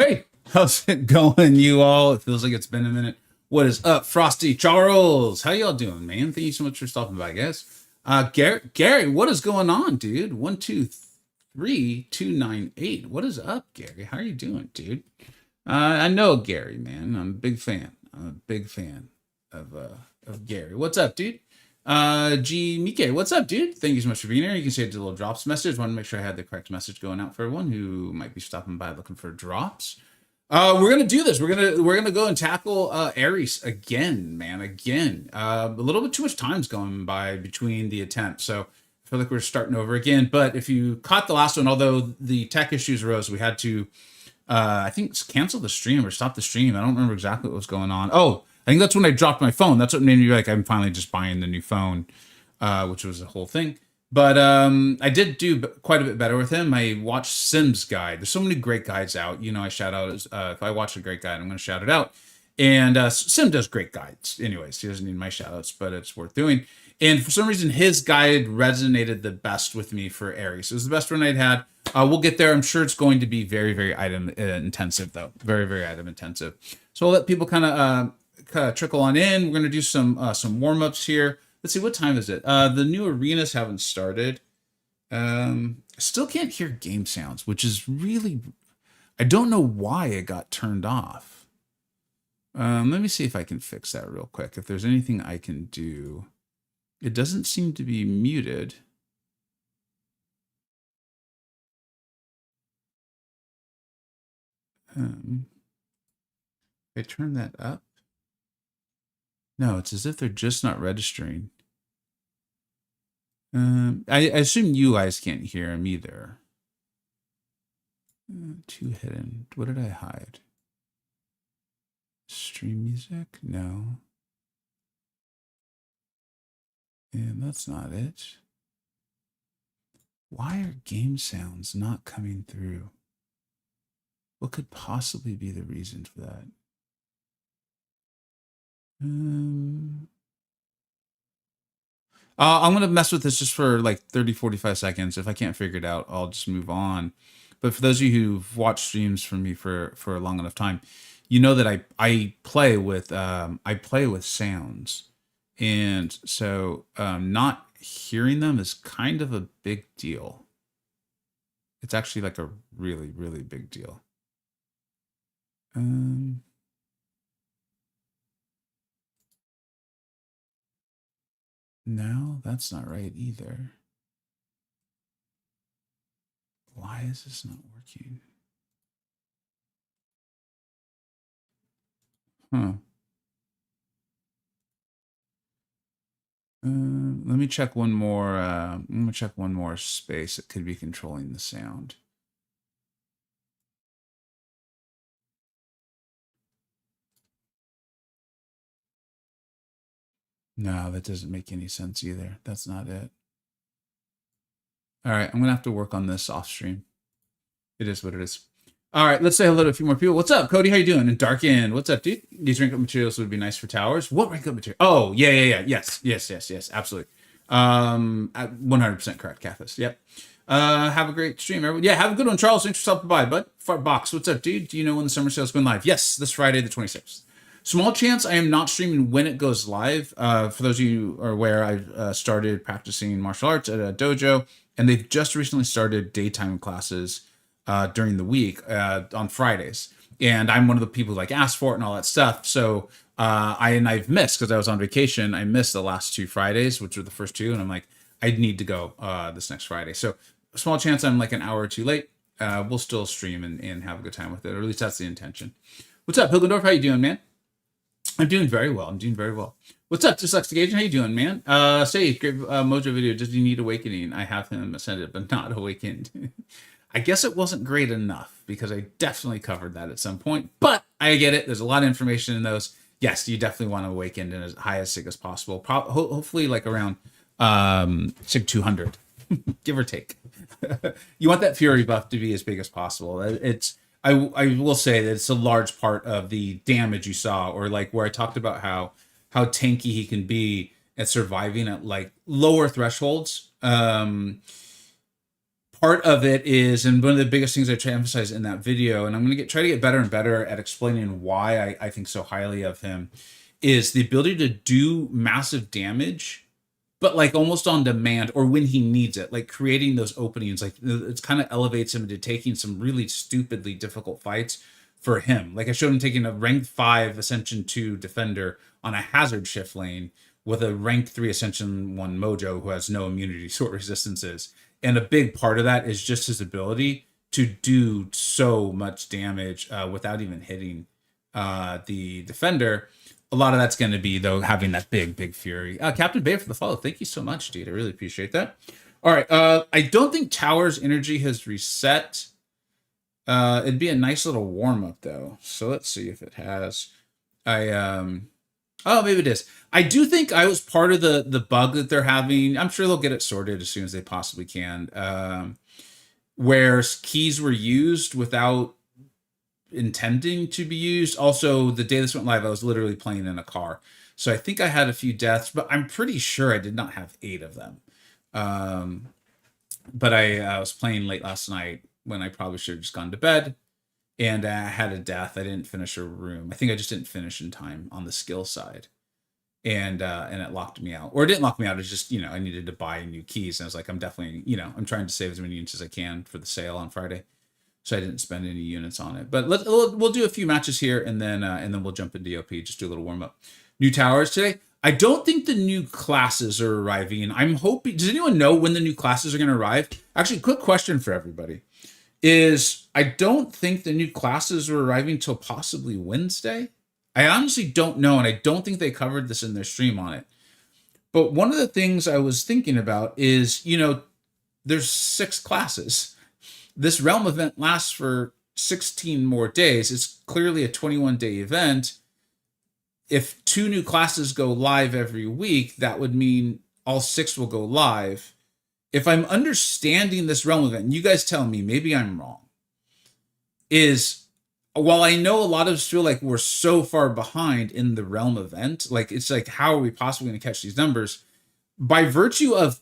Hey, how's it going, you all? It feels like it's been a minute. What is up, Frosty Charles? How y'all doing, man? Thank you so much for stopping by, guys. Gary, what is going on, dude? 123 298. What is up, Gary? How are you doing, dude? I know Gary, man. I'm a big fan. I'm a big fan of Gary. What's up, dude? G Mike, what's up, dude? Thank you so much for being here. You can say it's a little drops message. Want to make sure I had the correct message going out for everyone who might be stopping by looking for drops. We're gonna do this. We're gonna go and tackle Ares again, man. Again. A little bit too much time's going by between the attempts, so I feel like we're starting over again. But if you caught the last one, although the tech issues arose, we had to I think cancel the stream or stop the stream. I don't remember exactly what was going on. Oh, I think that's when I dropped my phone. That's what made me like, I'm finally just buying the new phone, which was a whole thing. But I did do quite a bit better with him. I watched Sim's guide. There's so many great guides out. You know, I shout out, if I watch a great guide, I'm going to shout it out. And Sim does great guides. Anyways, he doesn't need my shout outs, but it's worth doing. And for some reason, his guide resonated the best with me for Ares. It was the best one I'd had. We'll get there. I'm sure it's going to be very, very item intensive, though. Very, very item intensive. So I'll let people kind of trickle on in. We're going to do some warm-ups here. Let's see, what time is it? The new arenas haven't started. Still can't hear game sounds, which is really... I don't know why it got turned off. Let me see if I can fix that real quick. If there's anything I can do. It doesn't seem to be muted. I turn that up. No, it's as if they're just not registering. I assume you guys can't hear them either. Too hidden. What did I hide? Stream music? No. And that's not it. Why are game sounds not coming through? What could possibly be the reason for that? I'm going to mess with this just for like 30-45 seconds. If I can't figure it out, I'll just move on. But for those of you who've watched streams from me for a long enough time, you know that I play with sounds. And so not hearing them is kind of a big deal. It's actually like a really, really big deal. No, that's not right either. Why is this not working? Huh. Let me check one more. I'm gonna check one more space that could be controlling the sound. No, that doesn't make any sense either. That's not it. All right, I'm gonna have to work on this off stream. It is what it is. All right, let's say hello to a few more people. What's up, Cody? How you doing? And Dark End, what's up, dude? These rank up materials would be nice for towers. What rank up material? Oh, yeah. Yes, absolutely. 100% correct, Cathis. Yep. Have a great stream, everyone. Yeah, have a good one, Charles. Thanks for stopping by, bud. Fart Box, what's up, dude? Do you know when the summer sale's going live? Yes, this Friday, the 26th. Small chance I am not streaming when it goes live. For those of you who are aware, I've started practicing martial arts at a dojo, and they've just recently started daytime classes during the week on Fridays. And I'm one of the people who like asked for it and all that stuff. So I've missed, because I was on vacation, I missed the last 2 Fridays, which were the first 2. And I'm like, I need to go this next Friday. So small chance I'm like an hour or 2 late. We'll still stream and have a good time with it. Or at least that's the intention. What's up, Hilgendorf? How you doing, man? I'm doing very well. What's up, Dyslexic Agent? How you doing, man? Say, great Mojo video. Does he need awakening? I have him ascended, but not awakened. I guess it wasn't great enough, because I definitely covered that at some point. But I get it. There's a lot of information in those. Yes, you definitely want to awaken in as high a sig as possible. Hopefully like around sig 200, give or take. You want that fury buff to be as big as possible. I will say that it's a large part of the damage you saw, or like where I talked about how tanky he can be at surviving at like lower thresholds. part of it is, and one of the biggest things I try to emphasize in that video, and I'm going to try to get better and better at explaining why I think so highly of him, is the ability to do massive damage, but like almost on demand or when he needs it, like creating those openings. Like it's kind of elevates him into taking some really stupidly difficult fights for him. Like I showed him taking a rank 5 Ascension 2 defender on a hazard shift lane with a rank 3 Ascension 1 Mojo who has no immunity sort resistances. And a big part of that is just his ability to do so much damage without even hitting the defender. A lot of that's going to be, though, having that big fury. Captain Bay for the follow. Thank you so much, dude. I really appreciate that. All right. I don't think Tower's energy has reset. It'd be a nice little warm-up, though. So let's see if it has. Oh, maybe it is. I do think I was part of the bug that they're having. I'm sure they'll get it sorted as soon as they possibly can. Where keys were used without intending to be used. Also, the day this went live, I was literally playing in a car. So I think I had a few deaths, but I'm pretty sure I did not have 8 of them. But I was playing late last night when I probably should have just gone to bed. And I had a death. I didn't finish a room. I think I just didn't finish in time on the skill side. And it locked me out. Or it didn't lock me out. It's just, I needed to buy new keys. And I was like, I'm definitely, I'm trying to save as many units as I can for the sale on Friday. So I didn't spend any units on it. But we'll do a few matches here, and then we'll jump into OP. Just do a little warm up. New towers today. I don't think the new classes are arriving. I'm hoping. Does anyone know when the new classes are going to arrive? Actually, quick question for everybody is: I don't think the new classes are arriving till possibly Wednesday. I honestly don't know, and I don't think they covered this in their stream on it. But one of the things I was thinking about is, there's 6 classes. This realm event lasts for 16 more days. It's clearly a 21-day event. If 2 new classes go live every week, that would mean all 6 will go live. If I'm understanding this realm event, and you guys tell me, maybe I'm wrong, is while I know a lot of us feel like we're so far behind in the realm event, like it's like, how are we possibly going to catch these numbers? By virtue of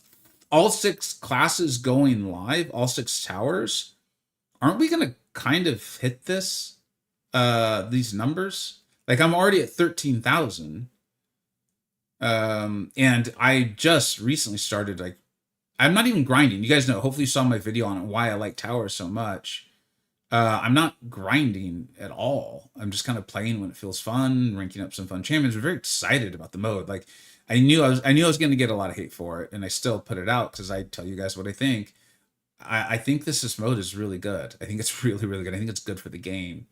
all 6 classes going live, all 6 towers, aren't we going to kind of hit these numbers? Like I'm already at 13,000. And I just recently started, like, I'm not even grinding. You guys know, hopefully you saw my video on it, why I like towers so much. I'm not grinding at all. I'm just kind of playing when it feels fun, ranking up some fun champions. We're very excited about the mode. Like, I knew I was going to get a lot of hate for it, and I still put it out because I tell you guys what I think. I think this mode is really good. I think it's really, really good. I think it's good for the game.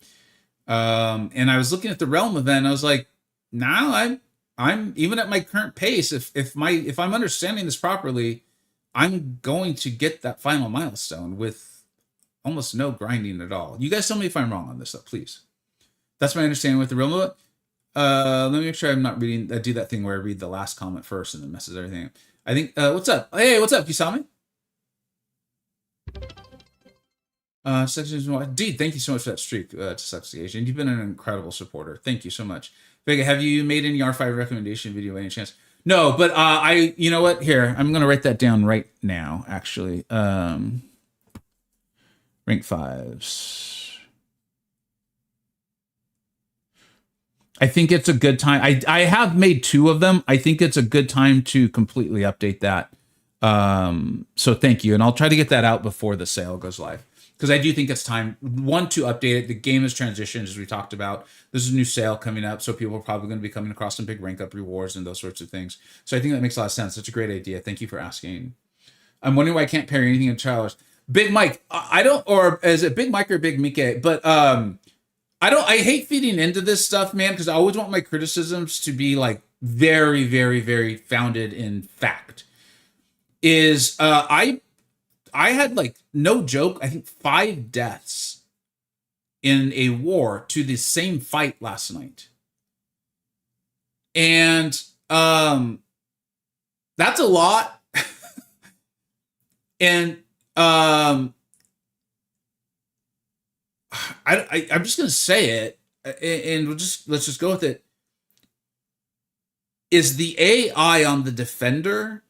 And I was looking at the realm event, and I was like, now I'm even at my current pace. If I'm understanding this properly, I'm going to get that final milestone with almost no grinding at all. You guys tell me if I'm wrong on this, though, please. That's my understanding with the realm event. Let me make sure I'm not reading. I do that thing where I read the last comment first and then messes everything up. I think. What's up? Hey, what's up, Kisame? Dude, thank you so much for that streak to Sucks the Asian. You've been an incredible supporter. Thank you so much. Vega, have you made any R5 recommendation video by any chance? No, but you know what? Here, I'm gonna write that down right now. Actually, rank 5s. I think it's a good time. I have made 2 of them. I think it's a good time to completely update that. So thank you. And I'll try to get that out before the sale goes live. Because I do think it's time, 1, to update it. The game has transitioned, as we talked about. There's a new sale coming up, so people are probably going to be coming across some big rank up rewards and those sorts of things. So I think that makes a lot of sense. That's a great idea. Thank you for asking. I'm wondering why I can't parry anything in Challenge. Big Mike, I don't, or is it Big Mike or Big Mike? But I hate feeding into this stuff, man, because I always want my criticisms to be like very, very, very founded in fact. I had, like, no joke, I think 5 deaths in a war to the same fight last night. And that's a lot. And I'm just gonna say it, and let's just go with it. Is the AI on the defender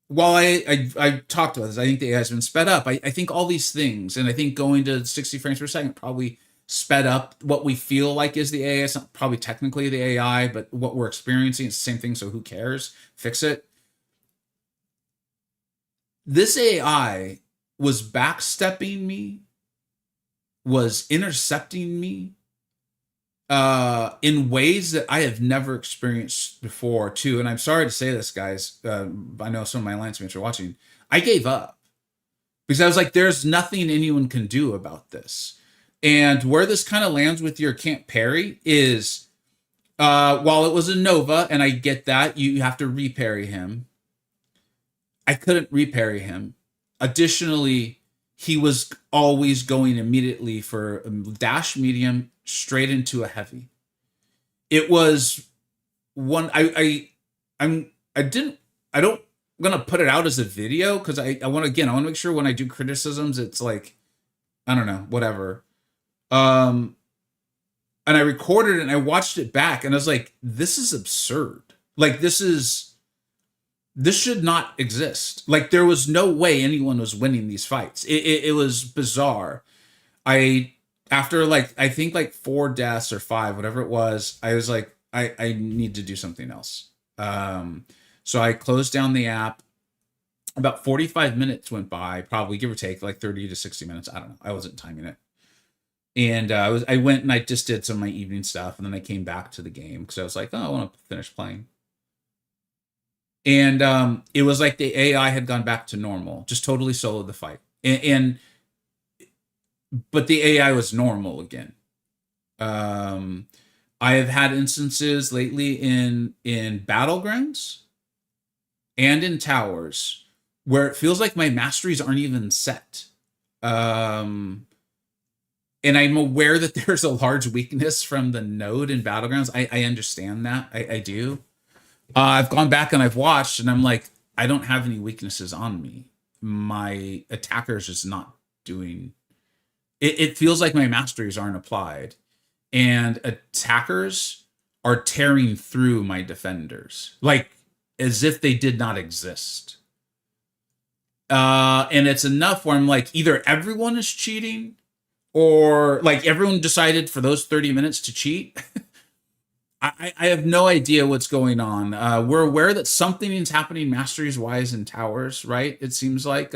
while I talked about this, I think the AI has been sped up. I think all these things, and I think going to 60 frames per second probably sped up what we feel like is the AI. It's not probably technically the AI, but what we're experiencing, it's the same thing. So who cares? Fix it. This AI was backstepping me, was intercepting me in ways that I have never experienced before, too. And I'm sorry to say this, guys. I know some of my alliance mates are watching. I gave up because I was like, there's nothing anyone can do about this. And where this kind of lands with your can't parry is while it was a Nova, and I get that, you have to reparry him. I couldn't reparry him. Additionally, he was always going immediately for a dash medium straight into a heavy. It was one I didn't I don't I'm gonna put it out as a video because I want to make sure when I do criticisms it's like I don't know, whatever. Um and I recorded it and I watched it back and I was like, this is absurd. Like this should not exist. Like there was no way anyone was winning these fights. It was bizarre. I after like I think like 4 deaths or 5, whatever it was, I was like, I need to do something else. So I closed down the app. About 45 minutes went by, probably give or take, like 30 to 60 minutes. I don't know. I wasn't timing it. And I went and I just did some of my evening stuff, and then I came back to the game because I was like, oh, I want to finish playing. And it was like the AI had gone back to normal, just totally soloed the fight. But the AI was normal again. I have had instances lately in battlegrounds and in towers where it feels like my masteries aren't even set. And I'm aware that there's a large weakness from the node in battlegrounds. I understand that. I do. I've gone back and I've watched, and I'm like, I don't have any weaknesses on me. My attacker's just not doing. It feels like my masteries aren't applied, and attackers are tearing through my defenders, like as if they did not exist. And it's enough where I'm like, either everyone is cheating, or like everyone decided for those 30 minutes to cheat. I have no idea what's going on. We're aware that something is happening masteries wise in towers, right? It seems like,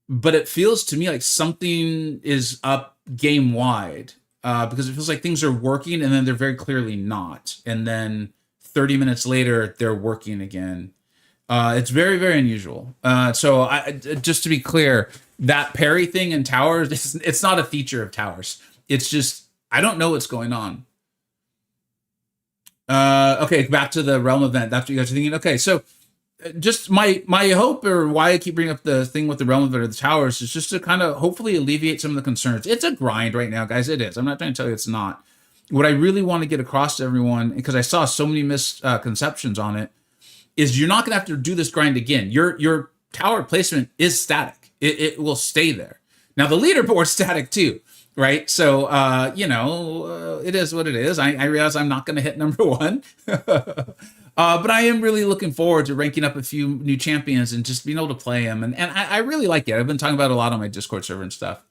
but it feels to me like something is up game wide because it feels like things are working and then they're very clearly not. And then 30 minutes later, they're working again. It's very, very unusual. So just to be clear, that parry thing in towers, it's not a feature of towers. It's just, I don't know what's going on. Okay, back to the realm event. That's what you guys are thinking. Okay, so just my hope, or why I keep bringing up the thing with the realm event or the towers, is just to kind of hopefully alleviate some of the concerns. It's a grind right now, guys. It is. I'm not trying to tell you it's not. What I really want to get across to everyone, because I saw so many misconceptions on it, is you're not going to have to do this grind again. Your tower placement is static. It will stay there. Now the leaderboard's static too. Right. So, it is what it is. I realize I'm not going to hit number 1, but I am really looking forward to ranking up a few new champions and just being able to play them. And I really like it. I've been talking about it a lot on my Discord server and stuff.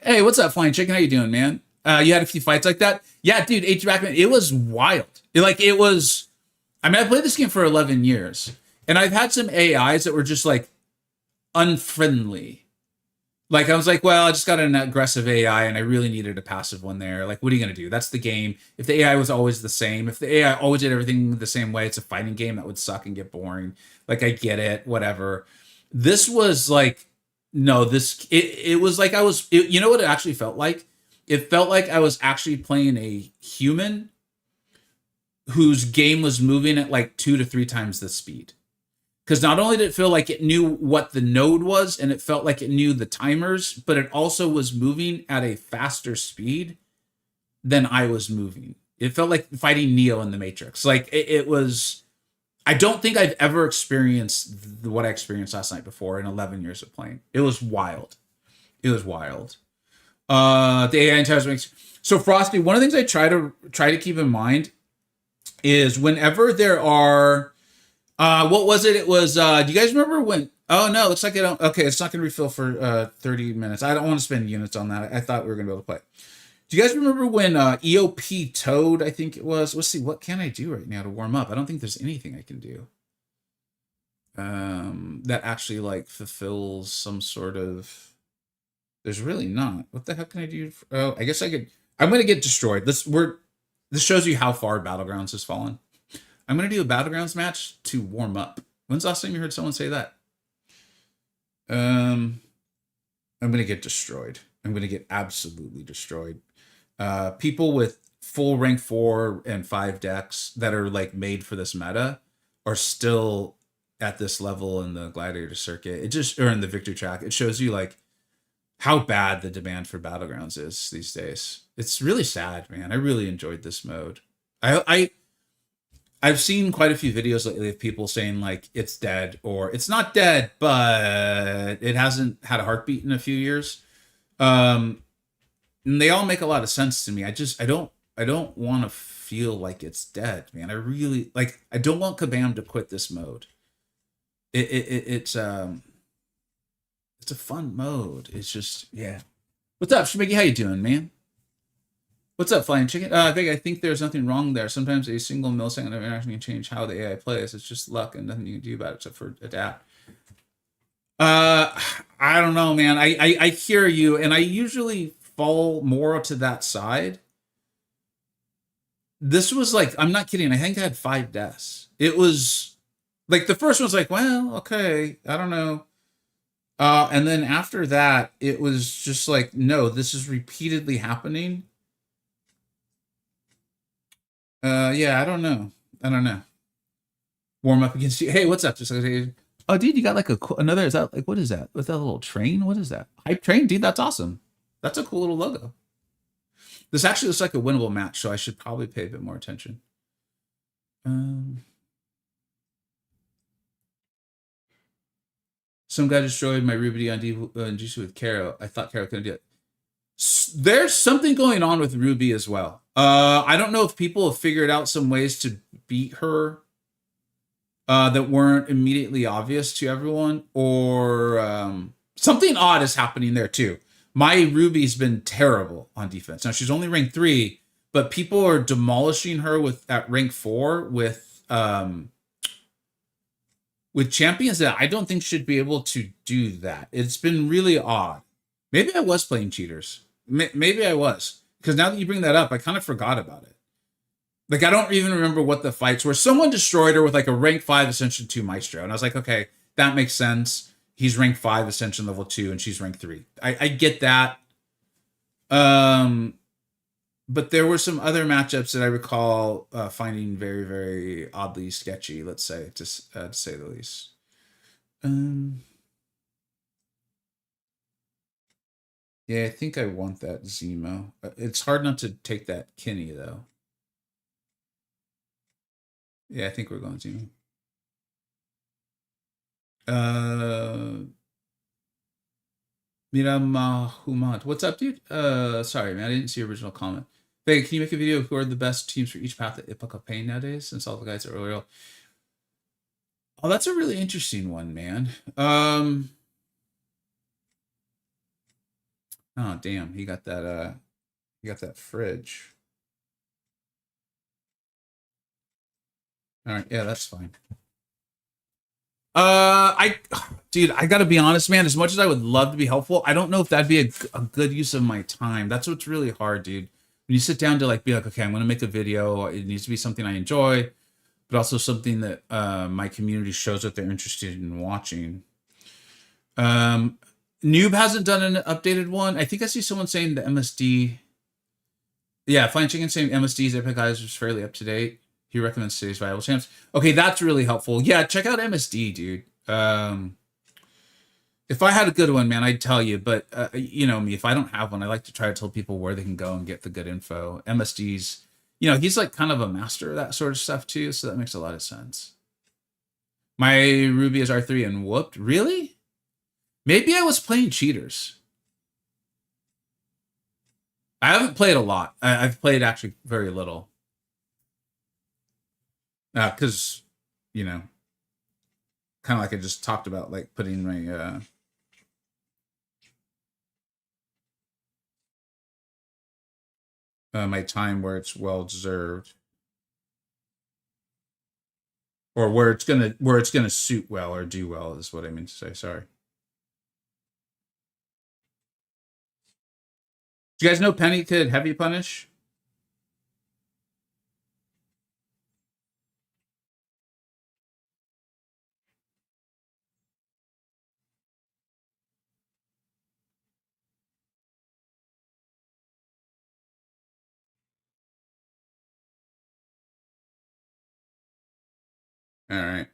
Hey, what's up, Flying Chicken? How you doing, man? You had a few fights like that? Yeah, dude, H. Backman, it was wild. I played this game for 11 years, and I've had some AIs that were just like unfriendly. Like, I was like, well, I just got an aggressive AI and I really needed a passive one there. Like, what are you going to do? That's the game. If the AI was always the same, if the AI always did everything the same way, it's a fighting game that would suck and get boring. Like, I get it, whatever. This was like, no, it was like you know what it actually felt like? It felt like I was actually playing a human whose game was moving at like 2 to 3 times the speed. Because not only did it feel like it knew what the node was, and it felt like it knew the timers, but it also was moving at a faster speed than I was moving. It felt like fighting Neo in the Matrix. Like it was, I don't think I've ever experienced what I experienced last night before in 11 years of playing. It was wild. It was wild. The AI intelligence. So Frosty, one of the things I try to keep in mind is whenever there are What was it? It was, do you guys remember when, oh no, looks like I don't, okay, it's not going to refill for 30 minutes. I don't want to spend units on that. I thought we were going to be able to play. Do you guys remember when EOP Toad, I think it was, let's see, what can I do right now to warm up? I don't think there's anything I can do that actually like fulfills some sort of, there's really not. What the heck can I do? Oh, I guess I could, I'm going to get destroyed. This shows you how far Battlegrounds has fallen. I'm going to do a Battlegrounds match to warm up. When's the last time you heard someone say that? I'm going to get destroyed. I'm going to get absolutely destroyed. People with full rank 4 and 5 decks that are like made for this meta are still at this level in the Gladiator circuit. It just, or in the Victory track. It shows you like how bad the demand for Battlegrounds is these days. It's really sad, man. I really enjoyed this mode. I've seen quite a few videos lately of people saying like it's dead or it's not dead, but it hasn't had a heartbeat in a few years. And they all make a lot of sense to me. I don't want to feel like it's dead, man. I really like. I don't want Kabam to quit this mode. It's a fun mode. It's just yeah. What's up, Shmiggy? How you doing, man? What's up, Flying Chicken? I think there's nothing wrong there. Sometimes a single millisecond of interaction can change how the AI plays. It's just luck and nothing you can do about it except for adapt. I don't know, man. I hear you, and I usually fall more to that side. This was like, I'm not kidding. I think I had 5 deaths. It was like the first one was like, well, okay, I don't know. And then after that, it was just like, no, this is repeatedly happening. Yeah, I don't know. I don't know. Warm up against you. Hey, what's up? Just like, oh, dude, you got like another. Is that like what is that? With that little train? What is that? Hype train, dude. That's awesome. That's a cool little logo. This actually looks like a winnable match, so I should probably pay a bit more attention. Some guy destroyed my Ruby on GC with Caro. I thought Caro couldn't do it. There's something going on with Ruby as well. I don't know if people have figured out some ways to beat her that weren't immediately obvious to everyone, or something odd is happening there too. My Ruby's been terrible on defense. Now she's only rank 3, but people are demolishing her at rank 4 with champions that I don't think should be able to do that. It's been really odd. Maybe I was playing cheaters. Maybe I was. Because now that you bring that up, I kind of forgot about it. Like, I don't even remember what the fights were. Someone destroyed her with like a rank 5 Ascension 2 Maestro. And I was like, okay, that makes sense. He's rank 5 Ascension level 2 and she's rank 3. I get that. But there were some other matchups that I recall finding very, very oddly sketchy, let's say, to say the least. Yeah, I think I want that Zemo. It's hard not to take that Kinney, though. Yeah, I think we're going Zemo. Miramahumad. What's up, dude? Sorry, man. I didn't see your original comment. Hey, can you make a video of who are the best teams for each path at Epoch Pain nowadays, since all the guys are earlier? Oh, that's a really interesting one, man. Oh, damn. He got that fridge. All right, yeah, that's fine. Dude, I gotta be honest, man. As much as I would love to be helpful, I don't know if that'd be a good use of my time. That's what's really hard, dude. When you sit down to like be like, okay, I'm gonna make a video. It needs to be something I enjoy, but also something that my community shows that they're interested in watching. Noob hasn't done an updated one. I think I see someone saying the MSD. Yeah, Flying Chicken saying MSD's Epic Eyes is fairly up to date. He recommends today's viable champs. Okay, that's really helpful. Yeah, check out MSD, dude. If I had a good one, man, I'd tell you. But you know me, if I don't have one, I like to try to tell people where they can go and get the good info. MSD's, you know, he's like kind of a master of that sort of stuff too, so that makes a lot of sense. My Ruby is R3 and whooped. Really? Maybe I was playing cheaters. I haven't played a lot. I've played actually very little. Because, you know, kind of like I just talked about, like putting my time where it's well deserved, or where it's gonna suit well or do well is what I mean to say. Sorry. Do you guys know Penny could heavy punish? All right.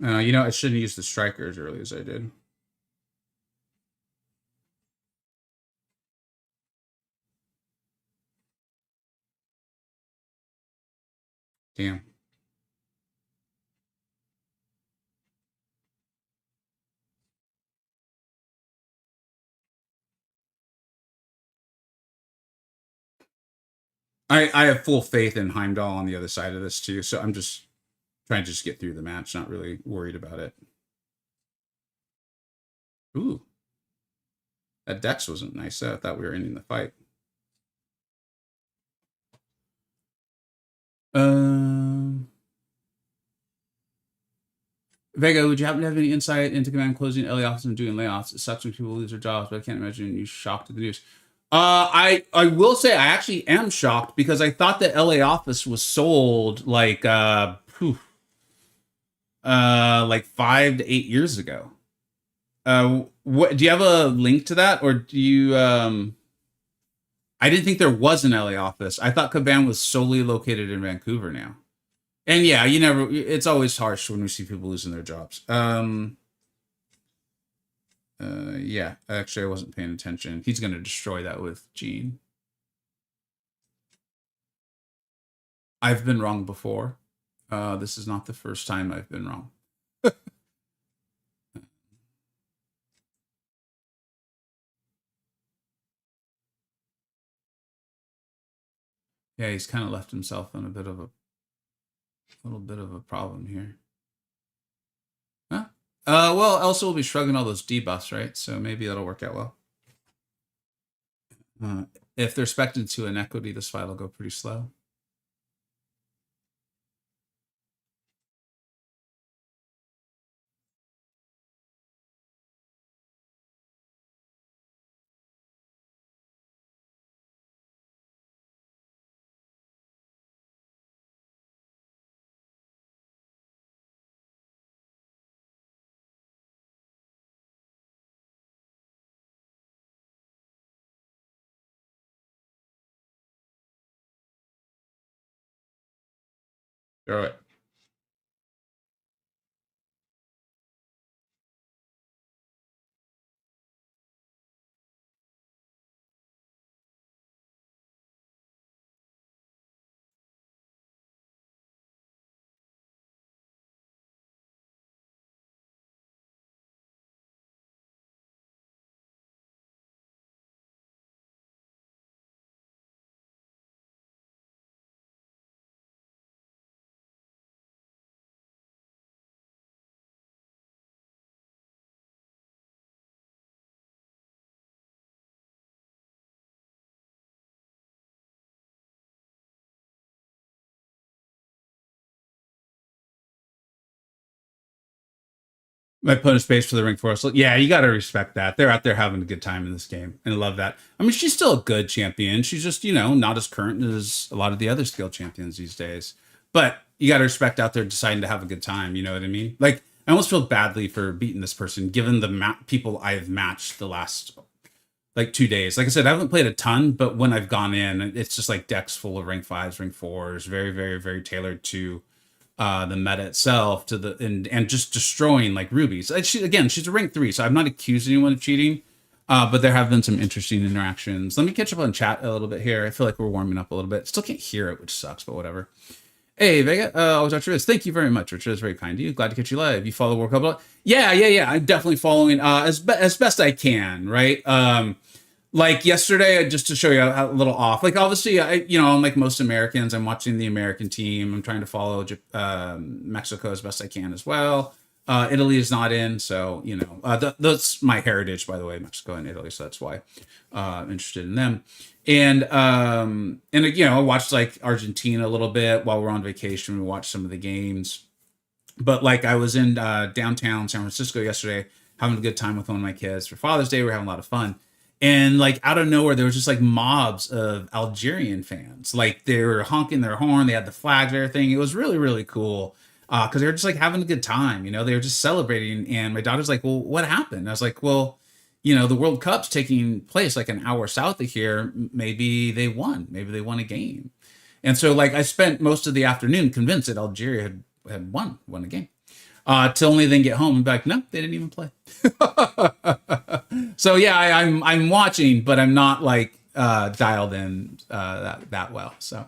You know, I shouldn't use the striker as early as I did. Damn. I have full faith in Heimdall on the other side of this too, so I'm just trying to just get through the match, not really worried about it. Ooh, that Dex wasn't nice. I thought we were ending the fight. Vega, would you happen to have any insight into command closing LA office and doing layoffs? It sucks when people lose their jobs, but I can't imagine you shocked at the news. I will say I actually am shocked because I thought the LA office was sold like 5 to 8 years ago. What do you have a link to that, or do you? I didn't think there was an LA office. I thought Caban was solely located in Vancouver now. And yeah, you never. It's always harsh when we see people losing their jobs. Yeah, actually, I wasn't paying attention. He's going to destroy that with Gene. I've been wrong before. This is not the first time I've been wrong. Yeah, he's kind of left himself in a little bit of a problem here. Huh? Well, Elsa will be shrugging all those debuffs, right? So maybe that'll work out well. If they're expected to inequity, this fight will go pretty slow. Throw it. My opponent's base for the ring force. Yeah, you got to respect that. They're out there having a good time in this game, and I love that. I mean, she's still a good champion. She's just, not as current as a lot of the other skill champions these days. But you got to respect out there deciding to have a good time. You know what I mean? Like, I almost feel badly for beating this person, given the people I have matched the last 2 days. Like I said, I haven't played a ton, but when I've gone in, it's just like decks full of rank 5s, rank 4s, very, very, very tailored to the meta itself, to the and just destroying like rubies. She's a rank 3, so I'm not accusing anyone of cheating, but there have been some interesting interactions. Let me catch up on chat a little bit here. I feel like we're warming up a little bit. Still can't hear it, which sucks, but whatever. Hey, Vega. Oh, Dr. Riz. Thank you very much, Richard. It's very kind of you. Glad to catch you live. You follow World Cup? Yeah. I'm definitely following as best I can, right? like yesterday, just to show you a little off, like obviously, I'm like most Americans, I'm watching the American team. I'm trying to follow Mexico as best I can as well. Italy is not in, so that's my heritage, by the way, Mexico and Italy, so that's why I'm interested in them. And I watched like Argentina a little bit while we're on vacation. We watched some of the games, but like I was in downtown San Francisco yesterday, having a good time with one of my kids for Father's Day. We were having a lot of fun. And like out of nowhere, there was just like mobs of Algerian fans. Like they were honking their horn. They had the flags and everything. It was really, really cool. Because they were just like having a good time. They were just celebrating. And my daughter's like, well, what happened? I was like, well, the World Cup's taking place like an hour south of here. Maybe they won. Maybe they won a game. And so like I spent most of the afternoon convinced that Algeria had won a game. To only then get home and be like, no, they didn't even play. So yeah, I'm watching, but I'm not like dialed in that well. So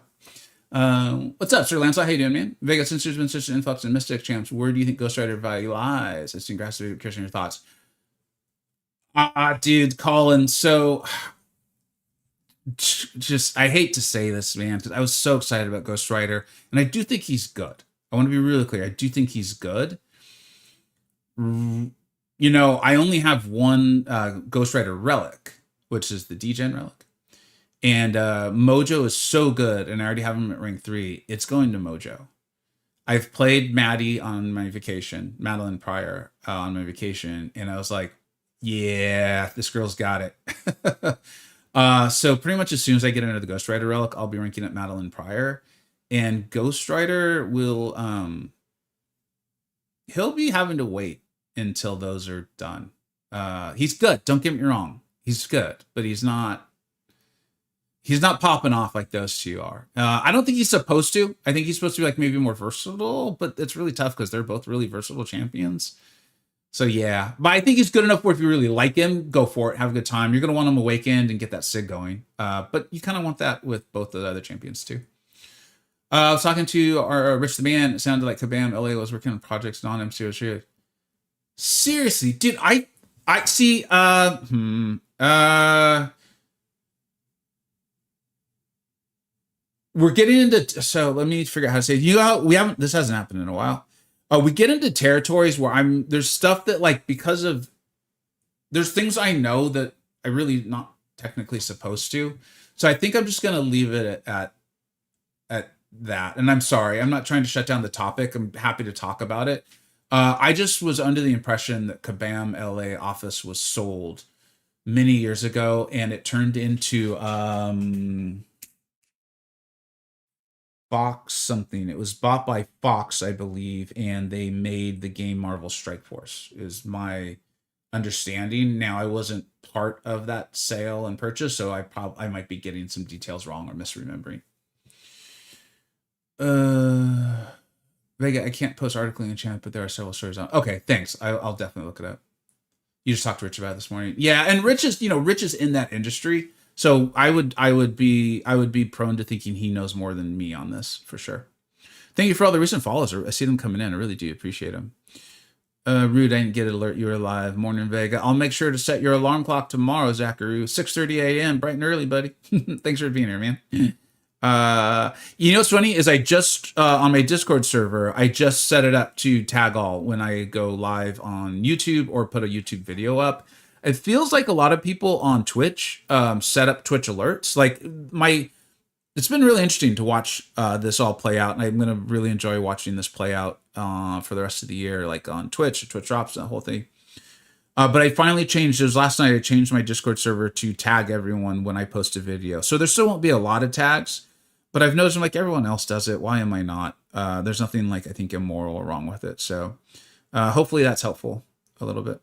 what's up, Sir Lancelot? How you doing, man? Vega, since there's been such an influx in Mystic champs, where do you think Ghost Rider value lies? I've seen grass to curious your thoughts. Dude, Colin. So just I hate to say this, man, because I was so excited about Ghost Rider, and I do think he's good. I want to be really clear. I do think he's good. I only have one Ghost Rider relic, which is the D-Gen relic. And Mojo is so good, and I already have him at rank 3. It's going to Mojo. I've played Maddie on my vacation, Madeline Pryor on my vacation, and I was like, yeah, this girl's got it. So pretty much as soon as I get into the Ghost Rider relic, I'll be ranking at Madeline Pryor. And Ghost Rider will, he'll be having to wait until those are done. He's good. Don't get me wrong. He's good, but he's not popping off like those two are. I don't think he's supposed to. I think he's supposed to be like maybe more versatile, but it's really tough because they're both really versatile champions. So yeah, but I think he's good enough where if you really like him, go for it. Have a good time. You're going to want him awakened and get that SIG going. But you kind of want that with both the other champions too. I was talking to our Rich the Man. It sounded like Kabam LA was working on projects non-MCoC. Seriously, dude, I see. We're getting into. So let me figure out how to say it. We haven't. This hasn't happened in a while. We get into territories where there's stuff that like because of there's things I know that I really not technically supposed to. So I think I'm just gonna leave it at that. And I'm sorry, I'm not trying to shut down the topic. I'm happy to talk about it. I just was under the impression that Kabam LA office was sold many years ago, and it turned into Fox something. It was bought by Fox, I believe, and they made the game Marvel Strike Force, is my understanding. Now, I wasn't part of that sale and purchase, so I might be getting some details wrong or misremembering. Vega, I can't post article in the chat, but there are several stories on. Okay, thanks. I'll definitely look it up. You just talked to Rich about it this morning. Yeah, and Rich is in that industry, so I would be prone to thinking he knows more than me on this for sure. Thank you for all the recent follows. I see them coming in. I really do appreciate them. Rude, I didn't get an alert you were live. Morning, Vega. I'll make sure to set your alarm clock tomorrow, Zachary. 6:30 a.m. bright and early, buddy. Thanks for being here, man. What's funny is I just on my Discord server, I just set it up to tag all when I go live on YouTube or put a YouTube video up. It feels like a lot of people on Twitch set up Twitch alerts. Like it's been really interesting to watch this all play out, and I'm gonna really enjoy watching this play out for the rest of the year, like on Twitch drops, that whole thing. But I finally changed. It was last night. I changed my Discord server to tag everyone when I post a video. So there still won't be a lot of tags, but I've noticed like everyone else does it. Why am I not? There's nothing like I think immoral or wrong with it. So hopefully that's helpful a little bit.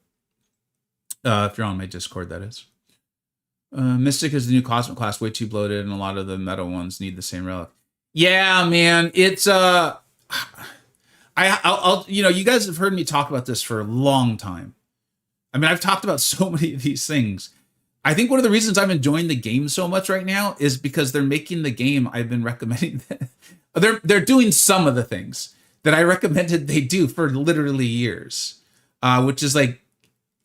If you're on my Discord, that is. Mystic is the new Cosmic class, way too bloated, and a lot of the meta ones need the same relic. Yeah, man, it's I'll you guys have heard me talk about this for a long time. I mean, I've talked about so many of these things. I think one of the reasons I'm enjoying the game so much right now is because they're making the game I've been recommending. They're doing some of the things that I recommended they do for literally years, which is like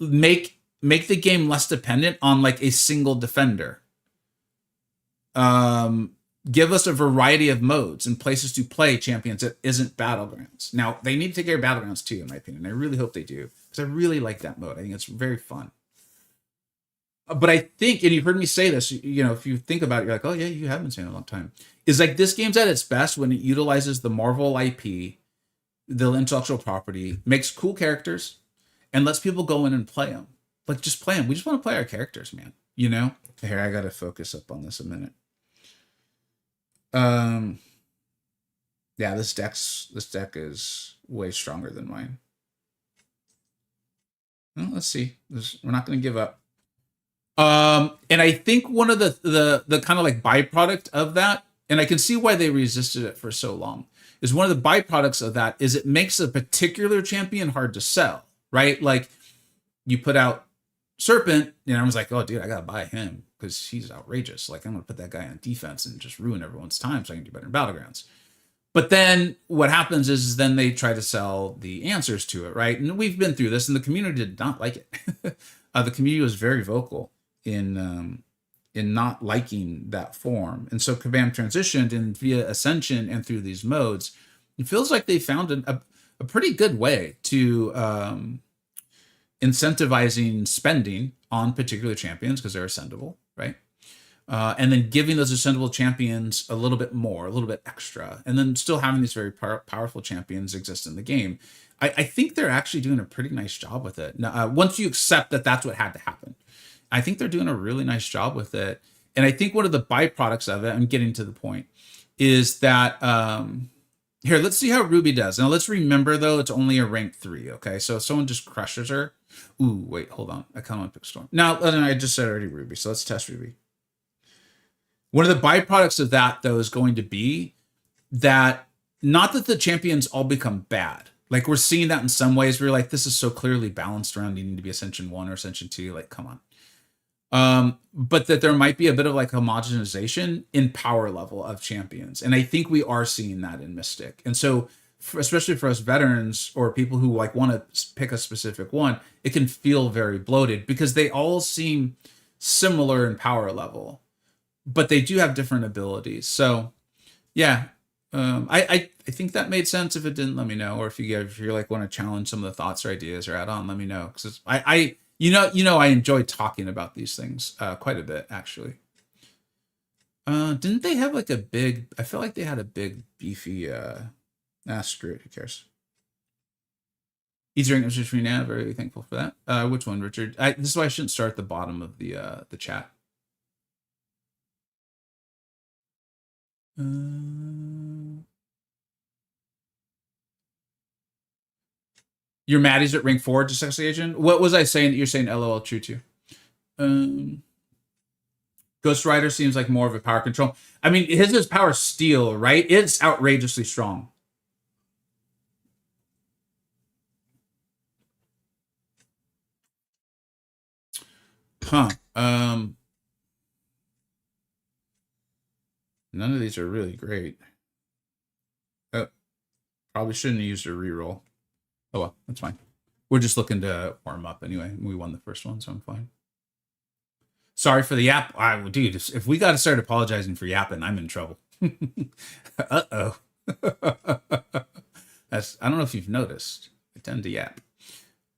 make make the game less dependent on like a single defender. Give us a variety of modes and places to play champions that isn't battlegrounds. Now they need to take care of battlegrounds too, in my opinion. I really hope they do because I really like that mode. I think it's very fun. But I think, and you've heard me say this, you know, if you think about it, you're like, oh yeah, you have been saying it a long time. Is like this game's at its best when it utilizes the Marvel IP, the intellectual property, makes cool characters, and lets people go in and play them. Like just play them. We just want to play our characters, man. You know. Here, I gotta focus up on this a minute. Yeah, this deck is way stronger than mine. Well, let's see. We're not going to give up. And I think one of the kind of like byproduct of that, and I can see why they resisted it for so long, is one of the byproducts of that is it makes a particular champion hard to sell, right? Like you put out Serpent, and everyone's like, oh, dude, I got to buy him because he's outrageous. Like I'm going to put that guy on defense and just ruin everyone's time so I can do better in Battlegrounds. But then what happens is then they try to sell the answers to it, right? And we've been through this, and the community did not like it. The community was very vocal in not liking that form, and so Kabam transitioned, and via Ascension and through these modes, it feels like they found a pretty good way to incentivizing spending on particular champions because they're ascendable, right? And then giving those ascendable champions a little bit more, a little bit extra, and then still having these very powerful champions exist in the game. I think they're actually doing a pretty nice job with it. Now, once you accept that that's what had to happen, I think they're doing a really nice job with it. And I think one of the byproducts of it, I'm getting to the point, is that here, let's see how Ruby does. Now, let's remember, though, it's only a rank 3, okay? So if someone just crushes her, ooh, wait, hold on. I kind of want to pick Storm. Now, I just said already Ruby, so let's test Ruby. One of the byproducts of that, though, is going to be that not that the champions all become bad. Like, we're seeing that in some ways. We're like, this is so clearly balanced around needing to be Ascension 1 or Ascension 2. Like, come on. But that there might be a bit of like homogenization in power level of champions. And I think we are seeing that in Mystic. And so, especially for us veterans or people who like want to pick a specific one, it can feel very bloated because they all seem similar in power level, but they do have different abilities. So yeah, I think that made sense. If it didn't, let me know. Or if you're like want to challenge some of the thoughts or ideas or add on, let me know. Because I enjoy talking about these things quite a bit, actually. Didn't they have like a big, I felt like they had a big beefy, screw it, who cares? Easy rank for me now, very thankful for that. Which one, Richard? This is why I shouldn't start at the bottom of the chat. Your Maddie's at rank 4, just sexy agent. What was I saying that you're saying LOL true to? Ghost Rider seems like more of a power control. I mean, his is power steel, right? It's outrageously strong. Huh. None of these are really great. Oh, probably shouldn't have used a reroll. Oh well, that's fine. We're just looking to warm up anyway. We won the first one, so I'm fine. Sorry for the yap. Dude, if we got to start apologizing for yapping, I'm in trouble. Uh-oh. I don't know if you've noticed. I tend to yap.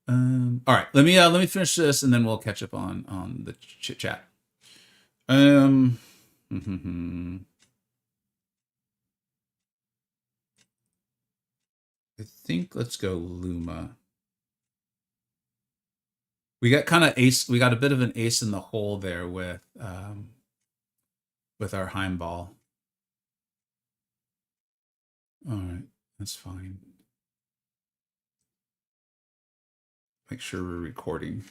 All right, let me finish this, and then we'll catch up on the chit chat. I think let's go Luma. We got kind of ace. We got a bit of an ace in the hole there with our Heimball. All right, that's fine. Make sure we're recording.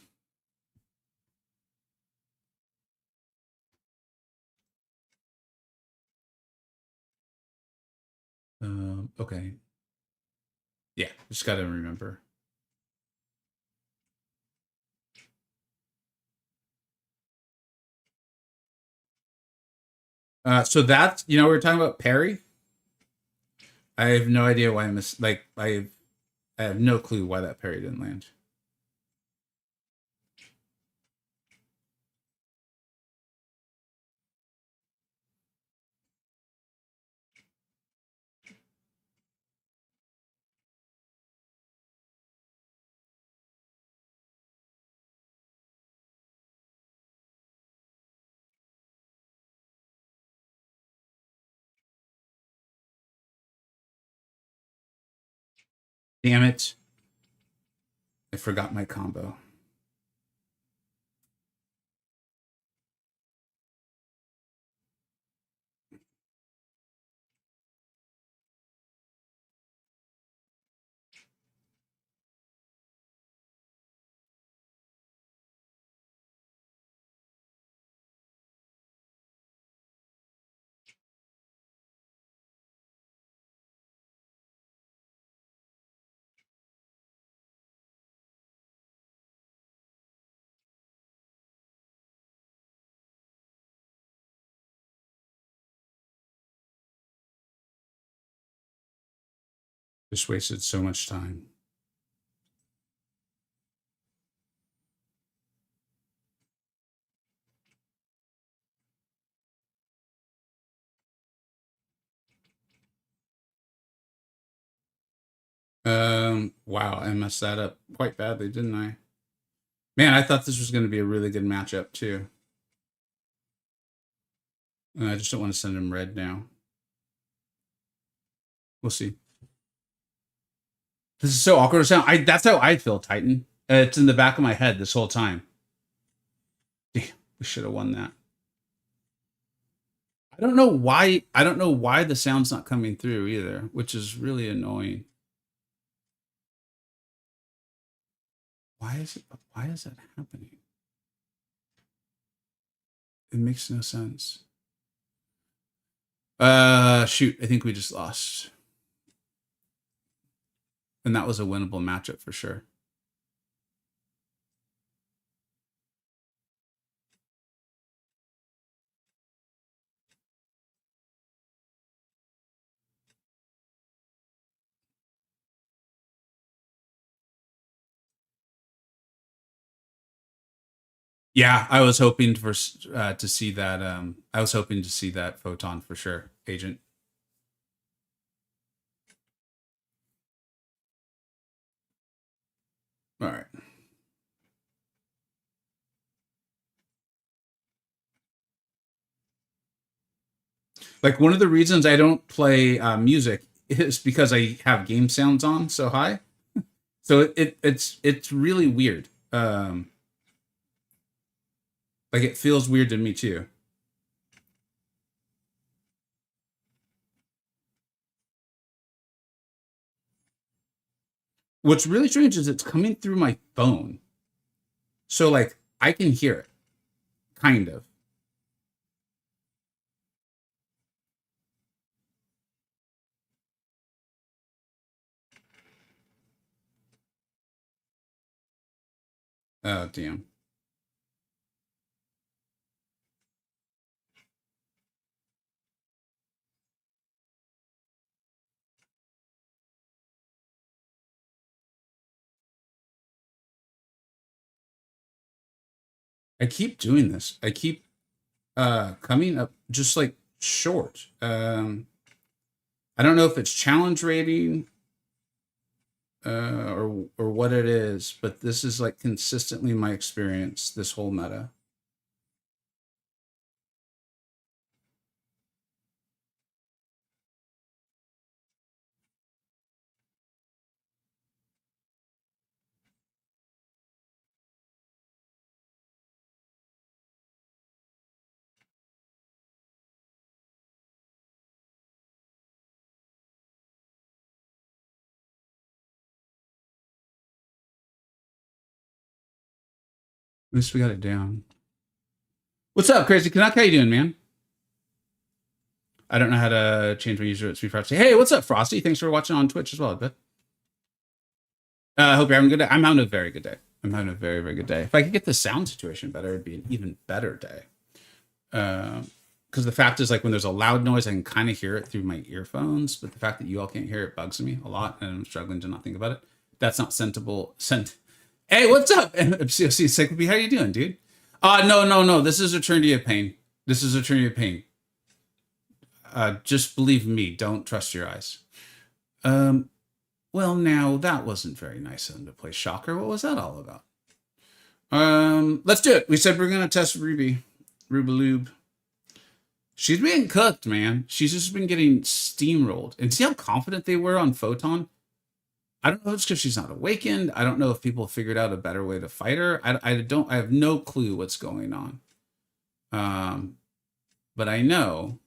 Okay. Yeah, just got to remember. So that's, we were talking about Perry. I have no idea why I have no clue why that parry didn't land. Damn it. I forgot my combo. Just wasted so much time. Wow, I messed that up quite badly, didn't I? Man, I thought this was going to be a really good matchup too. I just don't want to send him red now. We'll see. This is so awkward to sound. That's how I feel, Titan. It's in the back of my head this whole time. Damn, we should have won that. I don't know why. I don't know why the sound's not coming through either, which is really annoying. Why is it? Why is that happening? It makes no sense. Shoot, I think we just lost. And that was a winnable matchup for sure. Yeah, I was hoping for to see that. I was hoping to see that photon for sure, Agent. All right. Like one of the reasons I don't play music is because I have game sounds on so high. So it's really weird. Like it feels weird to me too. What's really strange is it's coming through my phone. So like I can hear it, kind of. Oh damn. I keep doing this. I keep coming up just like short. I don't know if it's challenge rating or what it is, but this is like consistently my experience this whole meta. At least we got it down. What's up, Crazy Canuck? How you doing, man? I don't know how to change my user at Sweet Frosty. Hey, what's up, Frosty? Thanks for watching on Twitch as well, but I hope you're having a good day. I'm having a very good day. I'm having a very, very good day. If I could get the sound situation better, it'd be an even better day. Because the fact is, like, when there's a loud noise, I can kind of hear it through my earphones, but the fact that you all can't hear it bugs me a lot, and I'm struggling to not think about it. That's not sentable. Hey, what's up? MCoC Cyclopy, how you doing, dude? No. This is Eternity of Pain. This is Eternity of Pain. Just believe me. Don't trust your eyes. Well, now that wasn't very nice of them to play Shocker. What was that all about? Let's do it. We said we're gonna test Ruby, Rubaloob. She's being cooked, man. She's just been getting steamrolled. And see how confident they were on Photon? I don't know if it's because she's not awakened. I don't know if people figured out a better way to fight her. I have no clue what's going on. But I know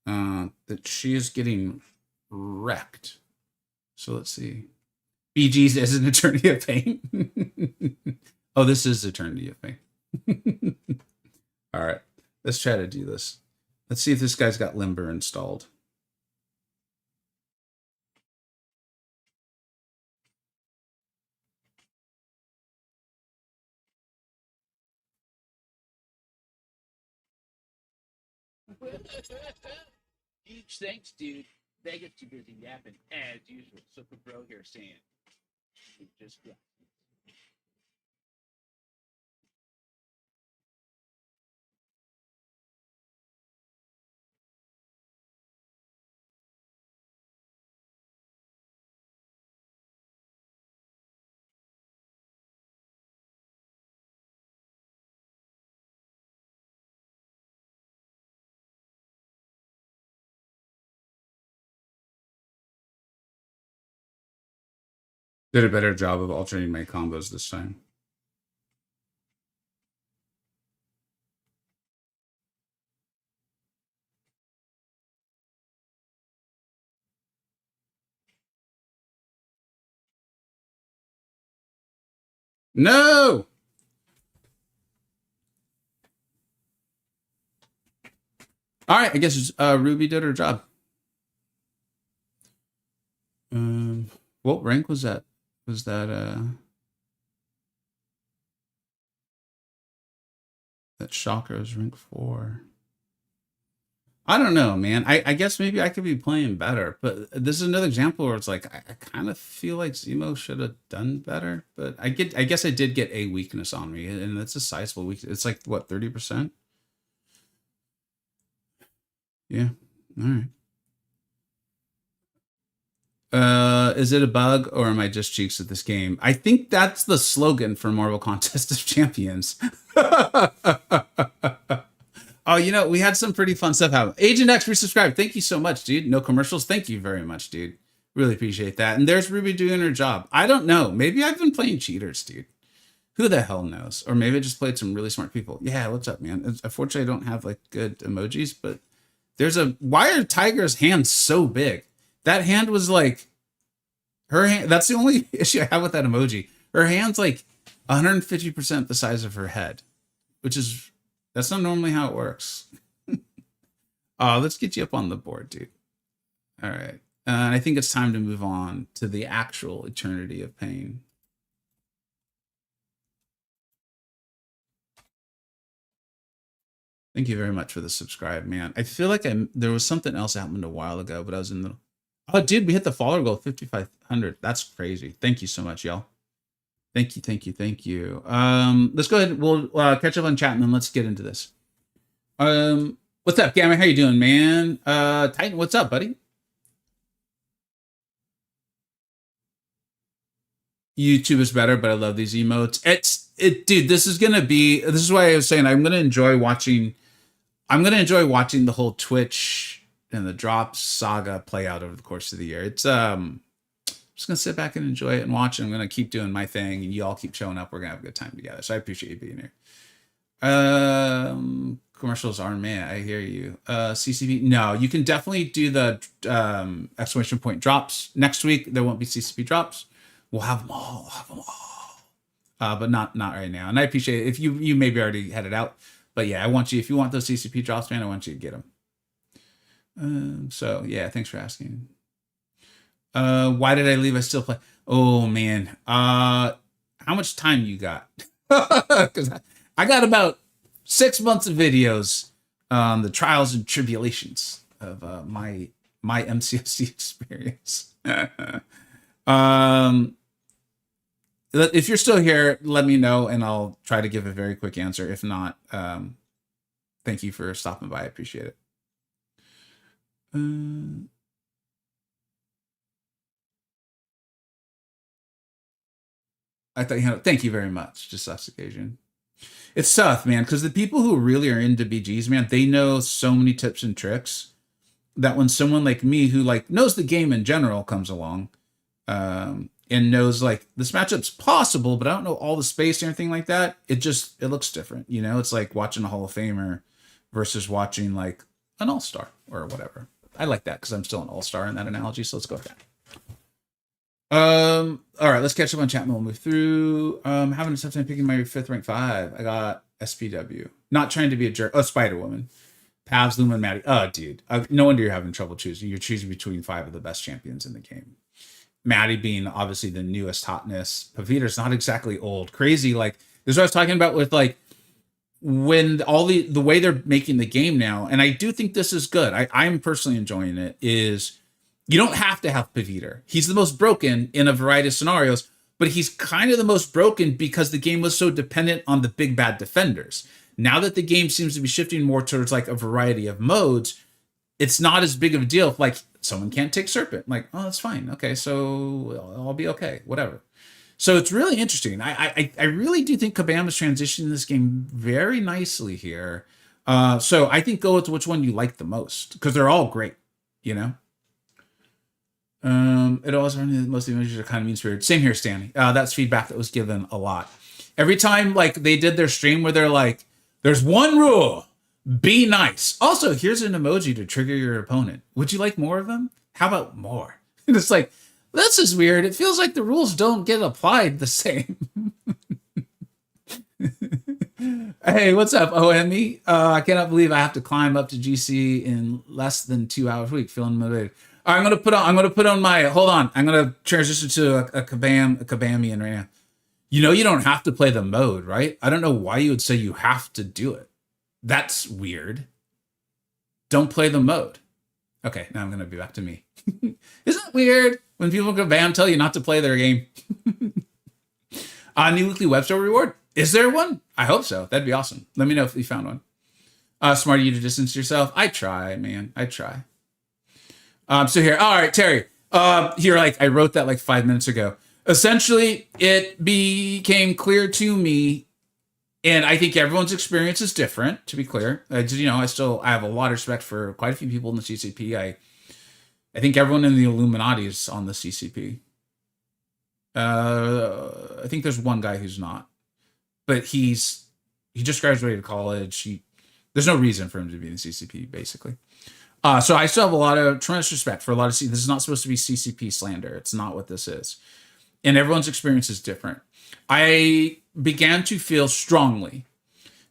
that she is getting wrecked. So let's see. BG's as an Eternity of Pain. Oh, this is Eternity of Pain. All right, let's try to do this. Let's see if this guy's got Limber installed. Huge thanks, dude. Vegas too busy yapping as usual. So for bro here saying, just yeah. Did a better job of alternating my combos this time. No! All right, I guess Ruby did her job. What rank was that? Was that that Shocker was rank 4? I don't know, man. I guess maybe I could be playing better, but this is another example where it's like I kind of feel like Zemo should have done better. But I guess I did get a weakness on me, and that's a sizable weakness. It's like what, 30%? Yeah. All right. Is it a bug or am I just cheeks at this game? I think that's the slogan for Marvel Contest of Champions. Oh, you know, we had some pretty fun stuff happen. Agent X resubscribed. Thank you so much, dude. No commercials. Thank you very much, dude. Really appreciate that. And there's Ruby doing her job. I don't know. Maybe I've been playing cheaters, dude. Who the hell knows? Or maybe I just played some really smart people. Yeah, what's up, man? Unfortunately, I don't have like good emojis, but there's a... Why are Tiger's hands so big? That hand was like... Her hand... That's the only issue I have with that emoji. Her hand's like 150% the size of her head, which is... That's not normally how it works. Let's get you up on the board, dude. All right. And I think it's time to move on to the actual Eternity of Pain. Thank you very much for the subscribe, man. I feel like there was something else that happened a while ago, but I was in the... Oh, dude, we hit the follower goal, 5,500. That's crazy. Thank you so much, y'all. Thank you, thank you, thank you. Let's go ahead. We'll catch up on chat and then let's get into this. What's up, Gamma? How you doing, man? Titan, what's up, buddy? YouTube is better, but I love these emotes. Dude, this is why I was saying I'm gonna enjoy watching the whole Twitch and the drops saga play out over the course of the year. It's I'm just gonna sit back and enjoy it and watch it. I'm gonna keep doing my thing, and you all keep showing up. We're gonna have a good time together. So I appreciate you being here. Commercials are man. I hear you. CCP. No, you can definitely do the exclamation point drops next week. There won't be CCP drops. We'll have them all. But not right now. And I appreciate it. If you maybe already had it out, but yeah, if you want those CCP drops, man, I want you to get them. So yeah, thanks for asking. Why did I leave? I still play. Oh man. How much time you got? Because I got about 6 months of videos on the trials and tribulations of my MCoC experience. If you're still here, let me know and I'll try to give a very quick answer. If not, thank you for stopping by. I appreciate it. I thought you had. Thank you very much. Just last occasion. It's tough, man, because the people who really are into BGs, man, they know so many tips and tricks that when someone like me who like knows the game in general comes along, and knows like this matchup's possible, but I don't know all the space or anything like that. It looks different. You know, it's like watching a Hall of Famer versus watching like an all-star or whatever. I like that because I'm still an all-star in that analogy. So let's go with that. All right, let's catch up on chat and we'll move through. Having a tough time picking my 5th rank 5. I got SPW. Not trying to be a jerk. Oh, Spider-Woman. Pavs, Luma, and Maddie. Oh, dude. No wonder you're having trouble choosing. You're choosing between 5 of the best champions in the game. Maddie being obviously the newest hotness. Pavita's not exactly old. Crazy. Like, this is what I was talking about with like when all the way they're making the game now, and I do think this is good. I'm personally enjoying it, is you don't have to have Pavita. He's the most broken in a variety of scenarios, but he's kind of the most broken because the game was so dependent on the big bad defenders. Now that the game seems to be shifting more towards like a variety of modes, it's not as big of a deal if like someone can't take Serpent. Like, oh, that's fine. Okay, so I'll be okay. Whatever. So it's really interesting. I really do think Kabam is transitioning this game very nicely here. So I think go with which one you like the most because they're all great. You know. It also most of the images are kind of mean-spirited. Same here, Stanley. That's feedback that was given a lot. Every time like they did their stream where they're like, there's one rule, be nice. Also, here's an emoji to trigger your opponent. Would you like more of them? How about more? And it's like, this is weird. It feels like the rules don't get applied the same. Hey, what's up, OME? I cannot believe I have to climb up to GC in less than 2 hours a week. Feeling motivated. All right, I'm gonna put on my, hold on. I'm gonna transition to a Kabamian right now. You know, you don't have to play the mode, right? I don't know why you would say you have to do it. That's weird. Don't play the mode. Okay, now I'm going to be back to me. Isn't it weird when people go bam tell you not to play their game? New weekly web store reward. Is there one? I hope so. That'd be awesome. Let me know if you found one. Smart of you to distance yourself. I try, man. I try. So here. All right, Terry. Here, like I wrote that like 5 minutes ago. Essentially, it became clear to me, and I think everyone's experience is different, to be clear. I have a lot of respect for quite a few people in the CCP. I think everyone in the Illuminati is on the CCP. I think there's one guy who's not. But he just graduated college. There's no reason for him to be in the CCP, basically. So I still have a lot of tremendous respect for a lot of this is not supposed to be CCP slander. It's not what this is. And everyone's experience is different. I began to feel strongly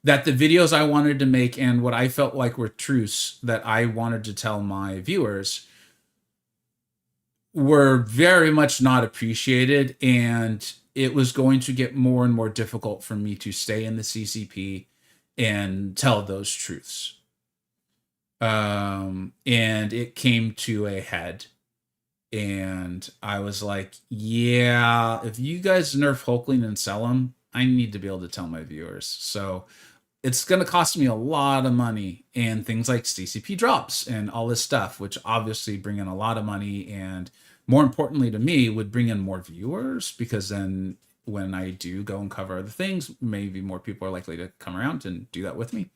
that the videos I wanted to make and what I felt like were truths that I wanted to tell my viewers were very much not appreciated. And it was going to get more and more difficult for me to stay in the CCP and tell those truths. And it came to a head. And I was like, yeah, if you guys nerf Hulkling and sell him, I need to be able to tell my viewers. So it's going to cost me a lot of money and things like CCP drops and all this stuff, which obviously bring in a lot of money. And more importantly to me, would bring in more viewers because then when I do go and cover other things, maybe more people are likely to come around and do that with me.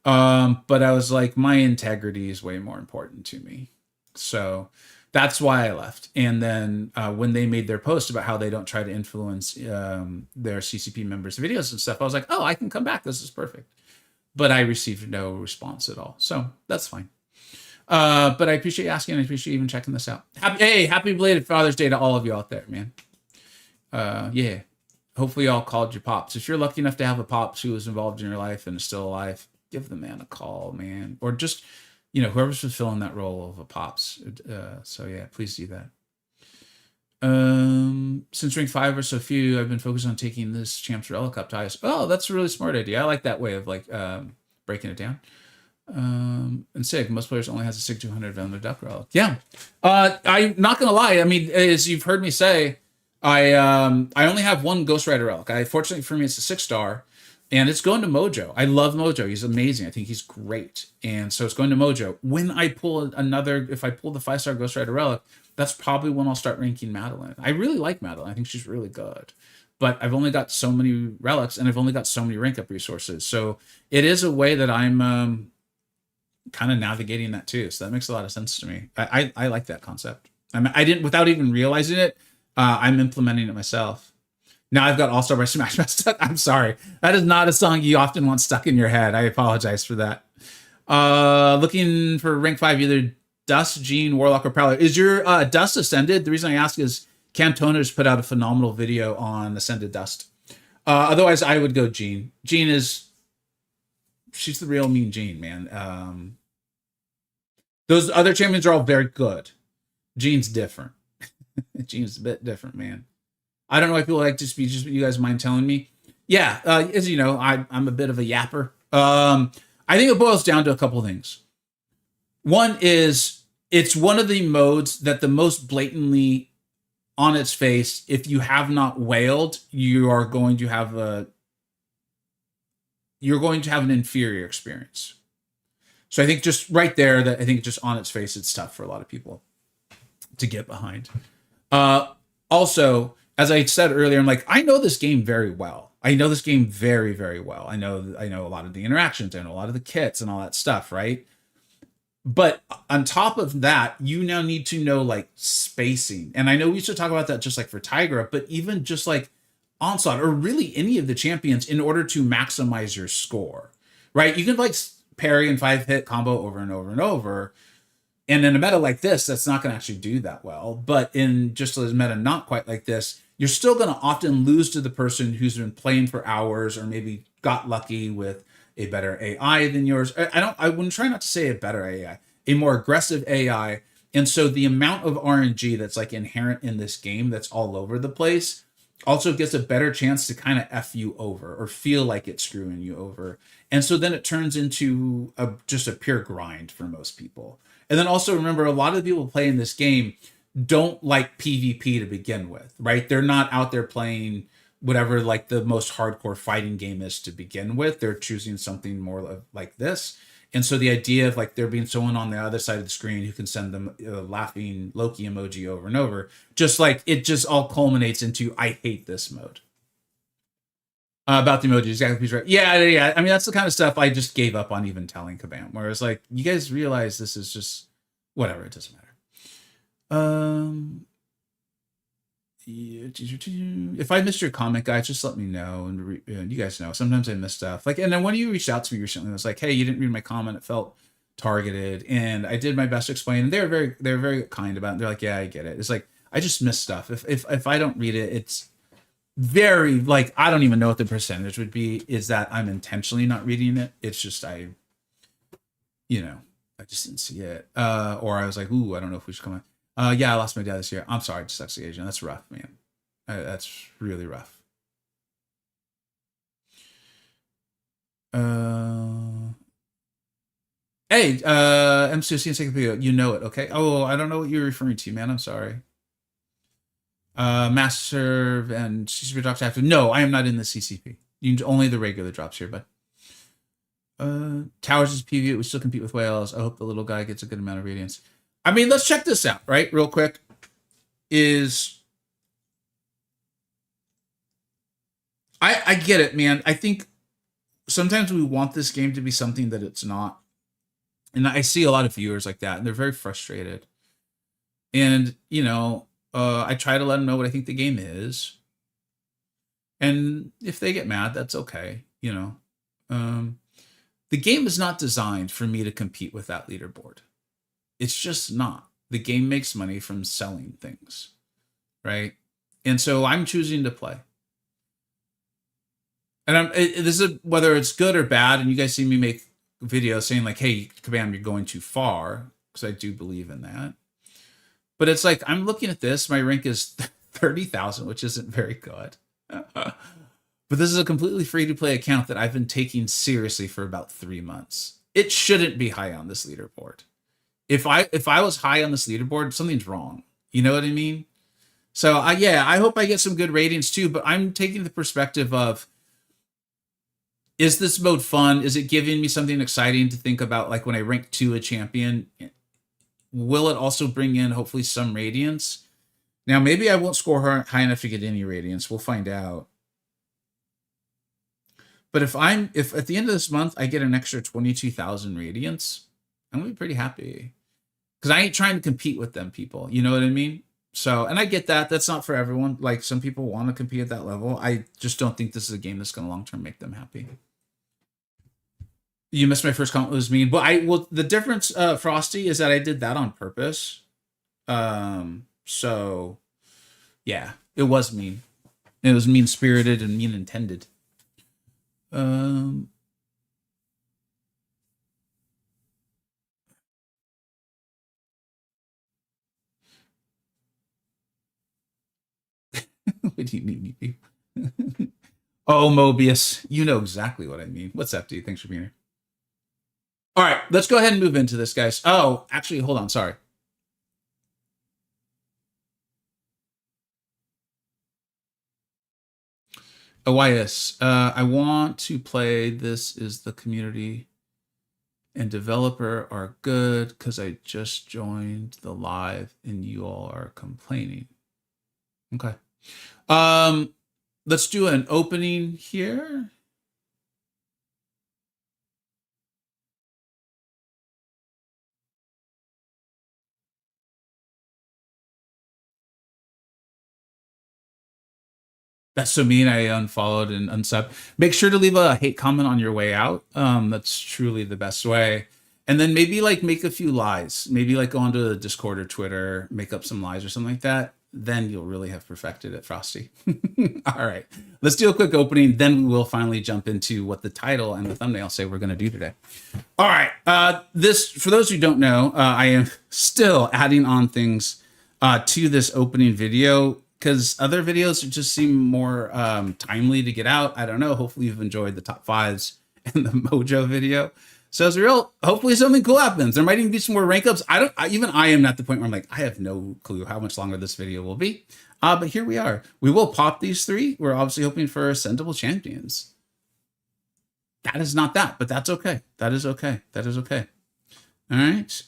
But I was like, my integrity is way more important to me. So that's why I left. And then when they made their post about how they don't try to influence their CCP members' videos and stuff, I was like, oh, I can come back. This is perfect. But I received no response at all. So that's fine. But I appreciate you asking. I appreciate you even checking this out. Happy belated Father's Day to all of you out there, man. Yeah. Hopefully y'all called your pops. If you're lucky enough to have a pops who was involved in your life and is still alive, give the man a call, man. Or just, whoever's fulfilling that role of a pops. So yeah, please do that. Since rank 5 or so few, I've been focused on taking this Champs Relic up to highest. Oh, that's a really smart idea. I like that way of like breaking it down. And SIG, most players only has a SIG 200 on their Duck Relic. Yeah. I'm not gonna lie. I mean, as you've heard me say, I only have one Ghost Rider Relic. Fortunately for me, it's a 6-star. And it's going to Mojo. I love Mojo. He's amazing. I think he's great. And so it's going to Mojo. When I pull if I pull the 5-star Ghost Rider Relic, that's probably when I'll start ranking Madeline. I really like Madeline. I think she's really good. But I've only got so many relics and I've only got so many rank up resources. So it is a way that I'm kind of navigating that too. So that makes a lot of sense to me. I like that concept. I didn't, without even realizing it, I'm implementing it myself. Now I've got All Star by Smash Mouth stuck. I'm sorry. That is not a song you often want stuck in your head. I apologize for that. Looking for rank 5, either Dust, Gene, Warlock, or Prowler. Is your Dust Ascended? The reason I ask is Cam Toner's put out a phenomenal video on Ascended Dust. Otherwise, I would go Gene. Gene is... she's the real mean Gene, man. Those other champions are all very good. Gene's different. Gene's a bit different, man. I don't know why people like to speak. Just you guys mind telling me? Yeah, as you know, I'm a bit of a yapper. I think it boils down to a couple things. One is it's one of the modes that the most blatantly on its face, if you have not wailed, you are going to have an inferior experience. So I think just right there, that I think just on its face, it's tough for a lot of people to get behind. Also, as I said earlier, I'm like, I know this game very well. I know this game very, very well. I know a lot of the interactions, I know a lot of the kits and all that stuff, right? But on top of that, you now need to know like spacing. And I know we should talk about that just like for Tigra, but even just like Onslaught or really any of the champions in order to maximize your score, right? You can like parry and 5-hit combo over and over and over. And in a meta like this, that's not going to actually do that well. But in just a meta not quite like this, you're still going to often lose to the person who's been playing for hours or maybe got lucky with a better AI than yours. I wouldn't try not to say a better AI, a more aggressive AI. And so the amount of RNG that's like inherent in this game that's all over the place also gets a better chance to kind of F you over or feel like it's screwing you over. And so then it turns into just a pure grind for most people. And then also remember, a lot of the people playing this game don't like PvP to begin with, right? They're not out there playing whatever like the most hardcore fighting game is to begin with. They're choosing something more like this. And so the idea of like there being someone on the other side of the screen who can send them a laughing Loki emoji over and over, just like it just all culminates into I hate this mode. About the emojis, exactly right. Yeah. I mean, that's the kind of stuff I just gave up on even telling Kabam, where it's like, you guys realize this is just whatever, it doesn't matter. If I missed your comment, guys, just let me know. And you guys know, sometimes I miss stuff. Like, and then when you reached out to me recently, it was like, hey, you didn't read my comment. It felt targeted. And I did my best to explain. And they were very kind about it. They're like, yeah, I get it. It's like, I just miss stuff. If I don't read it, it's very like, I don't even know what the percentage would be, is that I'm intentionally not reading it. It's just, I just didn't see it. Or I was like, ooh, I don't know if we should come on. Yeah, I lost my dad this year. I'm sorry, Dyslexic Agent. That's rough, man. That's really rough. Hey, MCoC Encyclopedia, you know it, okay? Oh, I don't know what you're referring to, man. I'm sorry. Master and CCP drops after. No, I am not in the CCP. Only the regular drops here, but Towers is PvE. We still compete with whales. I hope the little guy gets a good amount of radiance. I mean, let's check this out, right? Real quick. I get it, man. I think sometimes we want this game to be something that it's not. And I see a lot of viewers like that, and they're very frustrated. And, I try to let them know what I think the game is. And if they get mad, that's okay. The game is not designed for me to compete with that leaderboard. It's just not. The game makes money from selling things, right? And so I'm choosing to play. And this is whether it's good or bad. And you guys see me make videos saying like, hey, Kabam, you're going too far. Because I do believe in that. But it's like, I'm looking at this. My rank is 30,000, which isn't very good. But this is a completely free-to-play account that I've been taking seriously for about 3 months. It shouldn't be high on this leaderboard. If I was high on this leaderboard, something's wrong. You know what I mean? So, I hope I get some good ratings too. But I'm taking the perspective of, is this mode fun? Is it giving me something exciting to think about? Like when I rank 2 a champion, will it also bring in hopefully some radiance? Now, maybe I won't score high enough to get any radiance. We'll find out. But if at the end of this month, I get an extra 22,000 radiance, I'm going to be pretty happy. Because I ain't trying to compete with them people. You know what I mean? So, and I get that. That's not for everyone. Like some people want to compete at that level. I just don't think this is a game that's going to long term make them happy. You missed my first comment. It was mean, but the difference, Frosty, is that I did that on purpose. So yeah, it was mean. It was mean spirited and mean intended. Um, what do you mean? Oh, Mobius, you know exactly what I mean. What's up, dude? Thanks for being here. All right, let's go ahead and move into this, guys. Oh, actually, hold on. Sorry. OIS. I want to play. This is the community and developer are good because I just joined the live and you all are complaining. Okay. Let's do an opening here. That's so mean. I unfollowed and unsubbed. Make sure to leave a hate comment on your way out. That's truly the best way. And then maybe like make a few lies. Maybe like go onto the Discord or Twitter, make up some lies or something like that. Then you'll really have perfected it, Frosty. All right. Let's do a quick opening. Then we will finally jump into what the title and the thumbnail say we're going to do today. All right. This, for those who don't know, I am still adding on things to this opening video because other videos just seem more timely to get out. I don't know. Hopefully you've enjoyed the top fives and the Mojo video. So as a real, hopefully something cool happens. There might even be some more rank ups. Even I am at the point where I'm like, I have no clue how much longer this video will be. But here we are. We will pop these three. We're obviously hoping for ascendable champions. That is not that, but that's okay. That is okay. That is okay. All right.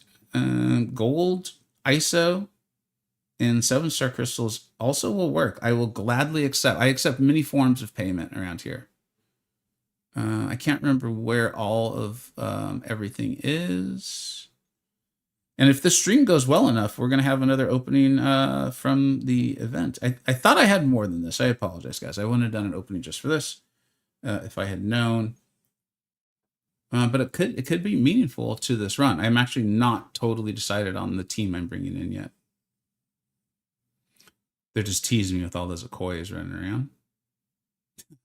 Gold, ISO, and 7-star crystals also will work. I will gladly accept. I accept many forms of payment around here. I can't remember where all of everything is. And if the stream goes well enough, we're going to have another opening from the event. I thought I had more than this. I apologize, guys. I wouldn't have done an opening just for this if I had known. But it could be meaningful to this run. I'm actually not totally decided on the team I'm bringing in yet. They're just teasing me with all those Okoyes running around.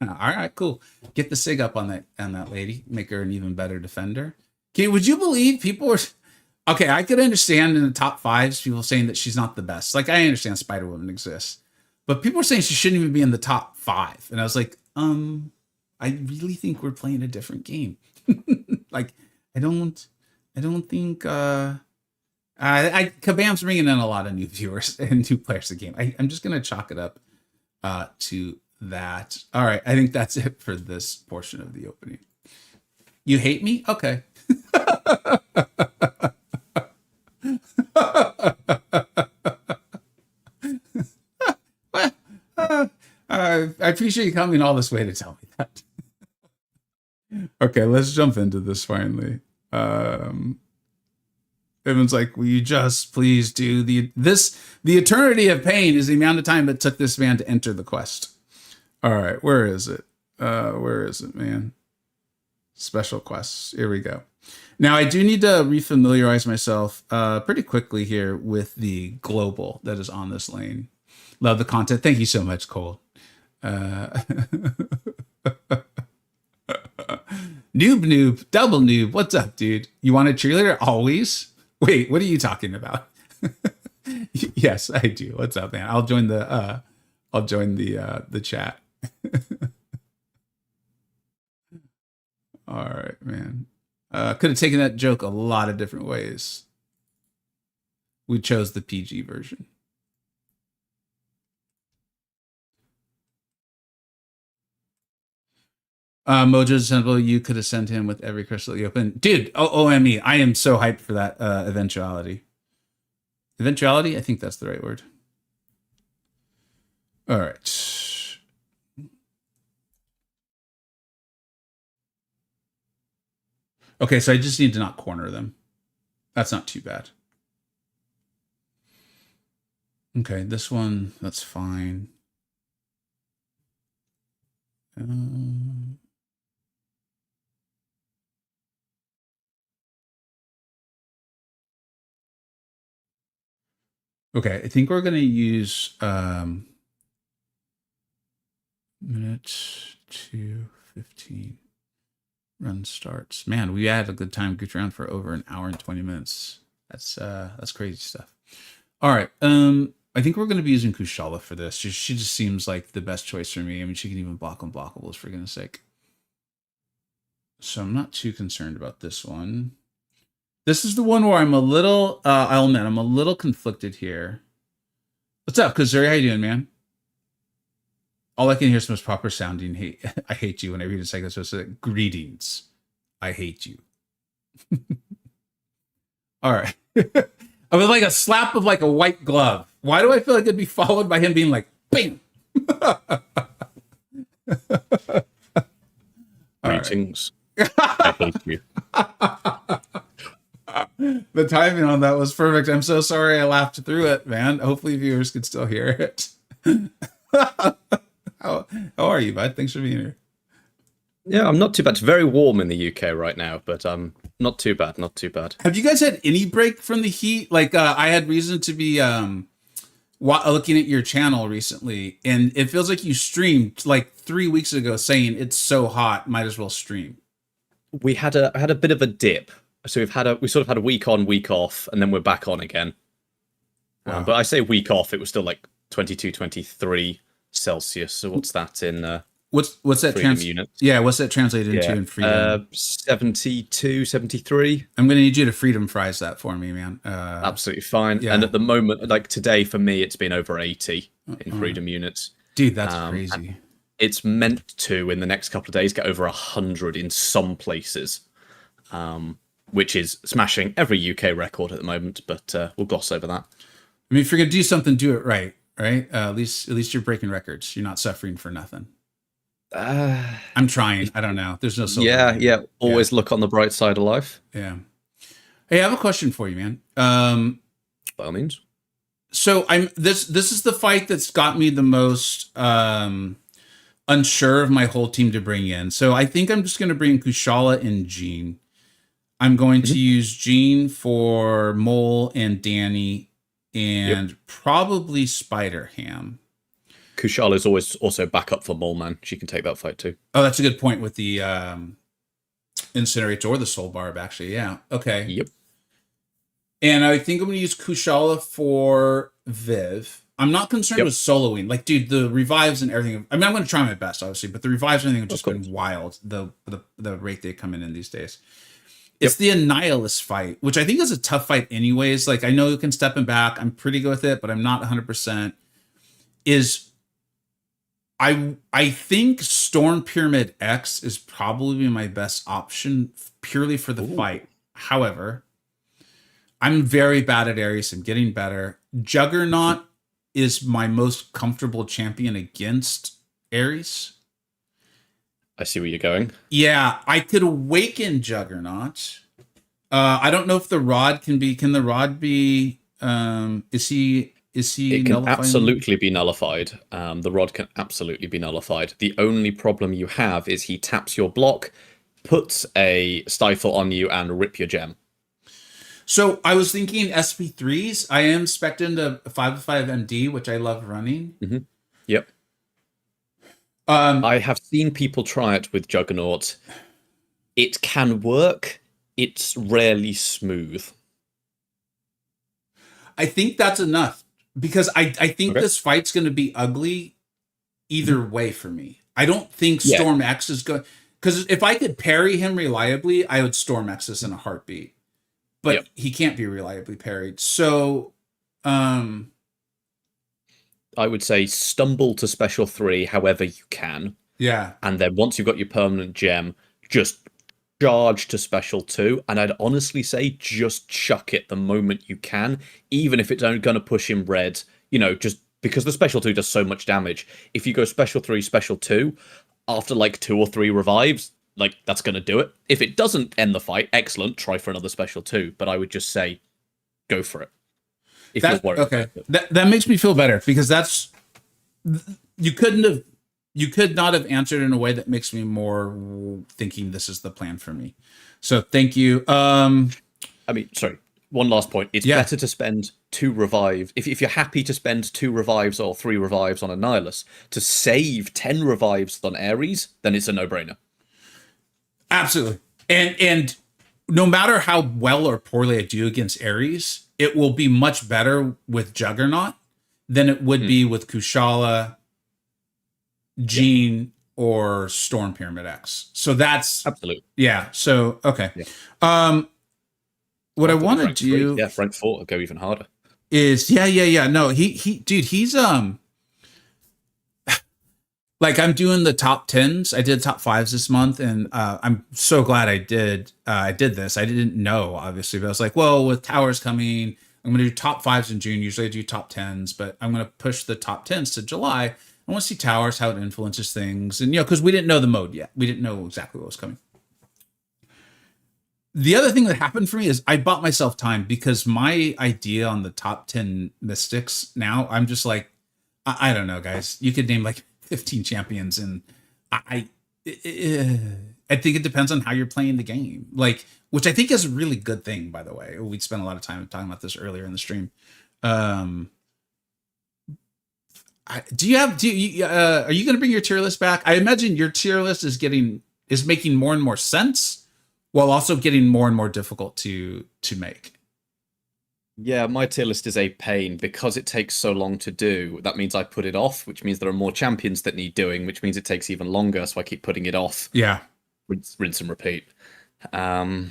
All right, cool. Get the sig up on that lady. Make her an even better defender. Okay, would you believe people were... Okay, I could understand in the top fives people saying that she's not the best. Like, I understand Spider-Woman exists. But people are saying she shouldn't even be in the top 5. And I was like, I really think we're playing a different game. Like, I don't think... Kabam's bringing in a lot of new viewers and new players to the game. I'm just going to chalk it up to that. All right, I think that's it for this portion of the opening. You hate me? Okay. I appreciate you coming all this way to tell me that. Okay, let's jump into this finally. Everyone's like, will you just please do the eternity of pain is the amount of time it took this man to enter the quest. All right, where is it? Where is it, man? Special quests. Here we go. Now, I do need to refamiliarize myself pretty quickly here with the global that is on this lane. Love the content. Thank you so much, Cole. Noob, double noob. What's up, dude? You want a cheerleader? Always. Wait, what are you talking about? Yes, I do. What's up, man? I'll join the chat. All right, man. Could have taken that joke a lot of different ways. We chose the PG version. Mojo's simple. You could have sent him with every crystal you open. Dude, OME. I am so hyped for that eventuality. Eventuality? I think that's the right word. All right. Okay, so I just need to not corner them. That's not too bad. Okay, this one, that's fine. Okay, I think we're going to use minute 2:15 run starts. Man, we had a good time goofed around for over an hour and 20 minutes. That's crazy stuff. All right. I think we're going to be using Kushala for this. She just seems like the best choice for me. I mean, she can even block unblockables, for goodness sake. So I'm not too concerned about this one. This is the one where I'm a little, I'll admit, I'm a little conflicted here. What's up, Kazuri? How you doing, man? All I can hear is most proper sounding hate. I hate you when I read it like this. So greetings. I hate you. All right. I was like a slap of like a white glove. Why do I feel like it'd be followed by him being like, bing? Greetings. I hate you. The timing on that was perfect. I'm so sorry I laughed through it, man. Hopefully viewers could still hear it. How are you, bud? Thanks for being here. Yeah, I'm not too bad. It's very warm in the UK right now, but not too bad, not too bad. Have you guys had any break from the heat? Like, I had reason to be looking at your channel recently, and it feels like you streamed like 3 weeks ago saying it's so hot, might as well stream. We had a bit of a dip. So we sort of had a week on, week off, and then we're back on again. Wow. But I say week off, it was still like 22, 23 Celsius. So what's that in what's that units? Yeah, what's that translated into in freedom? 72, 73. I'm gonna need you to freedom fries that for me, man. Absolutely fine. Yeah. And at the moment, like today for me, it's been over 80 in freedom units. Dude, that's crazy. It's meant to in the next couple of days get over 100 in some places, which is smashing every UK record at the moment. But we'll gloss over that. I mean, if you're gonna do something, do it right. Right? At least you're breaking records. You're not suffering for nothing. I'm trying. I don't know. There's no silver. Yeah. Always look on the bright side of life. Yeah. Hey, I have a question for you, man. By all means. So this is the fight that's got me the most unsure of my whole team to bring in. So I think I'm just going to bring Kushala and Jean. I'm going to use Jean for Mole and Danny, and probably Spider Ham. Kushala is always also backup for Mole Man. She can take that fight too. Oh, that's a good point with the Incinerator or the Soul Barb, actually. Yeah. Okay. Yep. And I think I'm going to use Kushala for Viv. I'm not concerned with soloing. Like, dude, the revives and everything. I mean, I'm going to try my best, obviously, but the revives and everything have just been wild. The rate they come in these days. It's the Annihilus fight, which I think is a tough fight anyways. Like, I know you can step him back. I'm pretty good with it, but I'm not 100%. I think Storm Pyramid X is probably my best option purely for the fight. However, I'm very bad at Ares. I'm getting better. Juggernaut is my most comfortable champion against Ares. I see where you're going. Yeah, I could awaken Juggernaut. I don't know if the rod can the rod be is he it can absolutely be nullified. The rod can absolutely be nullified. The only problem you have is he taps your block, puts a stifle on you, and rip your gem. So I was thinking SP3s. I am spec'd into 5/5 MD, which I love running. Yep. I have seen people try it with Juggernaut. It can work. It's rarely smooth. I think that's enough because I think this fight's going to be ugly either way for me. I don't think Storm X is going, because if I could parry him reliably, I would Storm X this in a heartbeat. But he can't be reliably parried. So I would say stumble to special 3 however you can. Yeah. And then once you've got your permanent gem, just charge to special 2. And I'd honestly say just chuck it the moment you can, even if it's only going to push him red, just because the special 2 does so much damage. If you go special 3, special 2, after like 2 or 3 revives, like that's going to do it. If it doesn't end the fight, excellent, try for another special 2. But I would just say, go for it. if you're worried Okay. about it. That makes me feel better because that's you could not have answered in a way that makes me more thinking this is the plan for me. So thank you. I mean, sorry. One last point. It's better to spend 2 revives. If you're happy to spend 2 revives or 3 revives on a Nihilus to save 10 revives on Ares, then it's a no-brainer. Absolutely. And no matter how well or poorly I do against Ares, it will be much better with Juggernaut than it would be with Kushala, Jean, or Storm Pyramid X. So that's absolutely. Yeah. So okay. Yeah. What I want to do, rank 4 will go even harder. Is no, he dude, he's like I'm doing the top 10s. I did top 5s this month, and I'm so glad I did this. I didn't know, obviously, but I was like, well, with Towers coming, I'm gonna do top 5s in June. Usually I do top 10s, but I'm gonna push the top 10s to July. I want to see Towers, how it influences things, and because we didn't know the mode yet. We didn't know exactly what was coming. The other thing that happened for me is I bought myself time because my idea on the top 10 mystics now, I'm just like, I don't know, guys. You could name like 15 champions, and I think it depends on how you're playing the game. Like, which I think is a really good thing, by the way. We'd spent a lot of time talking about this earlier in the stream. Are you going to bring your tier list back? I imagine your tier list is making more and more sense, while also getting more and more difficult to make. Yeah, my tier list is a pain because it takes so long to do. That means I put it off, which means there are more champions that need doing, which means it takes even longer, so I keep putting it off. Yeah. Rinse and repeat. Yeah,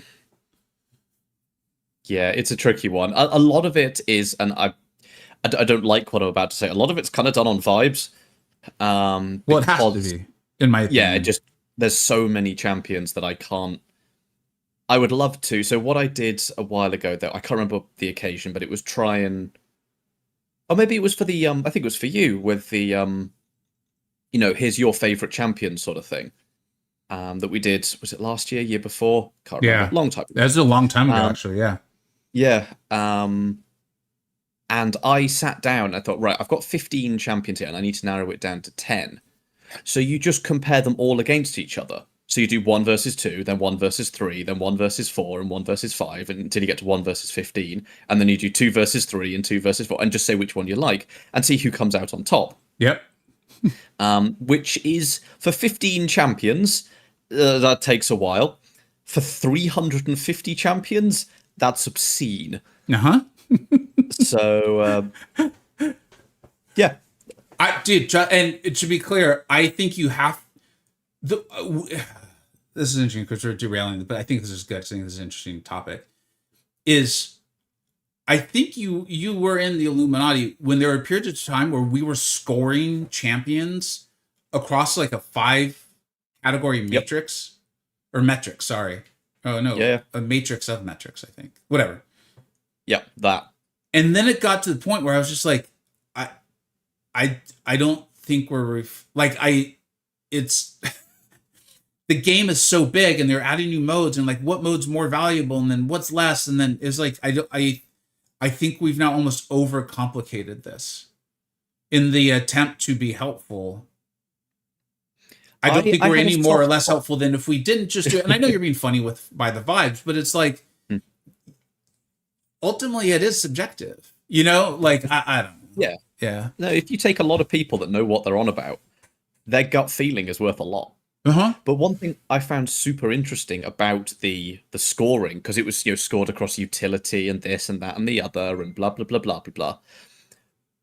it's a tricky one. A lot of it is, and I don't like what I'm about to say, a lot of it's kind of done on vibes. Well, it has to be, in my opinion. Yeah, there's so many champions that I can't. I would love to. So what I did a while ago, though, I can't remember the occasion, but it was try and... Or maybe it was for the... I think it was for you, with the... here's your favourite champion sort of thing. That we did, was it last year, year before? Can't remember. Long time ago. That's a long time ago, actually, yeah. Yeah. And I sat down and I thought, right, I've got 15 champions here, and I need to narrow it down to 10. So you just compare them all against each other. So you do 1 versus 2, then 1 versus 3, then 1 versus 4, and 1 versus 5, until you get to 1 versus 15. And then you do 2 versus 3 and 2 versus 4, and just say which one you like, and see who comes out on top. Yep. Which is, for 15 champions, that takes a while. For 350 champions, that's obscene. Uh-huh. So, yeah. Dude, and to be clear, I think you have... this is interesting because we're derailing, but I think this is good. I think this is an interesting topic. I think you were in the Illuminati when there were periods of time where we were scoring champions across like a 5 category matrix or metric. Sorry. Oh no. Yeah. A matrix of metrics, I think. Whatever. Yeah, that. And then it got to the point where I was just like, I don't think we're it's the game is so big and they're adding new modes and like what mode's more valuable and then what's less, and then it's like I think we've now almost overcomplicated this in the attempt to be helpful. I don't think we're any more or less helpful than if we didn't just do it. And I know you're being funny by the vibes, but it's like ultimately it is subjective, like I don't know. Yeah. Yeah. No, if you take a lot of people that know what they're on about, their gut feeling is worth a lot. Uh-huh. But one thing I found super interesting about the scoring, because it was scored across utility and this and that and the other and blah blah blah blah blah blah,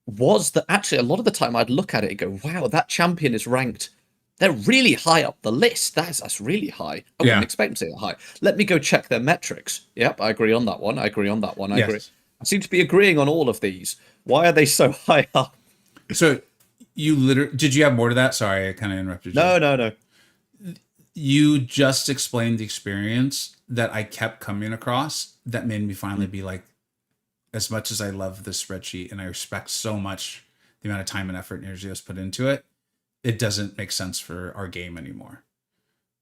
was that actually a lot of the time I'd look at it and go, wow, that champion is ranked. They're really high up the list. That's really high. I wouldn't expect them to be that high. Let me go check their metrics. Yep, I agree on that one. I agree on that one. I agree. I seem to be agreeing on all of these. Why are they so high up? So did you have more to that? Sorry, I kind of interrupted you. No. You just explained the experience that I kept coming across that made me finally be like, as much as I love this spreadsheet and I respect so much the amount of time and effort and energy that's put into it, it doesn't make sense for our game anymore.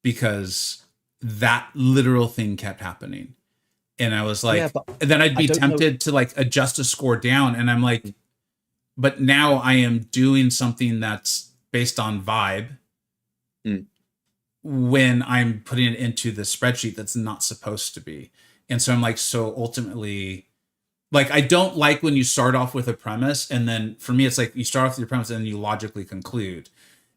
Because that literal thing kept happening. And I was Yeah, like, but and then I'd I be don't know. tempted to like adjust a score down. And I'm like, but now I am doing something that's based on vibe Mm. when I'm putting it into the spreadsheet that's not supposed to be. And so I'm like, so ultimately, like, I don't like when you start off with a premise. And then for me, it's like you start off with your premise and then you logically conclude.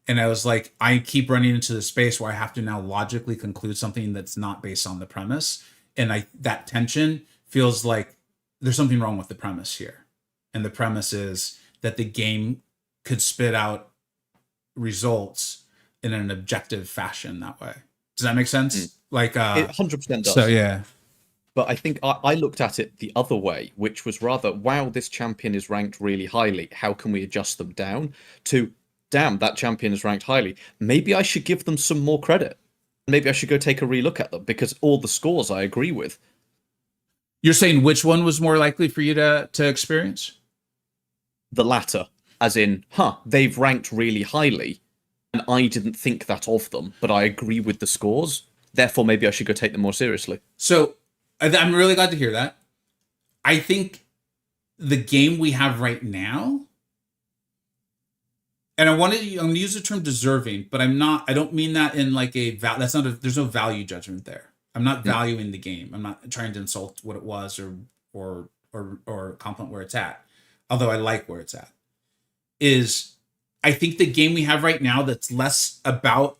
And I was like, I keep running into the space where I have to now logically conclude something that's not based on the premise. And that tension feels like there's something wrong with the premise here. And the premise is that the game could spit out results in an objective fashion that way. Does that make sense? Like, It 100% so does. yeah. But I think I looked at it the other way, which was rather, wow, this champion is ranked really highly. How can we adjust them down? To, damn, that champion is ranked highly. Maybe I should give them some more credit. Maybe I should go take a relook at them because all the scores I agree with. You're saying which one was more likely for you to experience? The latter, as in, they've ranked really highly, and I didn't think that of them, but I agree with the scores. Therefore, maybe I should go take them more seriously. So I'm really glad to hear that. I think the game we have right now, and I'm going to use the term deserving, but I don't mean that in like there's no value judgment there. I'm not valuing the game. I'm not trying to insult what it was or compliment where it's at. Although I like where it's at. I think the game we have right now that's less about,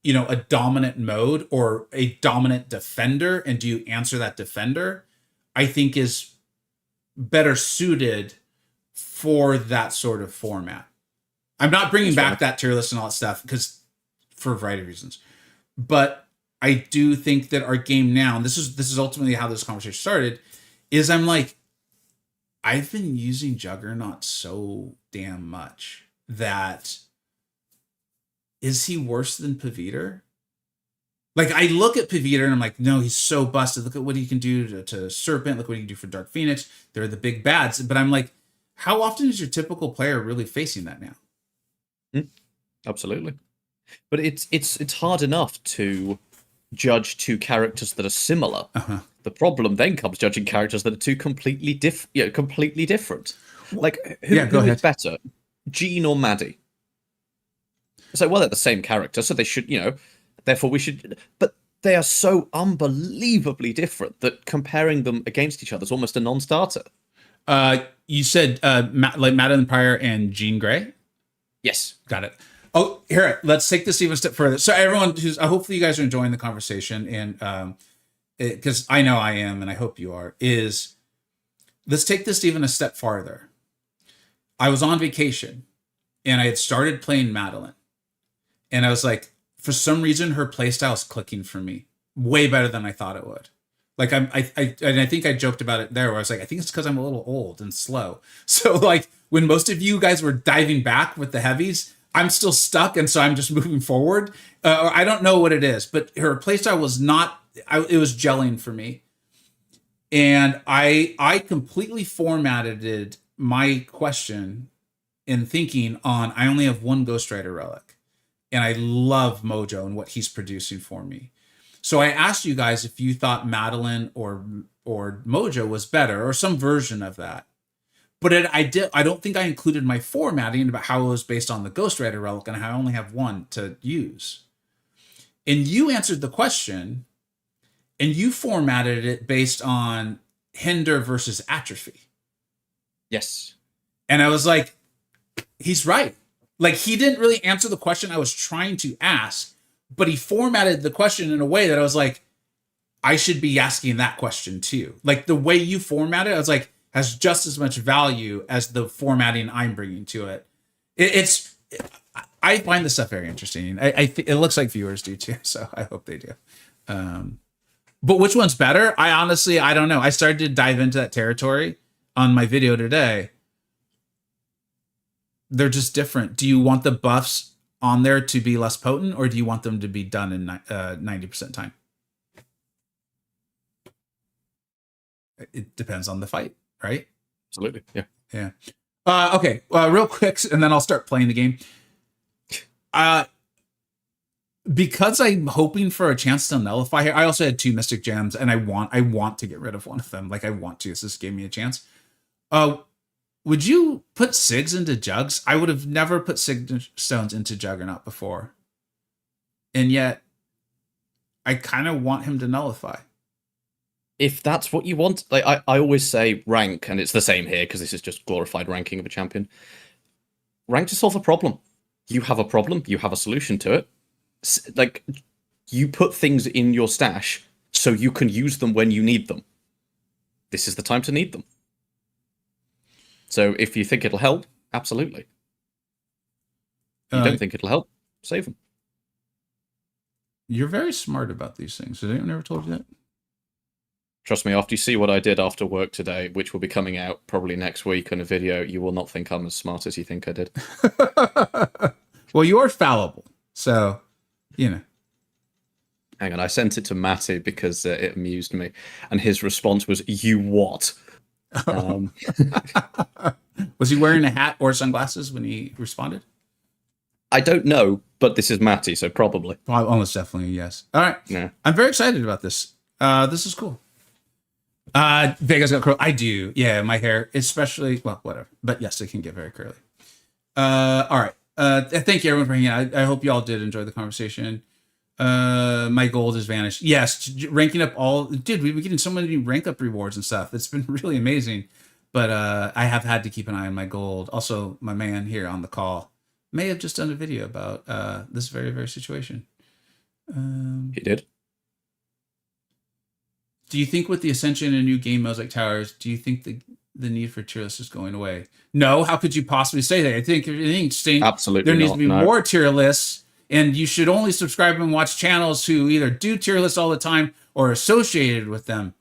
a dominant mode or a dominant defender, and do you answer that defender, I think is better suited for that sort of format. I'm not bringing back that tier list and all that stuff because for a variety of reasons, but I do think that our game now, and this is ultimately how this conversation started, is I'm like, I've been using Juggernaut so damn much that is he worse than Paviter? Like, I look at Paviter and I'm like, no, he's so busted. Look at what he can do to Serpent. Look what he can do for Dark Phoenix. They're the big bads. But I'm like, how often is your typical player really facing that now? Absolutely. But it's hard enough to judge two characters that are similar. The problem then comes judging characters that are two completely different. Like, who is better, Jean or Maddie? So, well, they're the same character, so they should, therefore we should. But they are so unbelievably different that comparing them against each other is almost a non-starter. You said like Madeline Pryor and Jean Grey? Yes. Got it. Oh, here, let's take this even a step further. So everyone hopefully you guys are enjoying the conversation, and because I know I am, and I hope you are, let's take this even a step farther. I was on vacation, and I had started playing Madeline, and I was like, for some reason, her playstyle is clicking for me way better than I thought it would. Like and I think I joked about it there, where I was like, I think it's because I'm a little old and slow. So like when most of you guys were diving back with the heavies, I'm still stuck, and so I'm just moving forward. I don't know what it is, but her playstyle was not. It was gelling for me, and I completely formatted my question in thinking on I only have one Ghost Rider relic, and I love Mojo and what he's producing for me. So I asked you guys if you thought Madeline or Mojo was better, or some version of that. But I don't think I included my formatting about how it was based on the Ghost Rider relic and how I only have one to use. And you answered the question, and you formatted it based on hinder versus atrophy. Yes. And I was like, he's right. Like, he didn't really answer the question I was trying to ask, but he formatted the question in a way that I was like, I should be asking that question too. Like, the way you formatted it, I was like, has just as much value as the formatting I'm bringing to it. I find this stuff very interesting. It looks like viewers do too, so I hope they do. But which one's better? I don't know. I started to dive into that territory on my video today. They're just different. Do you want the buffs on there to be less potent, or do you want them to be done in 90% time? It depends on the fight, right? Absolutely. Yeah. Yeah. Okay. Real quick, and then I'll start playing the game. because I'm hoping for a chance to nullify here. I also had 2 Mystic Gems, and I want to get rid of one of them. Like, I want to. So this gave me a chance. Would you put Sigs into Jugs? I would have never put Sig Stones into Juggernaut before. And yet, I kind of want him to nullify. If that's what you want, like I always say rank, and it's the same here because this is just glorified ranking of a champion. Rank to solve a problem. You have a problem, you have a solution to it. Like, you put things in your stash so you can use them when you need them. This is the time to need them. So if you think it'll help, absolutely. If you don't think it'll help, save them. You're very smart about these things. Has anyone ever told you that? Trust me, after you see what I did after work today, which will be coming out probably next week on a video, you will not think I'm as smart as you think I did. Well, you're fallible, so, you know. Hang on, I sent it to Matty because it amused me, and his response was, "You what?" Was he wearing a hat or sunglasses when he responded? I don't know, but this is Matty, so probably. Well, almost definitely, yes. All right. Yeah. I'm very excited about this. This is cool. Vega's got curly. I do. Yeah, my hair, especially, well, whatever. But yes, it can get very curly. All right. Thank you everyone for hanging out. I hope you all did enjoy the conversation. My gold has vanished. Yes, ranking up all. Dude, we've been getting so many rank up rewards and stuff. It's been really amazing. But I have had to keep an eye on my gold. Also, my man here on the call may have just done a video about this very, very situation. He did. Do you think with the ascension and new game modes like towers, do you think the need for tier lists is going away? No. How could you possibly say that? I think absolutely there needs not, to be more tier lists, and you should only subscribe and watch channels who either do tier lists all the time or associated with them.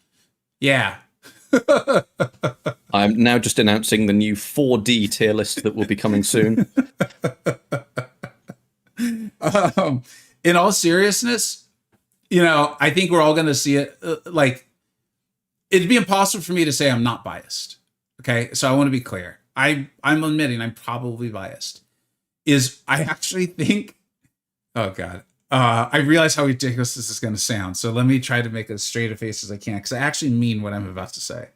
Yeah. I'm now just announcing the new 4D tier list that will be coming soon. In all seriousness, you know, I think we're all going to see it. Like, it'd be impossible for me to say I'm not biased. Okay, so I want to be clear. I'm admitting I'm probably biased. I actually think, oh God, I realize how ridiculous this is going to sound. So let me try to make as straight a face as I can, because I actually mean what I'm about to say.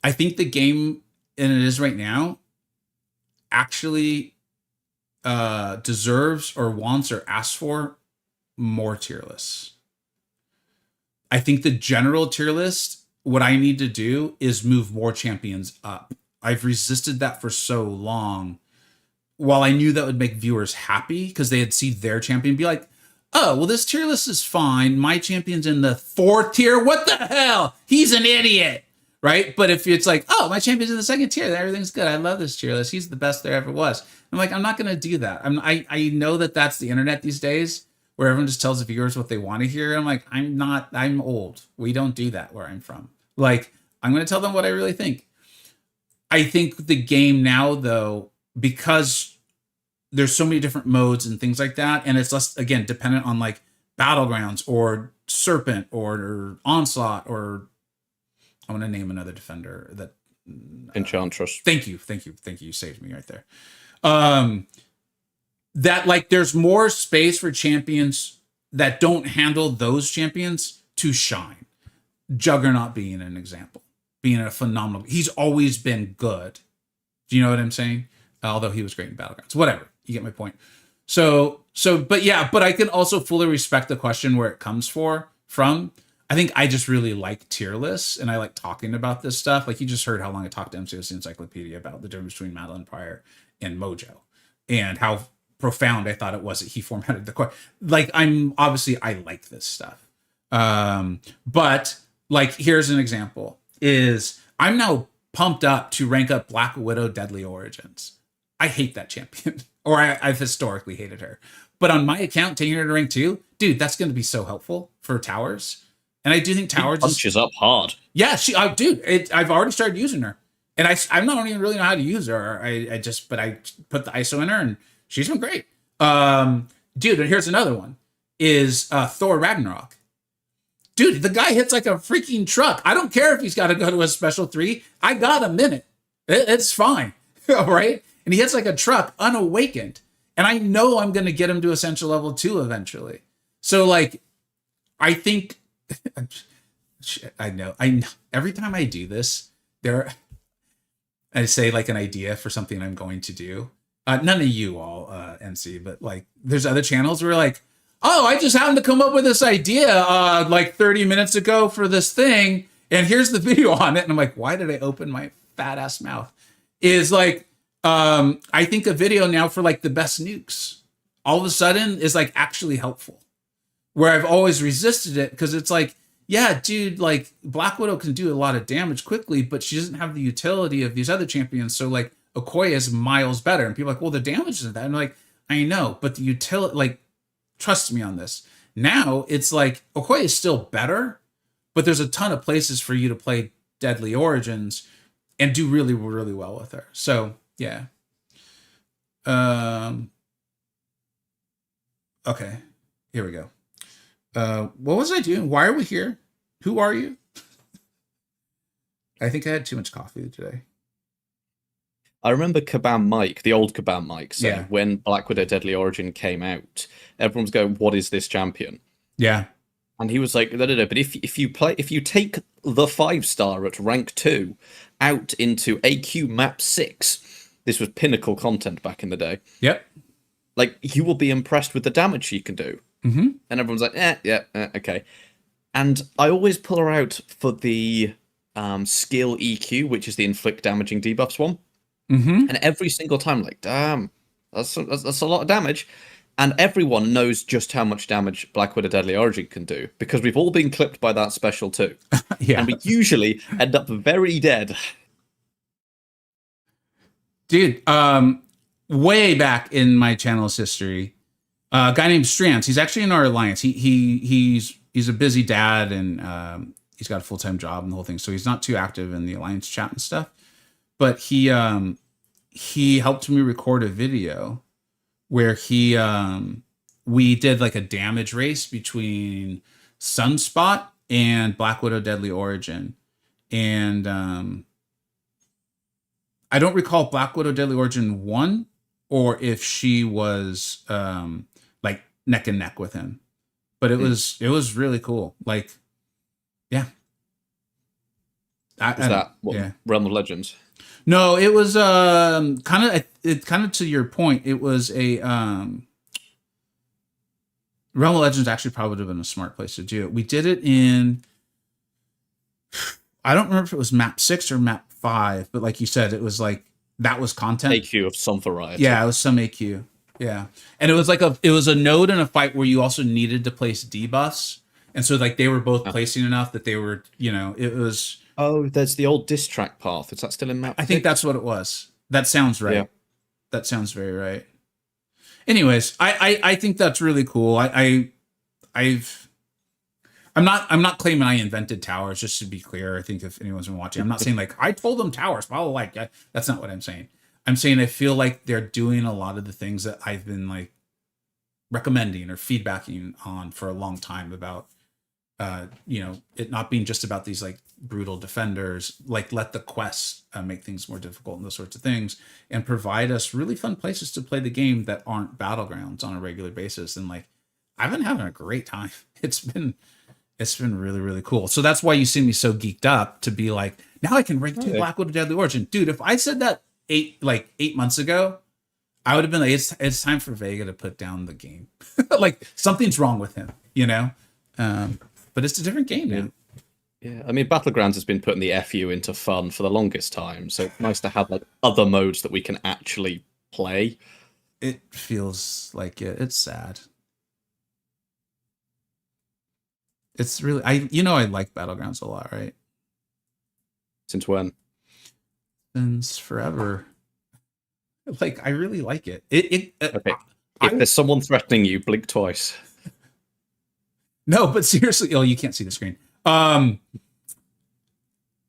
I think the game, and it is right now, actually deserves or wants or asks for more tier lists. I think the general tier list, what I need to do is move more champions up. I've resisted that for so long. While I knew that would make viewers happy because they'd see their champion be like, oh, well, this tier list is fine. My champion's in the 4th tier. What the hell? He's an idiot. Right? But if it's like, oh, my champion's in the 2nd tier, then everything's good. I love this tier list. He's the best there ever was. I'm like, I'm not going to do that. I know that that's the internet these days, where everyone just tells the viewers what they want to hear. I'm like, I'm old. We don't do that where I'm from. Like, I'm going to tell them what I really think. I think the game now, though, because there's so many different modes and things like that, and it's less, again, dependent on like Battlegrounds or Serpent or Onslaught, or I want to name another defender that Enchantress. Thank you. You saved me right there. That like there's more space for champions that don't handle those champions to shine. Juggernaut being an example, being a phenomenal. He's always been good. Do you know what I'm saying? Although he was great in Battlegrounds. Whatever. You get my point. But I can also fully respect the question where it comes from. I think I just really like tier lists, and I like talking about this stuff. Like, you just heard how long I talked to MCoC Encyclopedia about the difference between Madeline Pryor and Mojo, and how profound I thought it was that he formatted the question. Like, I like this stuff. But like, here's an example: is I'm now pumped up to rank up Black Widow Deadly Origins. I hate that champion, or I've historically hated her. But on my account, taking her to rank 2, dude, that's going to be so helpful for towers. And I do think Towers punches up hard. Yeah, I've already started using her, and I don't even really know how to use her. I put the ISO in her, and she's been great. Dude, and here's another one: is Thor Ragnarok. Dude, the guy hits like a freaking truck. I don't care if he's got to go to a special 3. I got a minute. It's fine, all right. And he hits like a truck, unawakened. And I know I'm going to get him to Essential Level 2 eventually. So, like, I think... I know. Every time I do this, I say, like, an idea for something I'm going to do. None of you all, NC, but, like, there's other channels where, like, oh, I just happened to come up with this idea, like, 30 minutes ago for this thing, and here's the video on it. And I'm like, why did I open my fat ass mouth? Is like, I think a video now for, like, the best nukes all of a sudden is, like, actually helpful. Where I've always resisted it because it's like, yeah, dude, like, Black Widow can do a lot of damage quickly, but she doesn't have the utility of these other champions. So, like, Okoye is miles better. And people are like, well, the damage isn't that. And I'm like, I know, but the utility, like, trust me on this. Now, it's like, Okoye is still better, but there's a ton of places for you to play Deadly Origins and do really, really well with her. So, yeah. Okay, here we go. What was I doing? Why are we here? Who are you? I think I had too much coffee today. I remember Kabam Mike, the old Kabam Mike, saying when Black Widow Deadly Origin came out, everyone was going, "What is this champion?" Yeah, and he was like, "No, no, no." But if you take the 5-star at rank 2 out into AQ map 6, this was pinnacle content back in the day. Yep. Like, you will be impressed with the damage she can do. Mm-hmm. And everyone's like, okay. And I always pull her out for the skill EQ, which is the inflict damaging debuffs one. Mm-hmm. And every single time, like, damn, that's a lot of damage. And everyone knows just how much damage Black Widow Deadly Origin can do, because we've all been clipped by that special too. Yeah. And we usually end up very dead. Dude, way back in my channel's history, a guy named Strands, he's actually in our alliance. He's a busy dad, and he's got a full-time job and the whole thing, so he's not too active in the alliance chat and stuff. But he helped me record a video where we did like a damage race between Sunspot and Black Widow Deadly Origin. And I don't recall Black Widow Deadly Origin won, or if she was like neck and neck with him. But it was really cool. Like, yeah. Realm of Legends? No, it was kind of to your point. It was a Realm of Legends actually probably would have been a smart place to do it. We did it in, I don't remember if it was map 6 or map 5, but like you said, it was like, that was content. AQ of some variety. Yeah, it was some AQ. Yeah. And it was like it was a node in a fight where you also needed to place debuffs. And so like they were both placing enough that they were, it was. Oh, there's the old diss track path. Is that still in map 6? I think that's what it was. That sounds right. Yeah. That sounds very right. Anyways, I think that's really cool. I'm not claiming I invented towers, just to be clear. I think if anyone's been watching, I'm not saying like I told them towers, blah, blah, blah. That's not what I'm saying. I'm saying I feel like they're doing a lot of the things that I've been like recommending or feedbacking on for a long time about, it not being just about these like brutal defenders, like let the quests make things more difficult and those sorts of things, and provide us really fun places to play the game that aren't battlegrounds on a regular basis. And like, I've been having a great time. It's been really, really cool. So that's why you see me so geeked up to be like, now I can rank 2 Black Widow Deadly Origin. Dude, if I said that 8 months ago, I would have been like, it's time for Vega to put down the game. Like something's wrong with him, but it's a different game now. Yeah, I mean, Battlegrounds has been putting the FU into fun for the longest time, so it's nice to have like other modes that we can actually play. It feels like it's sad. It's really, I like Battlegrounds a lot, right? Since when? Since forever. Like, I really like it. Okay. If there's someone threatening you, blink twice. No, but seriously, you can't see the screen. I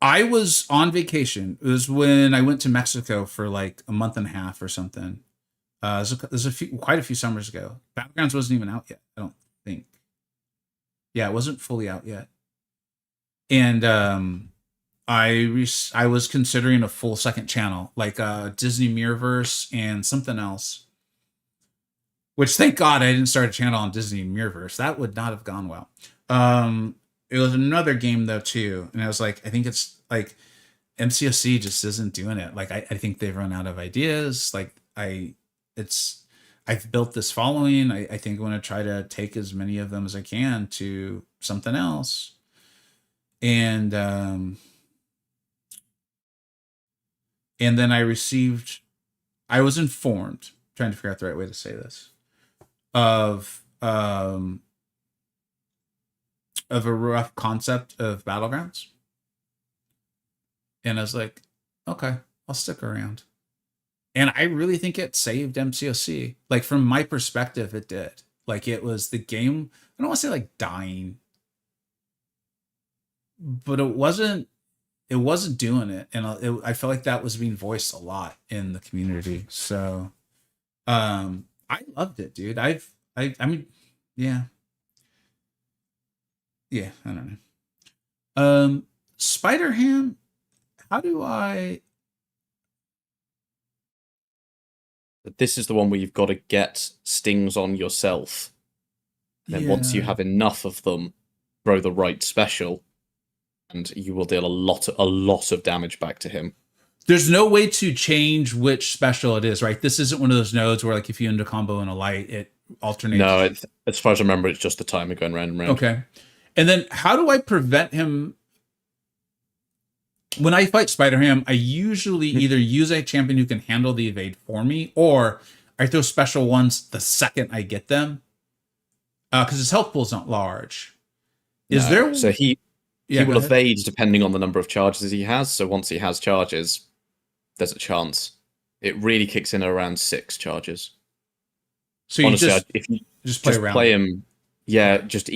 was on vacation. It was when I went to Mexico for like a month and a half or something. There's quite a few summers ago. Battlegrounds wasn't even out yet, I don't think. Yeah, it wasn't fully out yet. And I was considering a full second channel, like Disney Mirrorverse and something else. which thank God I didn't start a channel on Disney Mirrorverse. That would not have gone well. It was another game though too, and I was like, I think it's like MCoC just isn't doing it. Like I think they've run out of ideas. Like I've built this following. I think I want to try to take as many of them as I can to something else. And then I was informed, trying to figure out the right way to say this, of a rough concept of Battlegrounds. And I was like, okay, I'll stick around. And I really think it saved MCoC. Like from my perspective, it did. Like it was the game, I don't want to say like dying, but it wasn't doing it. And I felt like that was being voiced a lot in the community. So I loved it, dude. I mean, yeah. Yeah, I don't know. Spider-Ham, how do I... This is the one where you've got to get stings on yourself. And then once you have enough of them, throw the right special, and you will deal a lot of damage back to him. There's no way to change which special it is, right? This isn't one of those nodes where, like, if you end a combo in a light, it alternates. No, as far as I remember, it's just the timer going round and round. Okay. And then how do I prevent him? When I fight Spider-Ham, I usually either use a champion who can handle the evade for me, or I throw special ones the second I get them. Because his health pool's not large. So he will ahead. evade depending on the number of charges he has. So once he has charges, there's a chance. It really kicks in around 6 charges. So honestly, if you just play him, just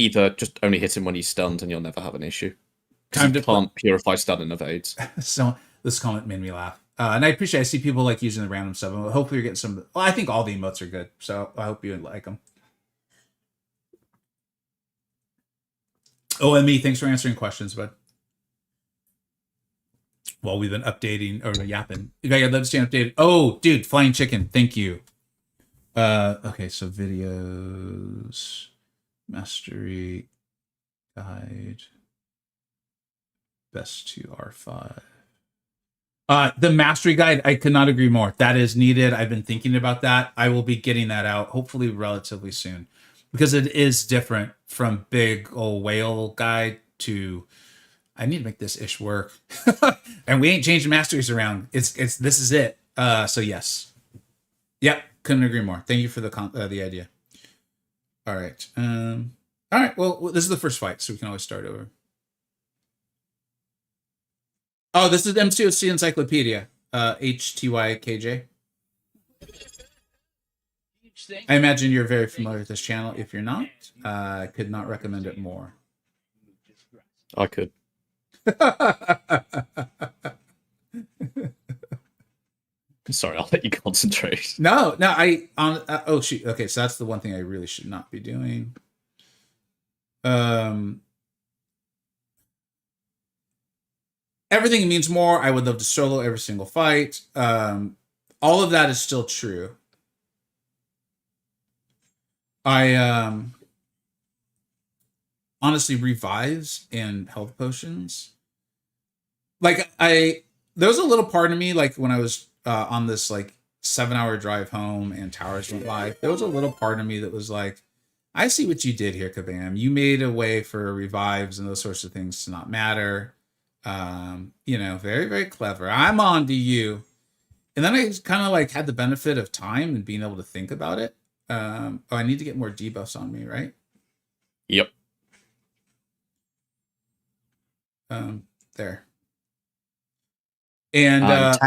only hit him when he's stunned, and you'll never have an issue. Time to can't purify stun and evades. So this comment made me laugh, and I see people like using the random stuff. Hopefully, you're getting some. Well, I think all the emotes are good, so I hope you like them. OME, thanks for answering questions, bud. Well, we've been updating or yapping. You guys love to stay updated. Oh, dude, Flying Chicken, thank you. Okay, so videos, mastery guide, best to R5. The mastery guide, I could not agree more. That is needed. I've been thinking about that. I will be getting that out hopefully relatively soon, because it is different from big old whale guide to I need to make this ish work. And we ain't changing masteries around. This is it. So yes. Yep, couldn't agree more. Thank you for the idea. All right. All right. Well, this is the first fight, so we can always start over. Oh, this is MCoC Encyclopedia. HTYKJ. I imagine you're very familiar with this channel. If you're not, I could not recommend it more. I could. Sorry, I'll let you concentrate. No. Oh shoot. Okay, so that's the one thing I really should not be doing. Everything means more. I would love to solo every single fight. All of that is still true. I honestly, revives and health potions. Like there was a little part of me, like when I was on this like 7-hour drive home and towers went live, there was a little part of me that was like, I see what you did here, Kabam. You made a way for revives and those sorts of things to not matter. Very, very clever. I'm on to you. And then I kind of like had the benefit of time and being able to think about it. I need to get more debuffs on me, right? Yep. There. And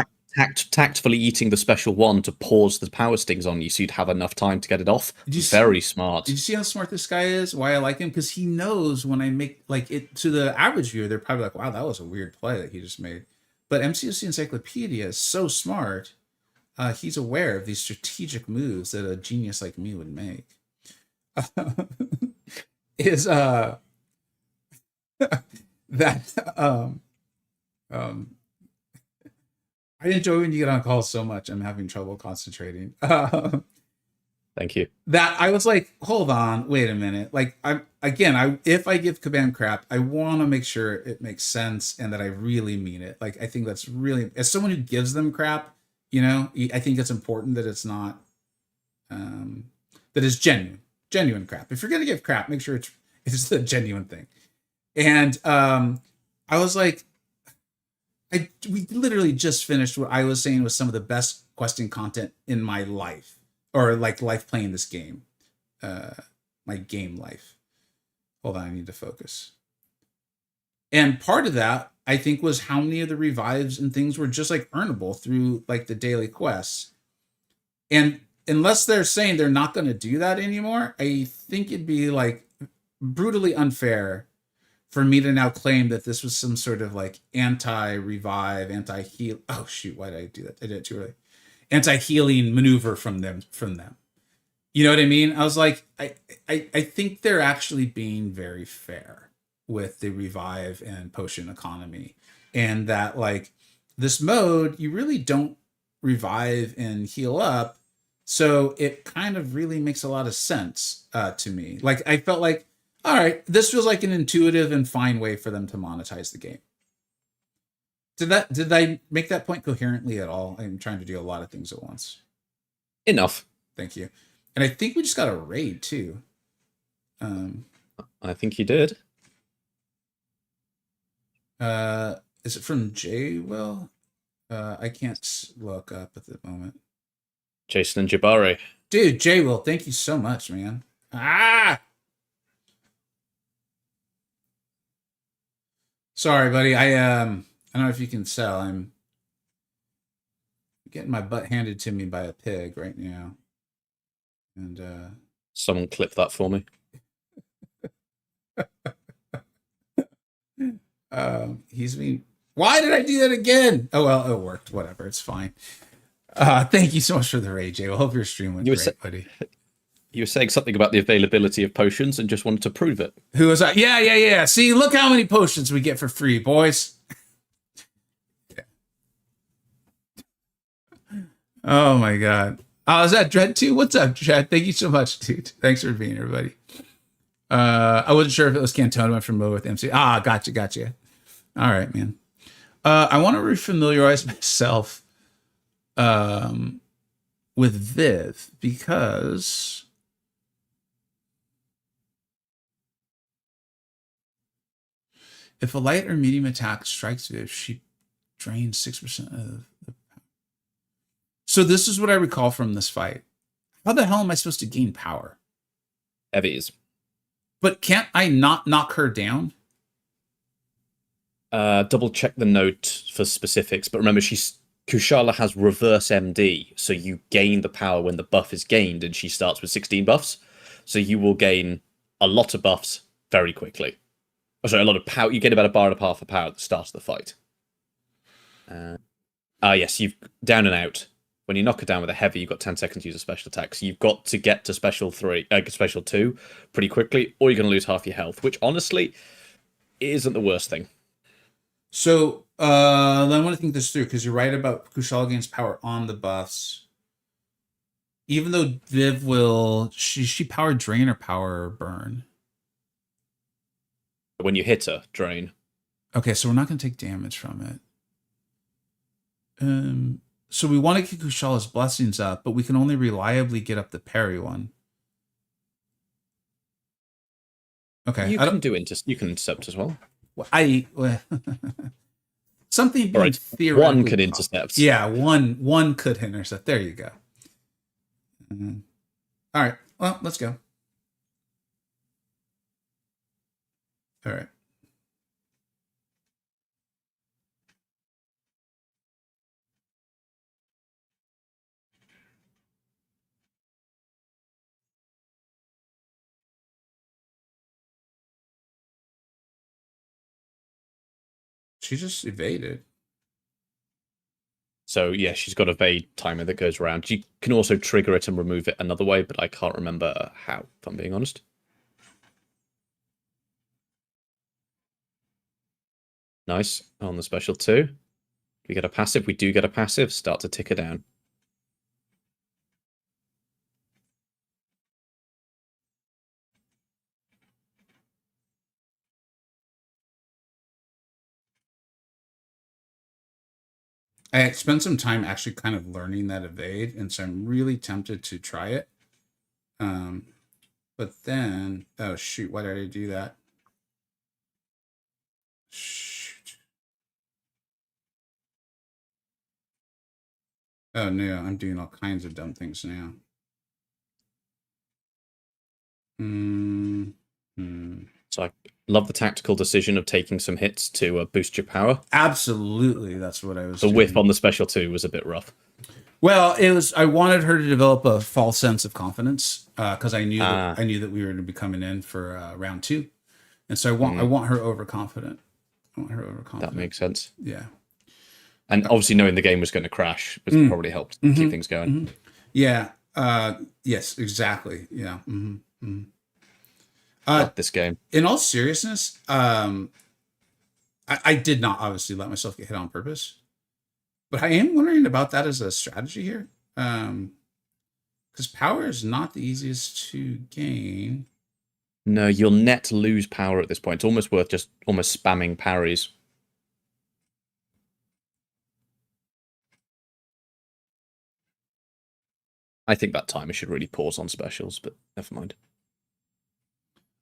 tactfully eating the special one to pause the power stings on you so you'd have enough time to get it off. Very smart. Did you see how smart this guy is? Why I like him? Because he knows when I make like it to the average viewer, they're probably like, wow, that was a weird play that he just made. But MCoC Encyclopedia is so smart. He's aware of these strategic moves that a genius like me would make. I enjoy when you get on calls so much. I'm having trouble concentrating. Thank you. That I was like, hold on, wait a minute. Like if I give Kabam crap, I want to make sure it makes sense and that I really mean it. Like I think that's really, as someone who gives them crap, I think it's important that it's not that is genuine crap. If you're gonna give crap, make sure it's the genuine thing. And I was like, we literally just finished what I was saying was some of the best questing content in my life, or like life playing this game, my game life. Hold on, I need to focus. And part of that, I think, was how many of the revives and things were just like earnable through like the daily quests. And unless they're saying they're not going to do that anymore, I think it'd be like brutally unfair for me to now claim that this was some sort of like anti-revive, anti-heal. Oh shoot, why did I do that? I did it too early. Anti-healing maneuver from them. You know what I mean? I was like, I think they're actually being very fair with the revive and potion economy. And that like this mode, you really don't revive and heal up. So it kind of really makes a lot of sense to me. Like I felt like, all right, this feels like an intuitive and fine way for them to monetize the game. Did I make that point coherently at all? I'm trying to do a lot of things at once. Enough. Thank you. And I think we just got a raid too. I think you did. Is it from Jay? Well, I can't look up at the moment. Jason and Jabari. Dude, Jay Will, thank you so much, man. Sorry, buddy. I don't know if you can tell. I'm getting my butt handed to me by a pig right now. And someone clip that for me. He's being. Why did I do that again? Oh well, it worked. Whatever, it's fine. Thank you so much for the raid, Jay. I hope your stream went great, buddy. You were saying something about the availability of potions and just wanted to prove it. Who was that? Yeah. See, look how many potions we get for free, boys. Oh my god. Oh, is that Dread too? What's up, Dread? Thank you so much, dude. Thanks for being here, buddy. I wasn't sure if it was Cantona from Mo with MC. Gotcha. All right, man. I want to refamiliarize myself with Viv because if a light or medium attack strikes Viv, she drains 6% of the power. So this is what I recall from this fight. How the hell am I supposed to gain power? Heavies. But can't I not knock her down? Double check the note for specifics, but remember Kushala has reverse MD, so you gain the power when the buff is gained, and she starts with 16 buffs. So you will gain a lot of buffs very quickly. Oh, sorry, a lot of power. You get about a bar and a half of power at the start of the fight. Yes, you've down and out. When you knock her down with a heavy, you've got 10 seconds to use a special attack. So you've got to get to special 2 pretty quickly, or you're going to lose half your health, which honestly isn't the worst thing. So I want to think this through, because you're right about Kushala gains power on the buffs. Even though Viv will, she power drain or power burn? When you hit her, drain. Okay, so we're not going to take damage from it. So we want to get Kushala's blessings up, but we can only reliably get up the parry one. Okay, you can intercept as well. Something being theoretically one could intercept. Yeah, one could intercept. There you go. All right. Well, let's go. All right. She just evaded. So, yeah, she's got a evade timer that goes around. You can also trigger it and remove it another way, but I can't remember how, if I'm being honest. Nice. On the special 2. We get a passive. We do get a passive. Start to tick her down. I had spent some time actually kind of learning that evade, and so I'm really tempted to try it. But then, oh shoot, why did I do that? Shoot. Oh no, I'm doing all kinds of dumb things now. So I love the tactical decision of taking some hits to boost your power. Absolutely, that's what I was The doing. whiff on the special 2 was a bit rough. Well, it was. I wanted her to develop a false sense of confidence because I knew that we were going to be coming in for round 2, and so I want her overconfident. I want her overconfident. That makes sense. Yeah, and obviously knowing the game was going to crash was probably helped keep things going. Yeah. Yes. Exactly. Yeah. This game. In all seriousness, I did not obviously let myself get hit on purpose. But I am wondering about that as a strategy here. Because power is not the easiest to gain. No, you'll net lose power at this point. It's almost worth just almost spamming parries. I think that timer should really pause on specials, but never mind.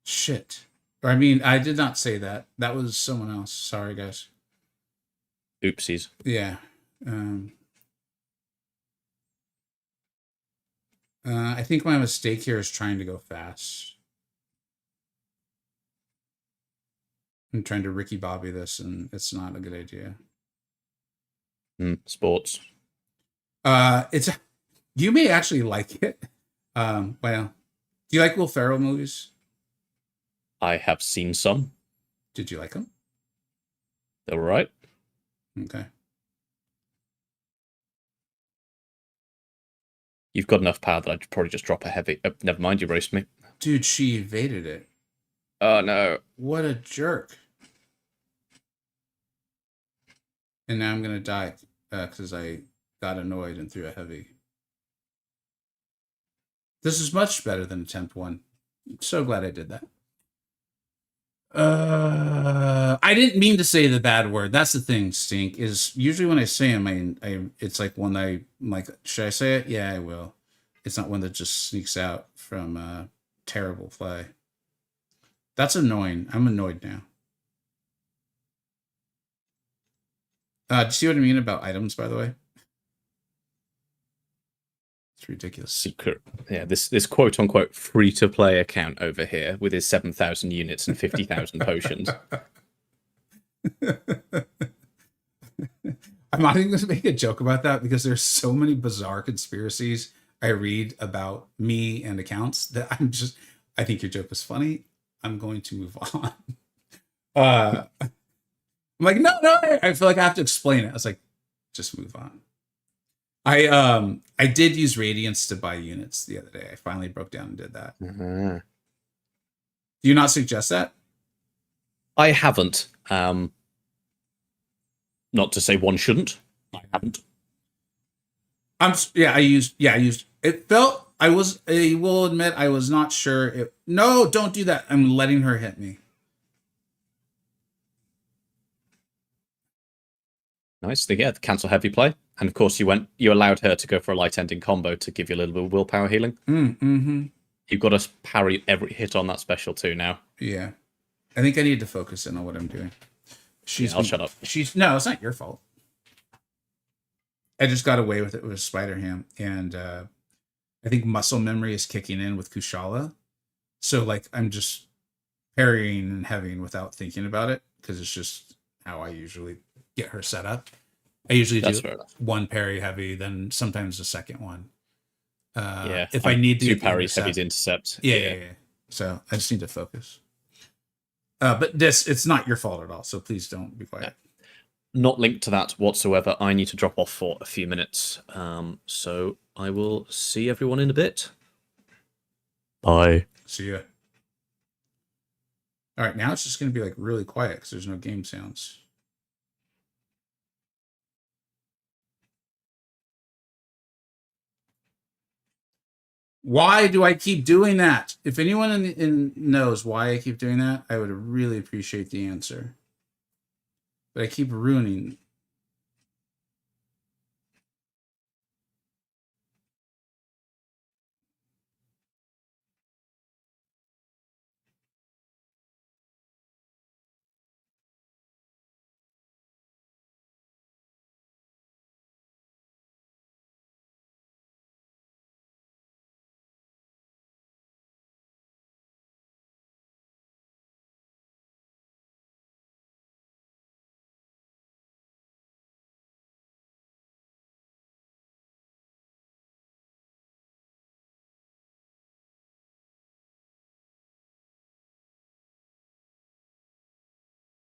Shit. Or I mean, I did not say that. That was someone else. Sorry, guys. Oopsies. Yeah. I think my mistake here is trying to go fast. I'm trying to Ricky Bobby this, and it's not a good idea. Sports. It's you may actually like it. Well, do you like Will Ferrell movies? I have seen some. Did you like them? They were right. Okay. You've got enough power that I'd probably just drop a heavy. Never mind, you roast me. Dude, she evaded it. Oh no. What a jerk. And now I'm going to die because I got annoyed and threw a heavy. This is much better than attempt 1. I'm so glad I did that. I didn't mean to say the bad word. That's the thing, Stink, is usually when I say them, it's like one that I'm like, should I say it? Yeah, I will. It's not one that just sneaks out from terrible play. That's annoying. I'm annoyed now. Do you see what I mean about items, by the way? It's ridiculous. Secret. Yeah, this quote unquote free to play account over here with his 7,000 units and 50,000 potions. I'm not even going to make a joke about that because there's so many bizarre conspiracies I read about me and accounts that I think your joke was funny. I'm going to move on. I'm like, no, I feel like I have to explain it. I was like, just move on. I did use Radiance to buy units the other day. I finally broke down and did that. Do you not suggest that? I haven't. Not to say one shouldn't. I haven't. I used it felt I will admit I was not sure no, don't do that. I'm letting her hit me. Nice. The cancel heavy play. And of course you allowed her to go for a light ending combo to give you a little bit of willpower healing. You've got to parry every hit on that special too now. Yeah. I think I need to focus in on what I'm doing. I'll shut up. No, it's not your fault. I just got away with it with Spider Ham, and I think muscle memory is kicking in with Kushala. So like I'm just parrying and heavying without thinking about it because it's just how I usually get her set up. I usually do one parry heavy, then sometimes the second one. If I need to two parries, heavy intercept. Yeah. So I just need to focus. But it's not your fault at all. So please don't be quiet. Not linked to that whatsoever. I need to drop off for a few minutes. So I will see everyone in a bit. Bye. See ya. All right, now it's just going to be like really quiet because there's no game sounds. Why do I keep doing that? If anyone knows why I keep doing that, I would really appreciate the answer. But I keep ruining.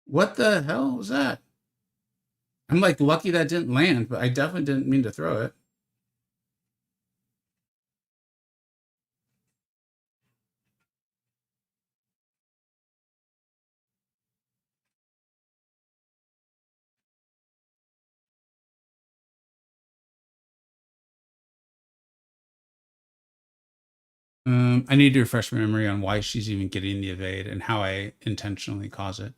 What the hell was that? I'm like lucky that didn't land, but I definitely didn't mean to throw it. I need to refresh my memory on why she's even getting the evade and how I intentionally cause it.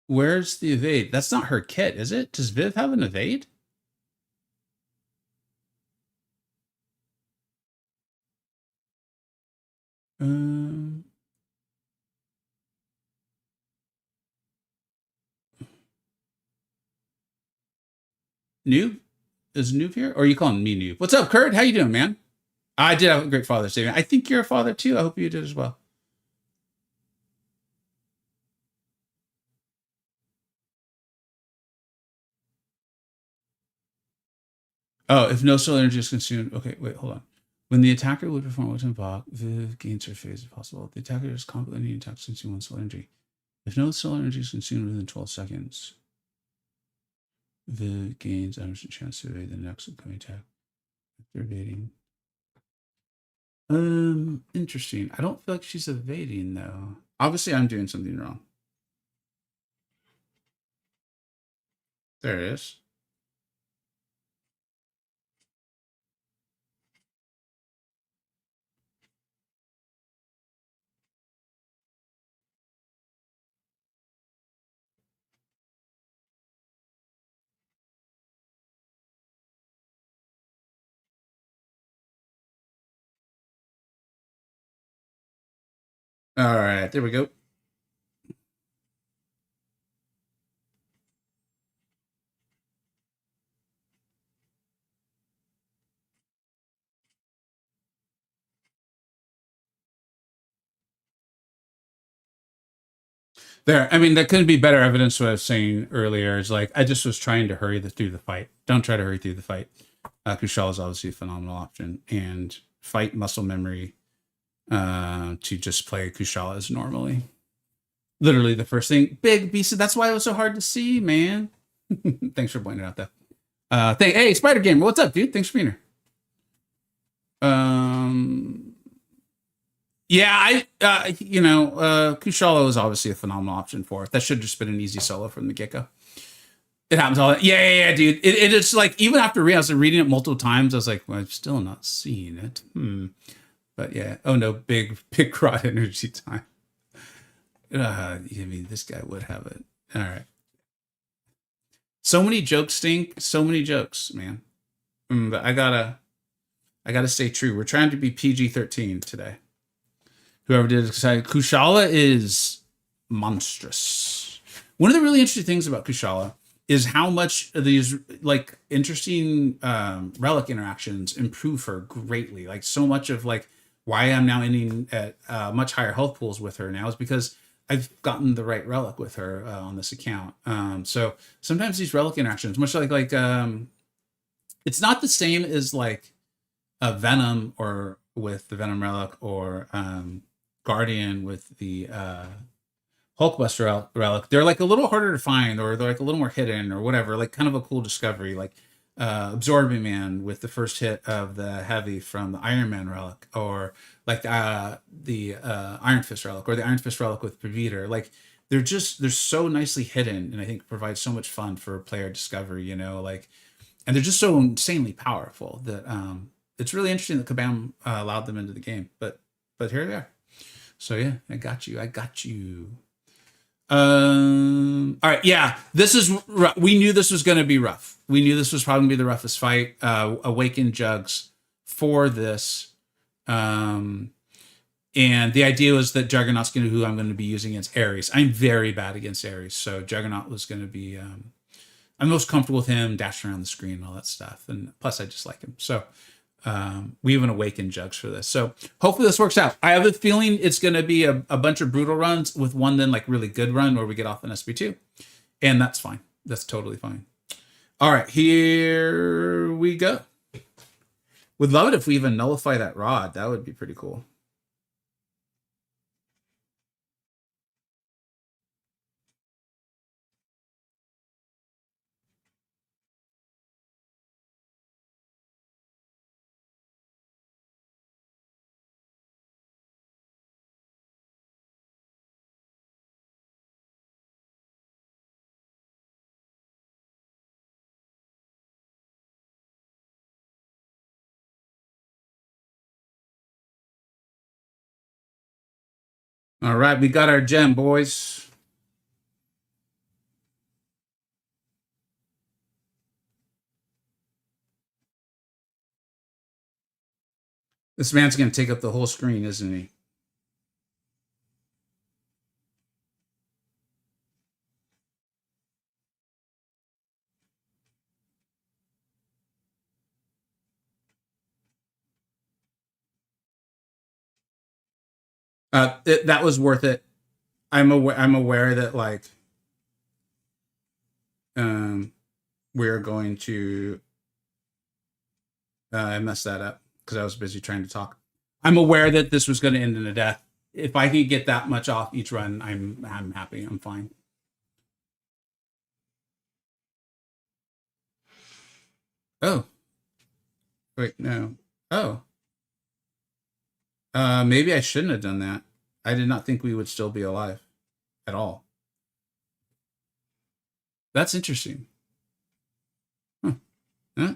Where's the evade? That's not her kit, is it? Does Viv have an evade? Um, Noob? Is Noob here? Or are you calling me Noob? What's up, Kurt? How you doing, man? I did have a great Father's Day. I think you're a father too. I hope you did as well. Oh, if no solar energy is consumed. Okay, wait, hold on. When the attacker would perform what's involved, Viv gains her phase if possible. The attacker is completely attack consume one solar energy. If no solar energy is consumed within 12 seconds, Viv gains 100% chance to evade the next incoming attack. After evading. Interesting. I don't feel like she's evading though. Obviously, I'm doing something wrong. There it is. All right, there we go. There. I mean, that couldn't be better evidence. What I was saying earlier is like I just was trying to hurry through the fight. Don't try to hurry through the fight. Kushala is obviously a phenomenal option, and fight muscle memory to just play Kushala as normally. Literally the first thing. Big beast. That's why it was so hard to see, man. Thanks for pointing it out, though. Hey, Spider Gamer, what's up, dude? Thanks for being here. Yeah, Kushala was obviously a phenomenal option for it. That should have just been an easy solo from the get go. It happens all that. Yeah, dude. It is like even after I was reading it multiple times, I was like, well, I'm still not seeing it. But yeah. Oh no, big rod energy time. I mean, this guy would have it. All right. So many jokes stink. So many jokes, man. But I gotta stay true. We're trying to be PG-13 today. Whoever did it decided Kushala is monstrous. One of the really interesting things about Kushala is how much of these like interesting relic interactions improve her greatly. Like so much of like why I'm now ending at much higher health pools with her now is because I've gotten the right relic with her on this account. So sometimes these relic interactions, much like it's not the same as like a Venom or with the Venom relic or Guardian with the Hulkbuster relic. They're like a little harder to find, or they're like a little more hidden, or whatever. Like kind of a cool discovery, like Absorbing Man with the first hit of the heavy from the Iron Man relic, or like the Iron Fist relic, or the Iron Fist relic with Paviter. Like they're so nicely hidden, and I think provide so much fun for player discovery. You know, like, and they're just so insanely powerful that it's really interesting that Kabam allowed them into the game. But here we are. So yeah, I got you. All right, yeah. This is rough. We knew this was going to be rough. We knew this was probably going to be the roughest fight. Awaken Jugs for this, and the idea was that Juggernaut's going to who I'm going to be using against Ares. I'm very bad against Ares, so Juggernaut was going to be. I'm most comfortable with him, dashing around the screen and all that stuff, and plus I just like him. So we even awakened Jugs for this. So hopefully this works out. I have a feeling it's going to be a bunch of brutal runs with one then like really good run where we get off an SB2. And that's fine. That's totally fine. All right, here we go. Would love it if we even nullify that rod. That would be pretty cool. All right, we got our gem, boys. This man's going to take up the whole screen, isn't he? That was worth it. I'm aware that like um we're going to I messed that up because I was busy trying to talk. I'm aware that this was going to end in a death. If I could get that much off each run, I'm happy. I'm fine. Oh, wait, no. Oh, maybe I shouldn't have done that. I did not think we would still be alive at all. That's interesting. Huh. Huh?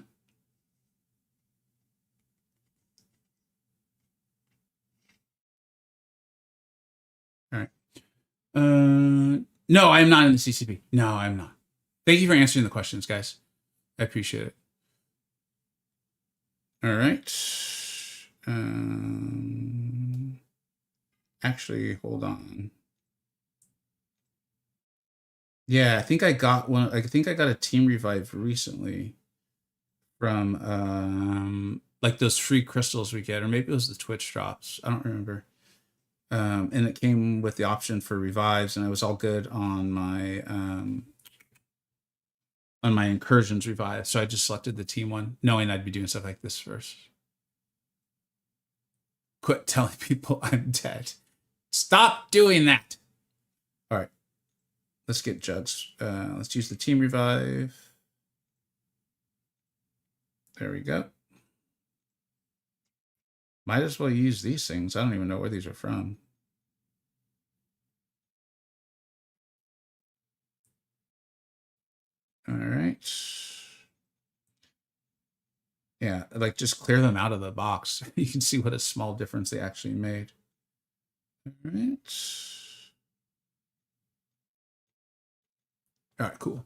All right. No, I'm not in the CCP. No, I'm not. Thank you for answering the questions, guys. I appreciate it. All right. Actually, hold on. Yeah, I think I got one. I think I got a team revive recently from like those free crystals we get, or maybe it was the Twitch drops. I don't remember. And it came with the option for revives, and I was all good on my incursions revive. So I just selected the team one, knowing I'd be doing stuff like this first. Quit telling people I'm dead. Stop doing that. All right. Let's get Jugs. Let's use the team revive. There we go. Might as well use these things. I don't even know where these are from. All right. Yeah, like just clear them out of the box. You can see what a small difference they actually made. All right. All right, cool.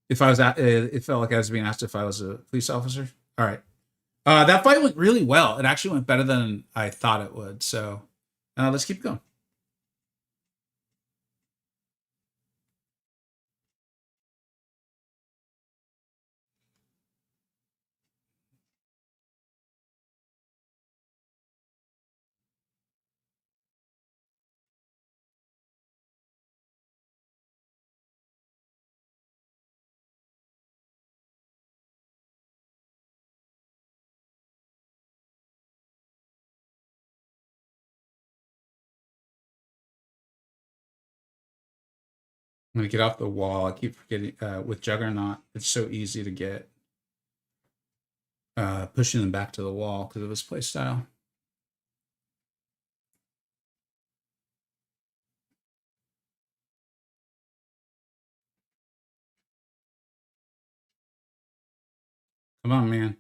If I was at, it felt like I was being asked if I was a police officer. All right. That fight went really well. It actually went better than I thought it would. So let's keep going. I'm gonna get off the wall. I keep forgetting with Juggernaut. It's so easy to get pushing them back to the wall because of his play style. Come on, man.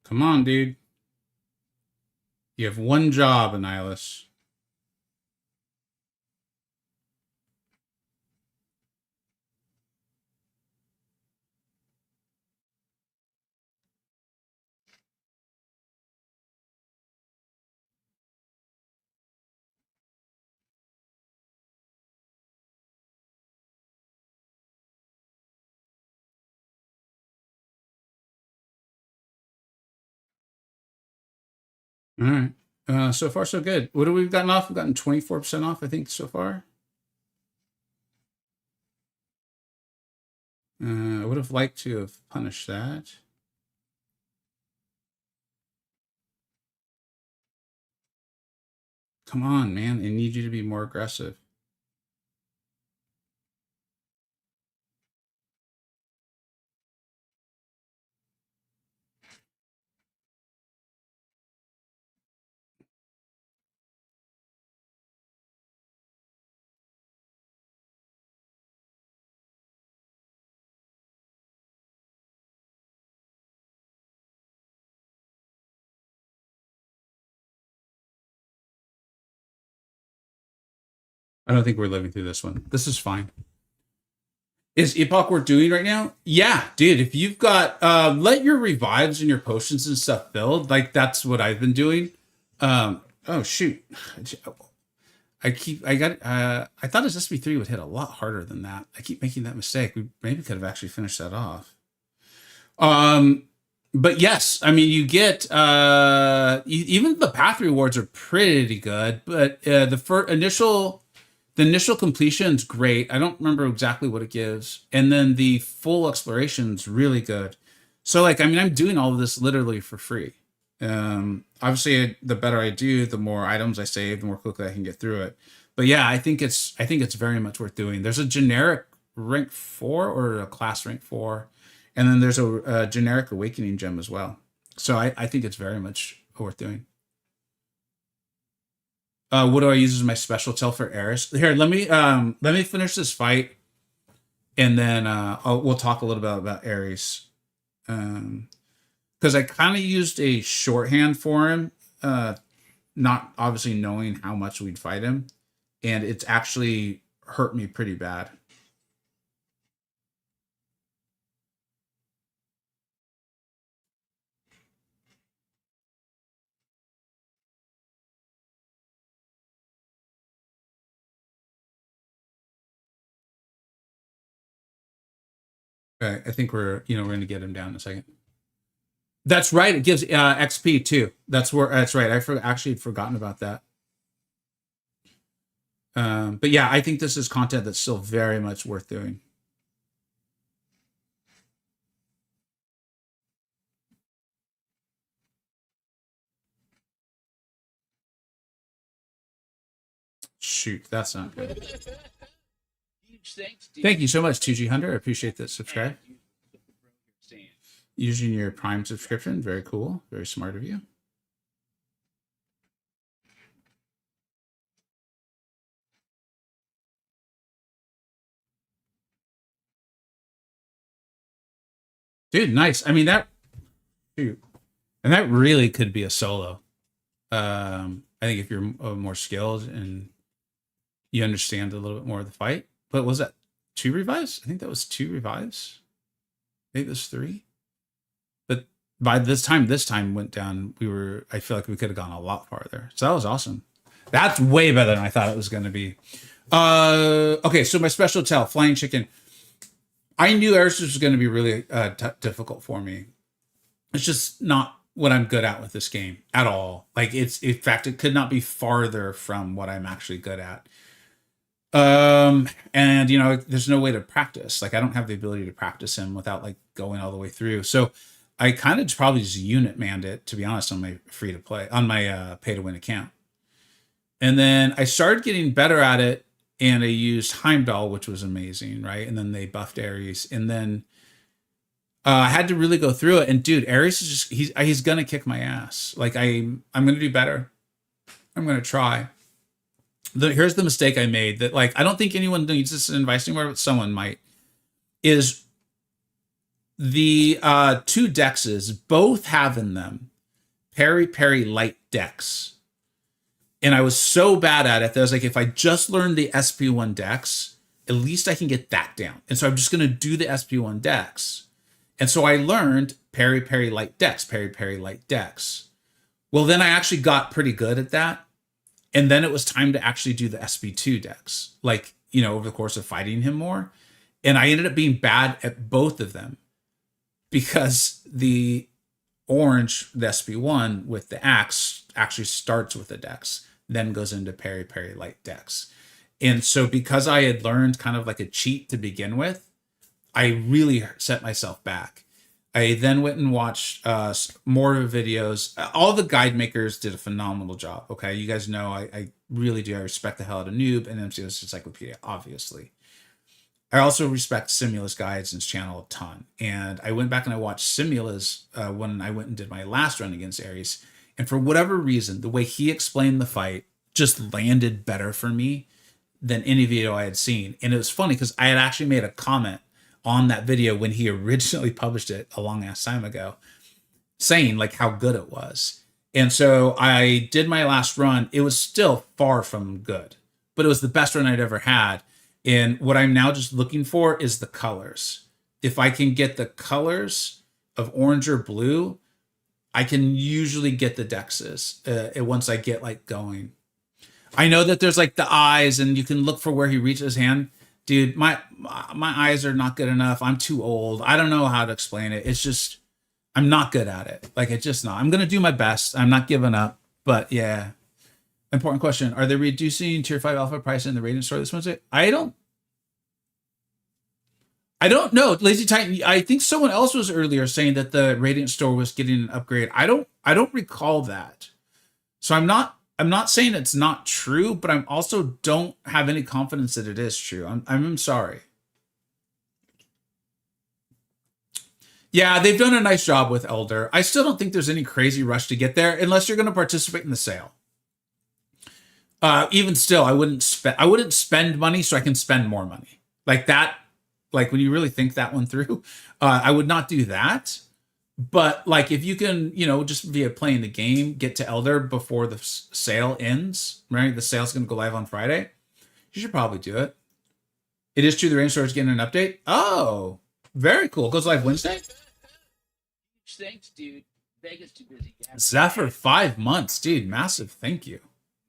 Come on, dude. You have one job, Annihilus. All right. So far, so good. What have we gotten off? We've gotten 24% off, I think, so far. I would have liked to have punished that. Come on, man. I need you to be more aggressive. I don't think we're living through this one. This is fine. Is Epoch worth doing right now? Yeah, dude. If you've got let your revives and your potions and stuff build, like that's what I've been doing. Oh shoot. I thought his SB3 would hit a lot harder than that. I keep making that mistake. We maybe could have actually finished that off. But yes, I mean you get even the path rewards are pretty good, but the initial completion's great. I don't remember exactly what it gives. And then the full exploration's really good. So like, I mean, I'm doing all of this literally for free. Obviously the better I do, the more items I save, the more quickly I can get through it. But yeah, I think it's very much worth doing. There's a generic rank 4 or a class rank 4. And then there's a generic awakening gem as well. So I think it's very much worth doing. What do I use as my special tell for Eris? Here, let me finish this fight, and then we'll talk a little bit about Ares. Because I kind of used a shorthand for him, not obviously knowing how much we'd fight him, and it's actually hurt me pretty bad. Okay, I think we're going to get him down in a second. That's right. It gives XP too. That's right. Actually had forgotten about that. But yeah, I think this is content that's still very much worth doing. Shoot, that's not good. Thank you so much, 2G Hunter. I appreciate that subscribe. Using your Prime subscription, very cool, very smart of you. Dude, nice. I mean shoot. And that really could be a solo. I think if you're more skilled and you understand a little bit more of the fight. But was that 2 revives? I think that was 2 revives. Maybe it was 3. But by this time went down, I feel like we could have gone a lot farther. So that was awesome. That's way better than I thought it was going to be. Okay, so my special tell, Flying Chicken. I knew Eris was going to be really difficult for me. It's just not what I'm good at with this game at all. Like in fact, it could not be farther from what I'm actually good at. And there's no way to practice. Like I don't have the ability to practice him without like going all the way through. So I kind of probably just unit manned it, to be honest, on my free to play, on my pay to win account. And then I started getting better at it, and I used Heimdall, which was amazing, right? And then they buffed Ares, and then I had to really go through it. And dude, Ares is just he's gonna kick my ass. Like I'm gonna do better. I'm gonna try. Here's the mistake I made that like I don't think anyone needs this advice anymore, but someone might. Is the 2 dexes both have in them Peri light dex. And I was so bad at it that I was like, if I just learn the SP1 dex, at least I can get that down. And so I'm just going to do the SP1 dex. And so I learned Peri light dex, Peri light dex. Well, then I actually got pretty good at that. And then it was time to actually do the SP2 dex, like, over the course of fighting him more. And I ended up being bad at both of them because the orange, the SP1 with the axe actually starts with the dex, then goes into Peri Peri light dex. And so because I had learned kind of like a cheat to begin with, I really set myself back. I then went and watched more videos. All the guide makers did a phenomenal job. Okay, you guys know I really do. I respect the hell out of Noob and MCoC Encyclopedia, obviously. I also respect Simula's guides and his channel a ton. And I went back and I watched Simula's when I went and did my last run against Ares. And for whatever reason, the way he explained the fight just landed better for me than any video I had seen. And it was funny because I had actually made a comment on that video when he originally published it a long ass time ago, saying like how good it was. And so I did my last run. It was still far from good, but it was the best run I'd ever had. And what I'm now just looking for is the colors. If I can get the colors of orange or blue, I can usually get the dexes once I get like going. I know that there's like the eyes and you can look for where he reaches his hand. Dude, my eyes are not good enough. I'm too old. I don't know how to explain it. It's just I'm not good at it. Like it's just not. I'm gonna do my best. I'm not giving up. But yeah. Important question. Are they reducing tier 5 alpha price in the Radiant store this Wednesday? I don't know. Lazy Titan, I think someone else was earlier saying that the Radiant store was getting an upgrade. I don't recall that. So I'm not saying it's not true, but I'm also don't have any confidence that it is true. I'm sorry. Yeah, they've done a nice job with Elder. I still don't think there's any crazy rush to get there unless you're going to participate in the sale. Even still, I wouldn't spend money so I can spend more money. Like that, like when you really think that one through, I would not do that. But like if you can, just via playing the game, get to Elder before the sale ends, right? The sale's going to go live on Friday. You should probably do it. It is true the Range Store is getting an update. Oh, very cool. Goes live Wednesday. Thanks, dude. Vegas too busy. Zephyr 5 months, dude. Massive thank you.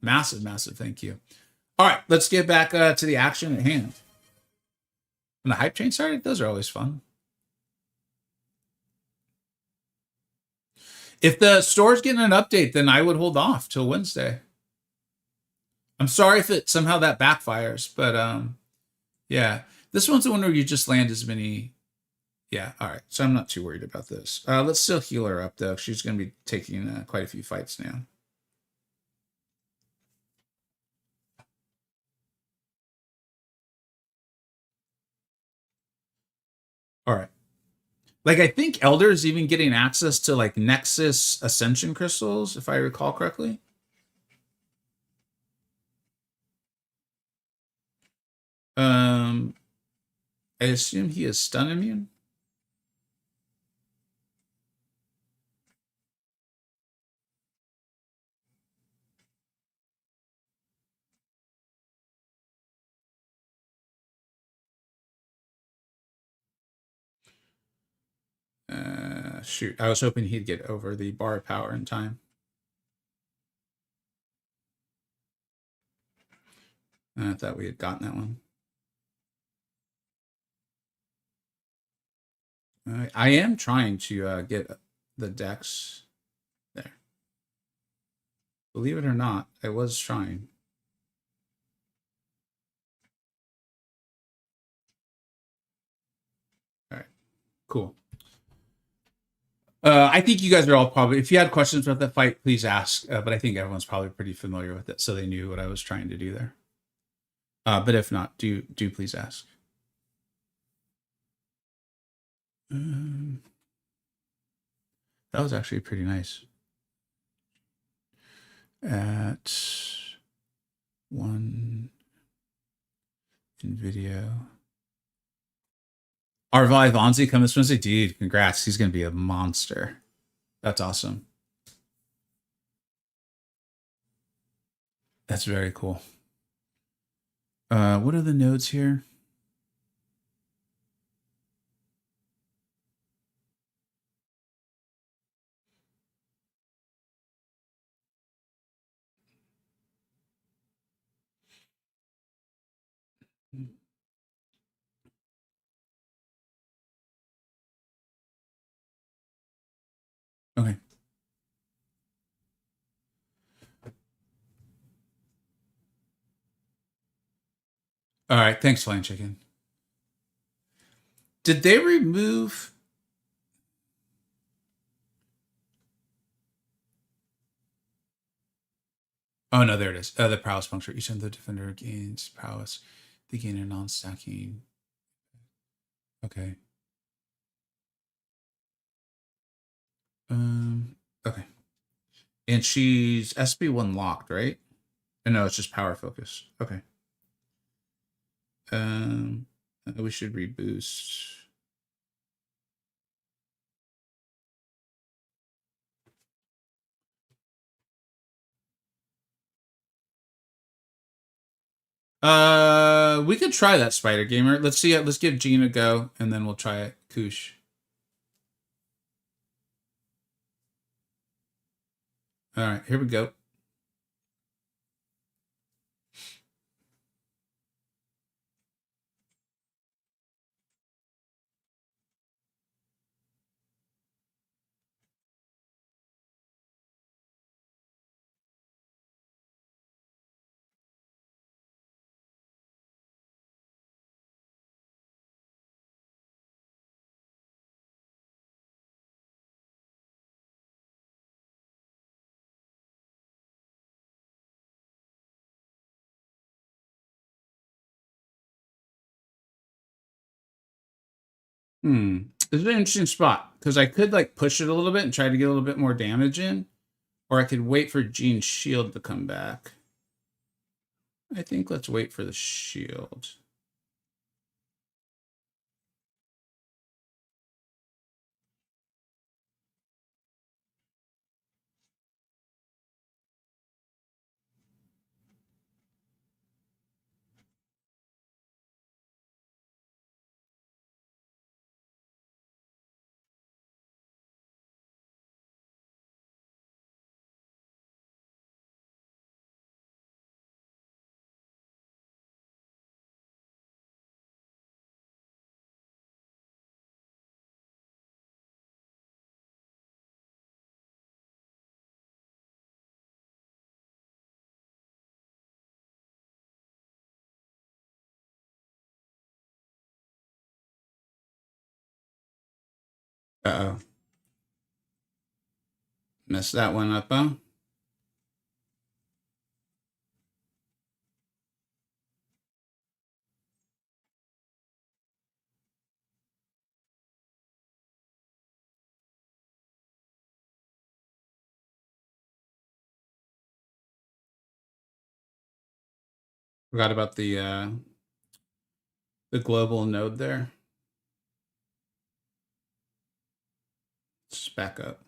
Massive thank you. All right, let's get back to the action at hand. When the hype train started, those are always fun. If the store's getting an update, then I would hold off till Wednesday. I'm sorry if it somehow that backfires, but yeah. This one's the one where you just land as many. Yeah, all right. So I'm not too worried about this. Let's still heal her up, though. She's going to be taking quite a few fights now. All right. Like, I think Elder is even getting access to, like, Nexus Ascension Crystals, if I recall correctly. I assume he is stun immune. Shoot, I was hoping he'd get over the bar of power in time. I thought we had gotten that one. I am trying to get the dex there. Believe it or not, I was trying. All right, cool. I think you guys are all probably, if you had questions about that fight, please ask. But I think everyone's probably pretty familiar with it, so they knew what I was trying to do there. But if not, do please ask. That was actually pretty nice. At one in video. Arvi Vonzi coming this Wednesday. Dude, congrats. He's going to be a monster. That's awesome. That's very cool. What are the nodes here? Okay. All right. Thanks, Flying Chicken. Did they remove? Oh no, there it is. The prowess puncture. Each time the defender gains prowess, they gain a non-stacking. Okay. Okay. And she's SB1 locked, right? No, it's just power focus. Okay. We should reboost. We could try that, Spider Gamer. Let's see it. Let's give Jean a go, and then we'll try it. Koosh. All right, here we go. This is an interesting spot because I could like push it a little bit and try to get a little bit more damage in, or I could wait for Jean's shield to come back. I think let's wait for the shield. Uh-oh. Messed that one up, huh? Forgot about the global node there. Let's back up.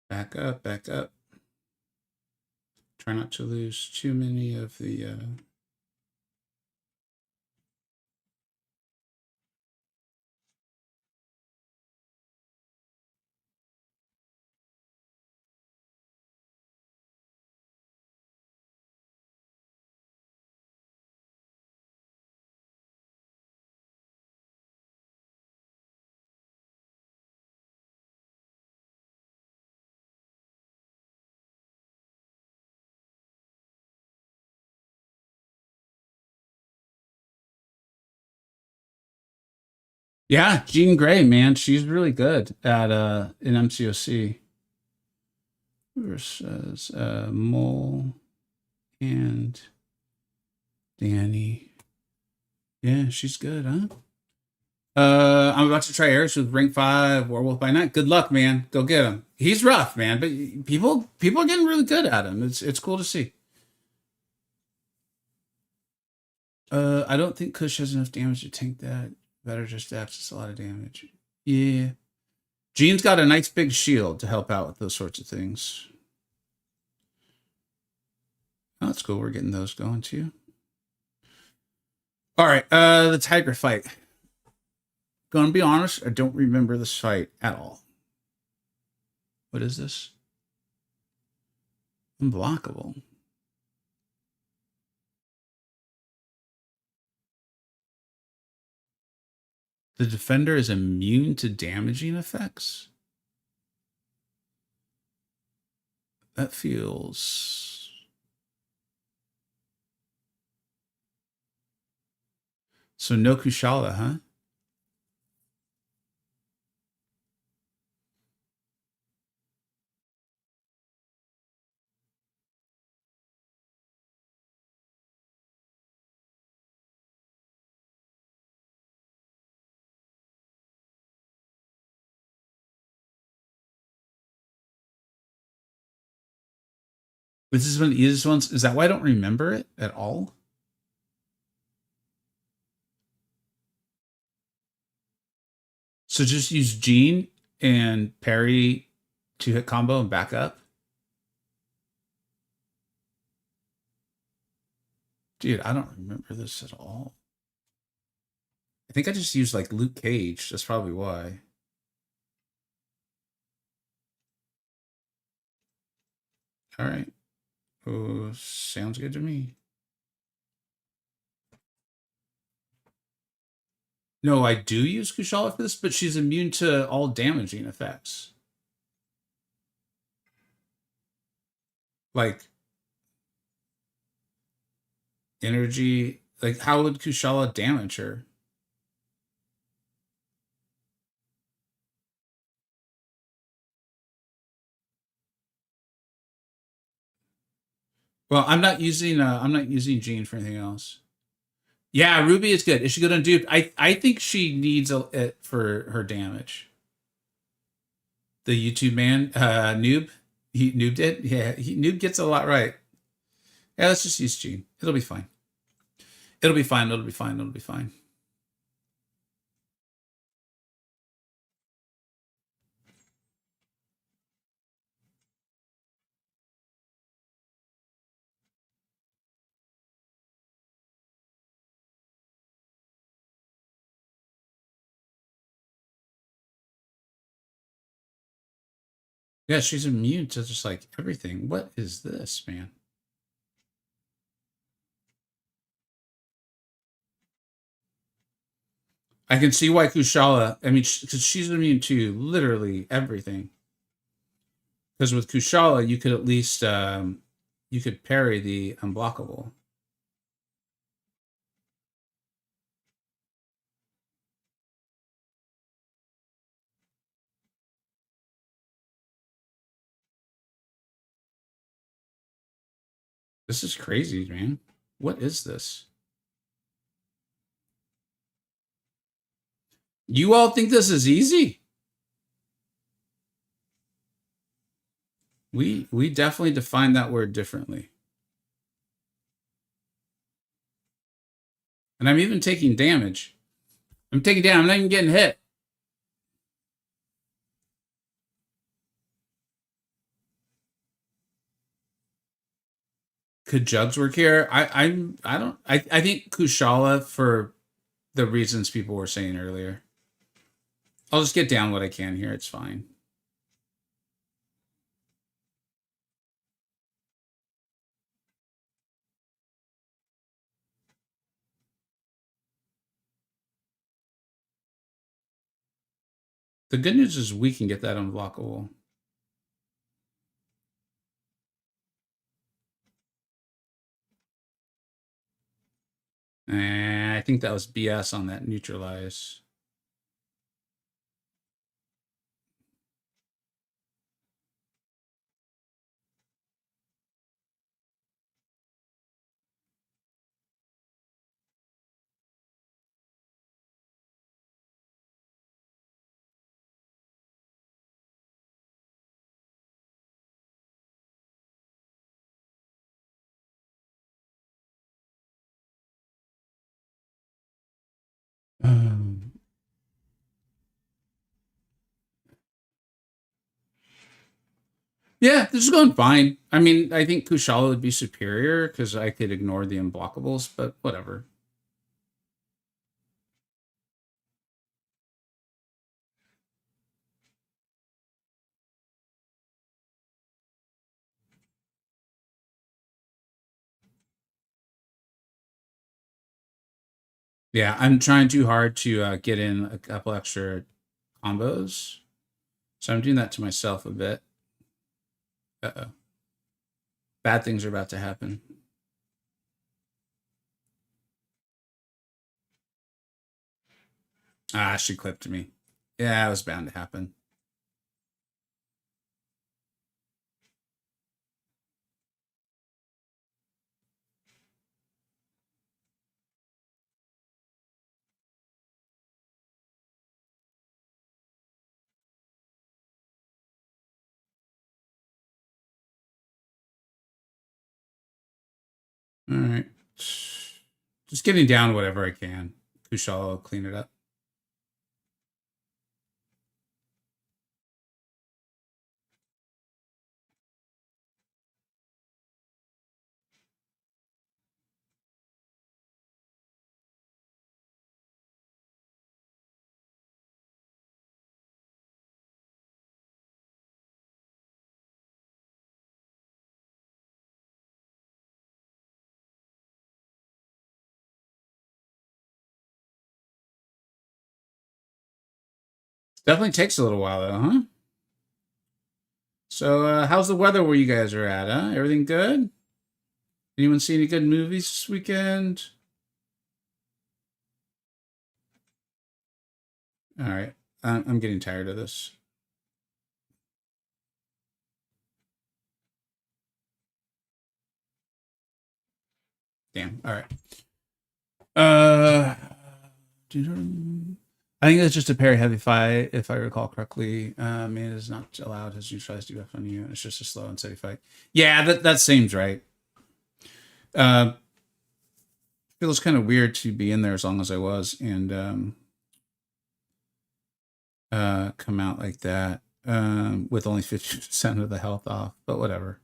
Back up, back up. Try not to lose too many of the Yeah, Jean Grey, man, she's really good at in MCoC. Versus Mole and Danny. Yeah, she's good, huh? I'm about to try Eris with rank 5 Werewolf by Night. Good luck, man. Go get him. He's rough, man, but people are getting really good at him. It's cool to see. I don't think Kush has enough damage to tank that. Better just access a lot of damage. Yeah. Jean's got a nice big shield to help out with those sorts of things. That's cool. We're getting those going too. All right, the tiger fight. Gonna be honest, I don't remember this fight at all. What is this? Unblockable. The defender is immune to damaging effects? That feels... So no Kushala, huh? This is one of the easiest ones. Is that why I don't remember it at all? So just use Jean and parry 2-hit combo and back up? Dude, I don't remember this at all. I think I just used like Luke Cage. That's probably why. All right. Oh, sounds good to me. No, I do use Kushala for this, but she's immune to all damaging effects. Like energy, like how would Kushala damage her? Well, I'm not using Jean for anything else. Yeah, Ruby is good. Is she good on dupe? I think she needs it for her damage. The YouTube man, Noob, he noobed it. Yeah, Noob gets a lot right. Yeah, let's just use Jean. It'll be fine. It'll be fine. It'll be fine. It'll be fine. Yeah, she's immune to just like everything. What is this, man? I can see why Kushala, I mean, because she's immune to literally everything. Because with Kushala, you could at least, you could parry the unblockable. This is crazy, man. What is this? You all think this is easy? We definitely define that word differently. And I'm even taking damage. I'm taking damage. I'm not even getting hit. Could Jugs work here? I think Kushala for the reasons people were saying earlier. I'll just get down what I can here. It's fine. The good news is we can get that unblockable. I think that was BS on that neutralize. Yeah, this is going fine. I mean, I think Kushala would be superior because I could ignore the unblockables, but whatever. Yeah, I'm trying too hard to get in a couple extra combos. So I'm doing that to myself a bit. Uh-oh. Bad things are about to happen. Ah, she clipped me. Yeah, it was bound to happen. All right. Just getting down whatever I can. Kushala will clean it up. Definitely takes a little while though, huh? So, how's the weather where you guys are at, huh? Everything good? Anyone see any good movies this weekend? All right. I'm getting tired of this. Damn. All right. I think it's just a parry heavy fight, if I recall correctly. Man is not allowed his neutralized debuff on you. It's just a slow and steady fight. Yeah, that seems right. Feels kind of weird to be in there as long as I was and come out like that with only 50% of the health off, but whatever.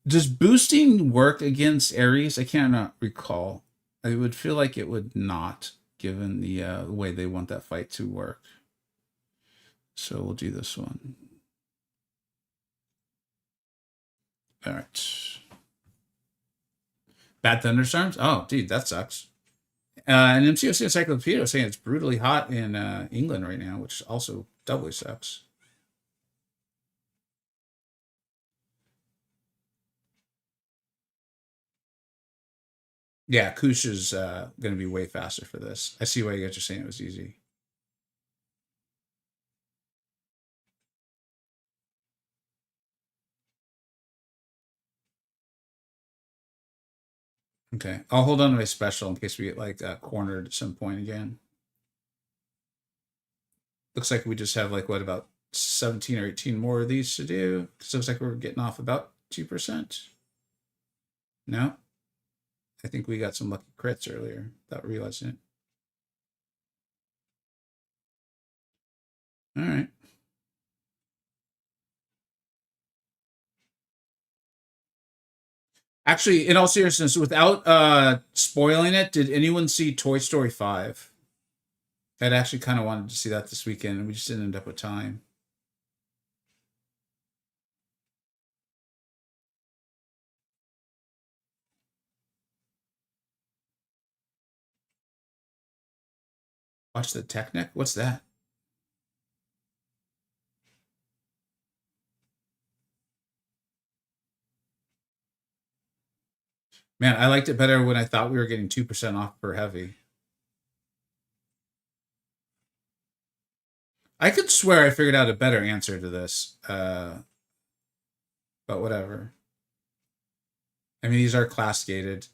Does boosting work against Ares? I cannot recall. I would feel like it would not, given the way they want that fight to work. So we'll do this one. All right. Bad thunderstorms? Oh, dude, that sucks. And MCoC Encyclopedia is saying it's brutally hot in England right now, which also doubly sucks. Yeah, Kush is going to be way faster for this. I see why you guys are saying it was easy. Okay, I'll hold on to my special in case we get like cornered at some point again. Looks like we just have like what about 17 or 18 more of these to do. Because it looks like we're getting off about 2%. No, I think we got some lucky crits earlier without realizing it. All right. Actually, in all seriousness, without spoiling it, did anyone see Toy Story 5? I'd actually kind of wanted to see that this weekend, and we just didn't end up with time. Watch the Technic? What's that? Man, I liked it better when I thought we were getting 2% off per heavy. I could swear I figured out a better answer to this, but whatever. I mean, these are class gated,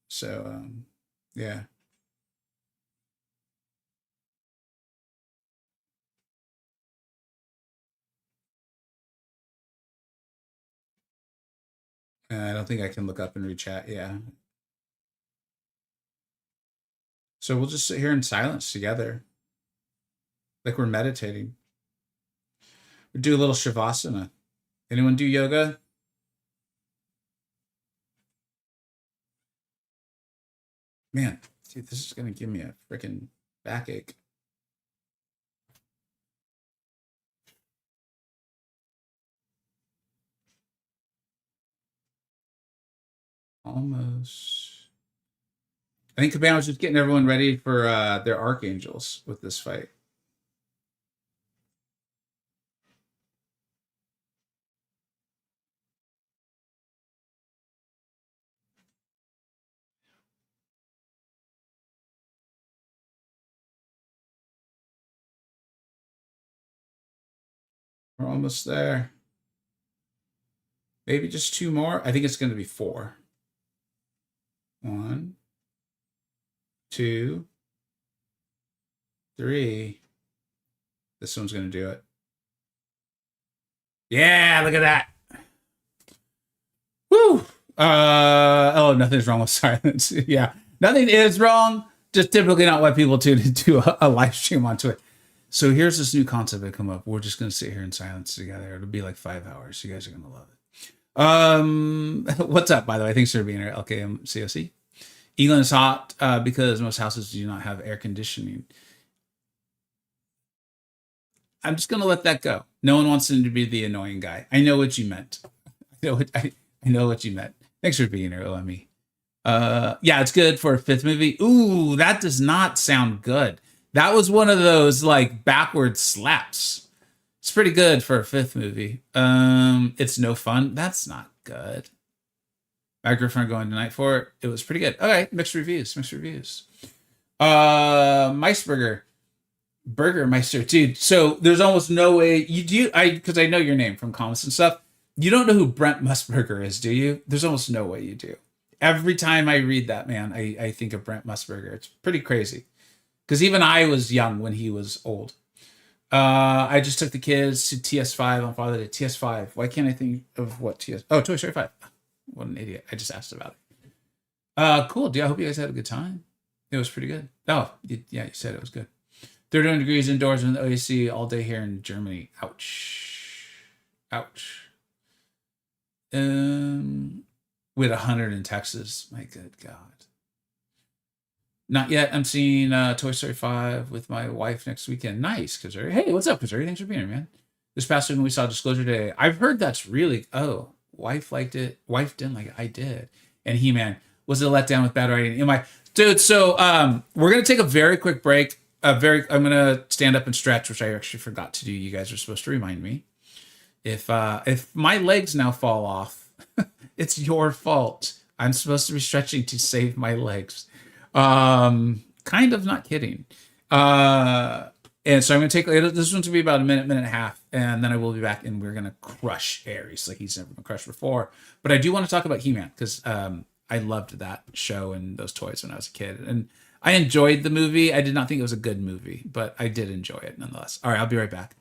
so yeah. I don't think I can look up and read chat. Yeah. So we'll just sit here in silence together, like we're meditating. Do a little shavasana. Anyone do yoga? Man, dude, this is gonna give me a freaking backache. Almost. I think Cabana was just getting everyone ready for their archangels with this fight. We're almost there. Maybe just 2 more. I think it's going to be 4. 1, 2, 3. This one's going to do it. Yeah, look at that. Woo! Oh, nothing's wrong with silence. Yeah, nothing is wrong. Just typically not what people tune into a live stream onto it. So here's this new concept that come up. We're just going to sit here in silence together. It'll be like 5 hours. You guys are going to love it. What's up, by the way? Thanks for being here, LKMCOC. England is hot because most houses do not have air conditioning. I'm just gonna let that go. No one wants him to be the annoying guy. I know what you meant. I know what you meant. Thanks for being here, OME. Yeah, it's good for a 5th movie. Ooh, that does not sound good. That was one of those like backward slaps. It's pretty good for a 5th movie. It's no fun. That's not good. My girlfriend going tonight for it. It was pretty good. Okay, mixed reviews. Meisberger. Burger Meister, dude. So there's almost no way you do. Because I know your name from comments and stuff. You don't know who Brent Musburger is, do you? There's almost no way you do. Every time I read that, man, I think of Brent Musburger. It's pretty crazy. Because even I was young when he was old. I just took the kids to TS5 on Father's Day. TS5. Why can't I think of what TS? Oh, Toy Story 5. What an idiot. I just asked about it. Cool, dude. I hope you guys had a good time. It was pretty good. Oh, yeah, you said it was good. 31 degrees indoors in the OAC all day here in Germany. Ouch. With 100 in Texas. My good God. Not yet. I'm seeing Toy Story 5 with my wife next weekend. Nice, Kazuri. Hey, what's up, Kazuri? Thanks for being here, man. This past weekend we saw Disclosure Day. I've heard that's really... Oh, wife liked it. Wife didn't like it. I did. And He-Man was a letdown with bad writing. Dude, so we're going to take a very quick break. I'm gonna stand up and stretch, which I actually forgot to do. You guys are supposed to remind me. If my legs now fall off, it's your fault. I'm supposed to be stretching to save my legs. Kind of, not kidding. And so I'm gonna take this one's gonna be about a minute and a half, and then I will be back, and we're gonna crush Ares like he's never been crushed before. But I do want to talk about He-Man because I loved that show and those toys when I was a kid, and I enjoyed the movie. I did not think it was a good movie, but I did enjoy it nonetheless. All right, I'll be right back.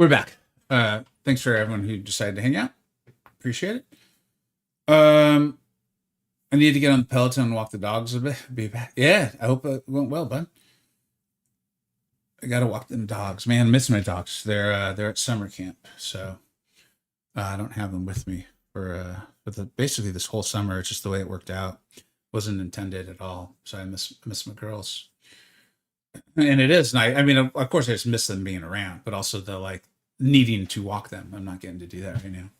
We're back. Thanks for everyone who decided to hang out. Appreciate it. I need to get on the Peloton and walk the dogs a bit. Be back. Yeah, I hope it went well, bud. I gotta walk them dogs, man. I miss my dogs. They're at summer camp, so I don't have them with me for basically this whole summer. It's just the way it worked out. Wasn't intended at all. So I miss my girls, and it is. And I mean, of course, I just miss them being around, but also the like needing to walk them. I'm not getting to do that right now.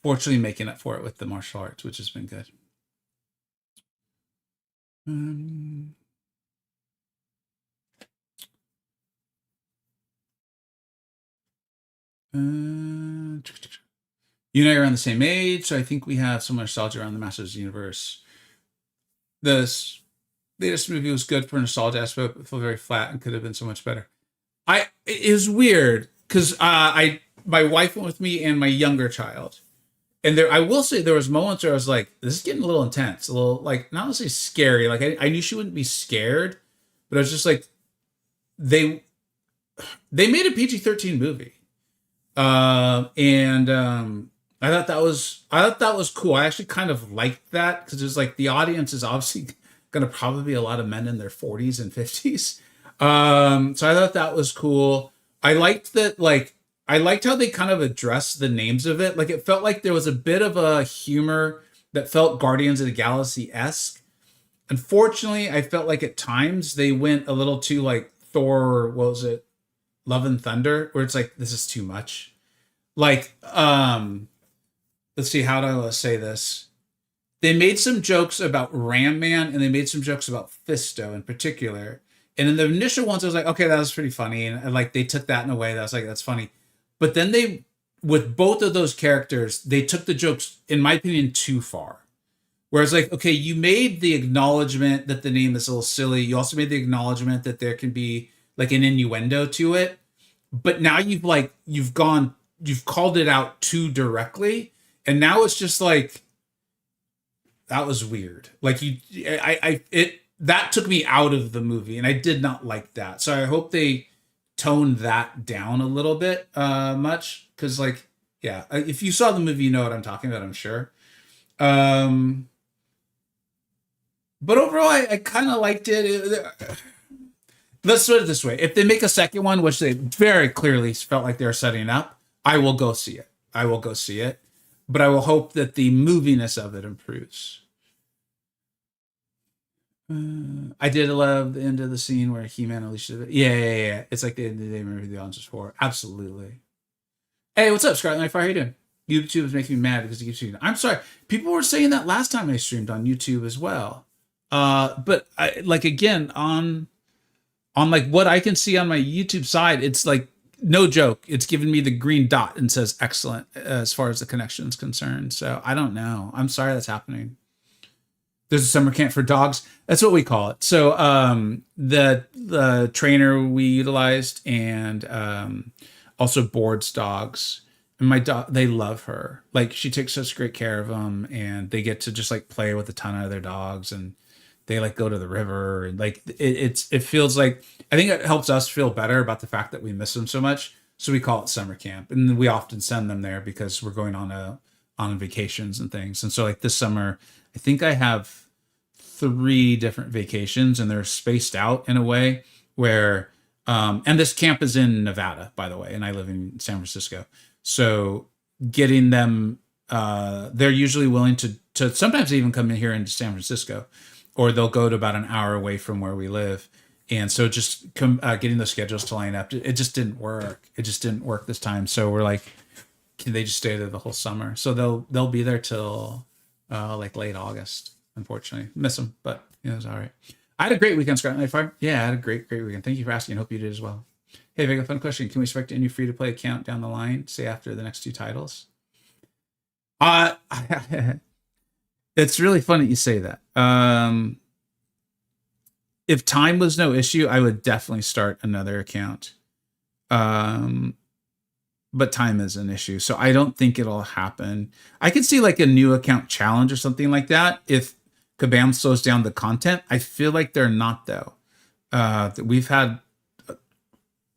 Fortunately, making up for it with the martial arts, which has been good. You and I are around the same age, so I think we have some nostalgia around the Masters of the Universe. This latest movie was good for nostalgia aspect, but felt very flat and could have been so much better. It was weird because my wife went with me and my younger child, and I will say there was moments where I was like, this is getting a little intense, a little like not necessarily scary. Like I knew she wouldn't be scared, but I was just like, they made a PG-13 movie. And I thought that was cool. I actually kind of liked that because it was like the audience is obviously going to probably be a lot of men in their 40s and 50s. So I thought that was cool. I liked that, like, I liked how they kind of addressed the names of it. Like, it felt like there was a bit of a humor that felt Guardians of the Galaxy-esque. Unfortunately, I felt like at times they went a little too like Thor, what was it? Love and Thunder, where it's like, this is too much. Like, let's see, how do I say this? They made some jokes about Ram Man, and they made some jokes about Fisto in particular. And in the initial ones, I was like, okay, that was pretty funny. And like, they took that in a way that I was like, that's funny. But then with both of those characters, they took the jokes, in my opinion, too far. Whereas like, okay, you made the acknowledgement that the name is a little silly. You also made the acknowledgement that there can be like an innuendo to it, but now you've called it out too directly, and now it's just like, that was weird. Like that took me out of the movie, and I did not like that. So I hope they toned that down a little bit, much, because like, yeah, if you saw the movie, you know what I'm talking about, I'm sure. But overall, I kind of liked it. Let's put it this way. If they make a second one, which they very clearly felt like they were setting up, I will go see it. But I will hope that the moviness of it improves. I did love the end of the scene where He-Man unleashed it. Yeah. It's like the end of the day movie the audience was for. Absolutely. Hey, what's up, Scarlet Nightfire? How you doing? YouTube is making me mad because it keeps streaming. I'm sorry. People were saying that last time I streamed on YouTube as well. But I, like, again, on like what I can see on my YouTube side, it's like, no joke, it's giving me the green dot and says excellent as far as the connection is concerned. So I don't know. I'm sorry that's happening. There's a summer camp for dogs. That's what we call it. So the trainer we utilized, and also boards dogs. And my dog, they love her. Like, she takes such great care of them, and they get to just like play with a ton of other dogs, and they like go to the river, and like it feels like, I think it helps us feel better about the fact that we miss them so much. So we call it summer camp, and we often send them there because we're going on vacations and things. And so like this summer, I think I have 3 different vacations, and they're spaced out in a way where, and this camp is in Nevada, by the way, and I live in San Francisco. So getting them, they're usually willing to sometimes even come in here into San Francisco, or they'll go to about an hour away from where we live. And so just getting those schedules to line up, it just didn't work. It just didn't work this time. So we're like, can they just stay there the whole summer? So they'll be there till like late August, unfortunately. Miss them, but it was all right. I had a great weekend, Scarlet Nightfire. Yeah, I had a great weekend. Thank you for asking. Hope you did as well. Hey, Vega, fun question. Can we expect any free-to-play account down the line, say after the next 2 titles? It's really funny you say that. If time was no issue, I would definitely start another account. But time is an issue, so I don't think it'll happen. I could see like a new account challenge or something like that if Kabam slows down the content. I feel like they're not, though. We've had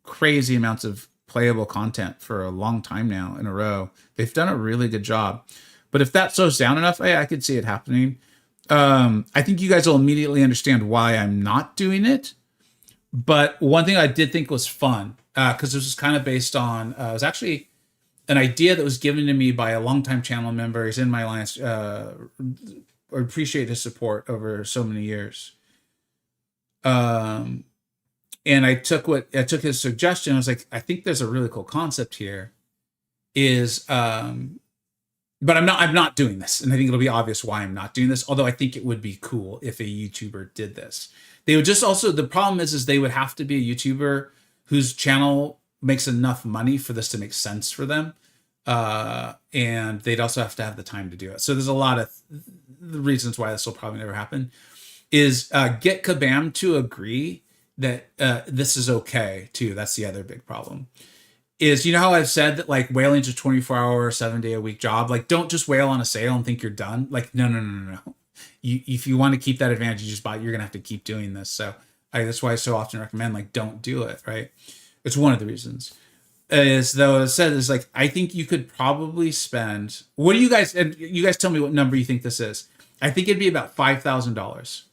crazy amounts of playable content for a long time now in a row. They've done a really good job. But if that slows down enough, I could see it happening. I think you guys will immediately understand why I'm not doing it. But one thing I did think was fun, because this was kind of based on, it was actually an idea that was given to me by a longtime channel member. He's in my alliance. I appreciate his support over so many years. And I took his suggestion. I was like, I think there's a really cool concept here. But I'm not doing this, and I think it'll be obvious why I'm not doing this. Although I think it would be cool if a YouTuber did this. They would just also, the problem is they would have to be a YouTuber whose channel makes enough money for this to make sense for them, and they'd also have to have the time to do it. So there's a lot of reasons why this will probably never happen. Is get Kabam to agree that this is okay too. That's the other big problem. Is, you know how I've said that like whaling's a 24-hour, 7-day-a-week job? Like, don't just whale on a sale and think you're done. Like, no. If you want to keep that advantage you just bought, you're gonna have to keep doing this. So that's why I so often recommend, like, don't do it. Right? It's one of the reasons. Is, though, it said, is like, I think you could probably spend. What do you guys? And you guys tell me what number you think this is. I think it'd be about $5,000.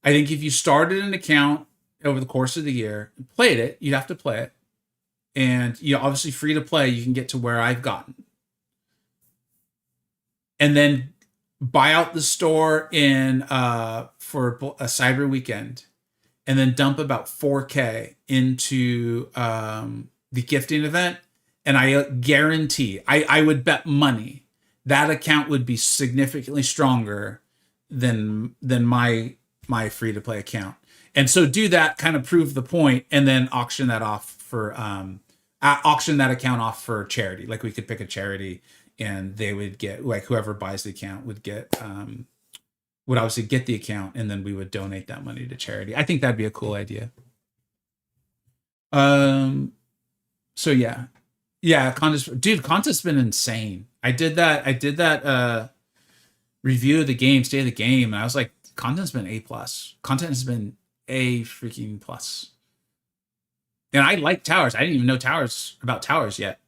I think if you started an account over the course of the year, played it, you'd have to play it. And, you know, obviously free to play, you can get to where I've gotten. And then buy out the store in for a Cyber Weekend, and then dump about 4K into the gifting event. And I guarantee, I would bet money that account would be significantly stronger than my free to play account. And so do that, kind of prove the point, and then auction that off for auction that account off for charity. Like, we could pick a charity, and they would get, like, whoever buys the account would get would obviously get the account, and then we would donate that money to charity. I think that'd be a cool idea. So yeah, contest's been insane. I did that review of the game, state of the game, and I was like, content's been A+. Content has been A freaking plus. And I like towers. I didn't even know about towers yet.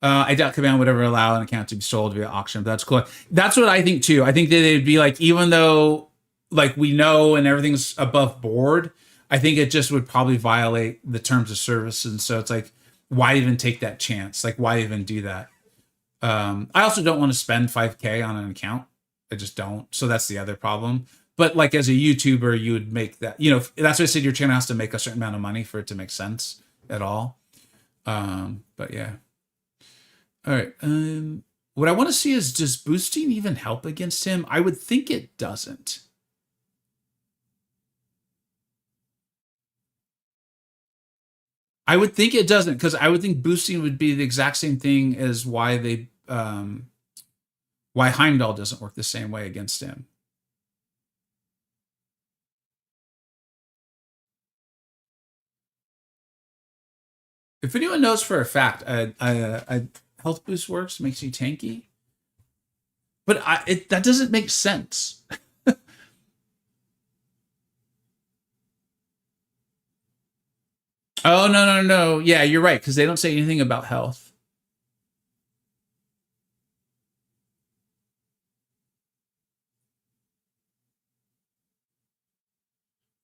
I doubt Kabam would ever allow an account to be sold via auction, but that's cool. That's what I think too. I think that they'd be like, even though like we know and everything's above board, I think it just would probably violate the terms of service. And so it's like, why even take that chance? Like, why even do that? I also don't want to spend 5K on an account. I just don't. So that's the other problem. But like, as a YouTuber, you would make that, you know, that's why I said your channel has to make a certain amount of money for it to make sense at all. But yeah. All right. What I want to see is, does boosting even help against him? I would think it doesn't. I would think it doesn't, because I would think boosting would be the exact same thing as why Heimdall doesn't work the same way against him. If anyone knows for a fact, health boost works, makes you tanky, but that doesn't make sense. Oh, no. Yeah, you're right, because they don't say anything about health.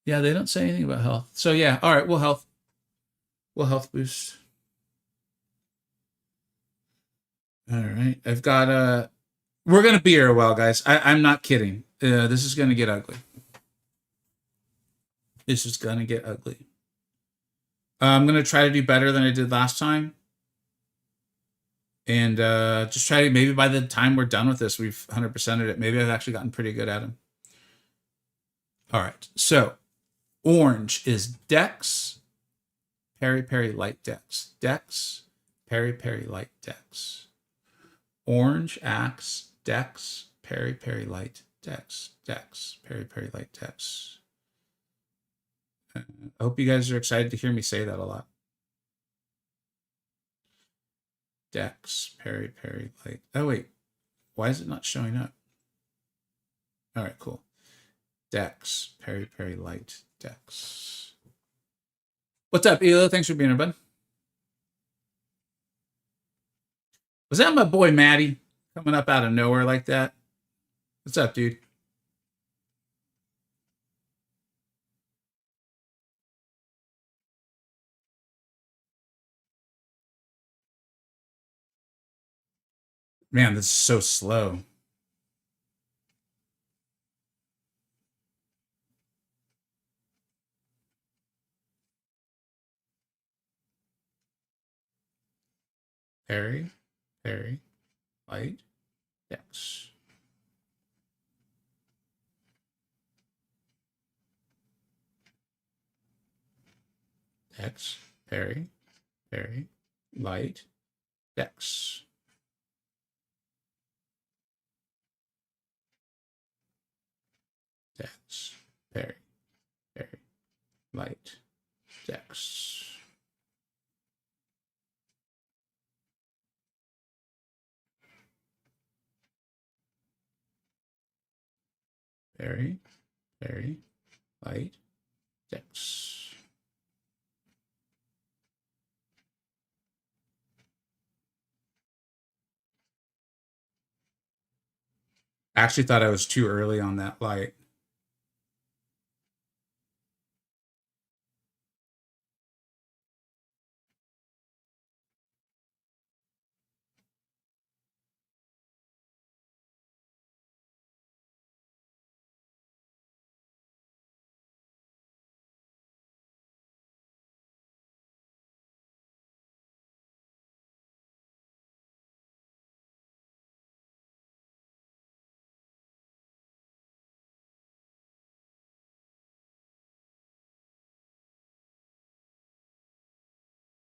Yeah, they don't say anything about health. So yeah, all right, we'll health boost. All right, I've got we're gonna be here a while, guys. I'm not kidding. This is gonna get ugly. This is gonna get ugly. I'm gonna try to do better than I did last time, and just try to, maybe by the time we're done with this, we've 100%ed it. Maybe I've actually gotten pretty good at them. All right, so orange is Dex, Peri Peri Light Dex, Dex, Peri Peri Light Dex. Orange Axe, Dex, Peri Peri Light Dex, Dex, Peri Peri Light Dex. I hope you guys are excited to hear me say that a lot. Dex, Peri Peri Light. Oh wait, why is it not showing up? All right, cool. Dex, Peri Peri Light Dex. What's up, Elo? Thanks for being here, bud. Was that my boy Matty coming up out of nowhere like that? What's up, dude? Man, this is so slow. Parry, parry, light, X. X, parry, parry, light, X. X, parry, parry, light, X. Parry, parry, light, X. I actually thought I was too early on that light.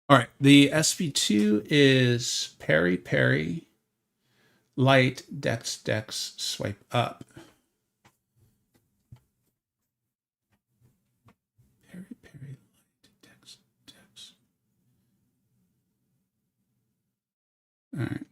All right, the SP2 is parry, parry, light, dex, dex, swipe up. Parry, parry, light, dex, dex. All right.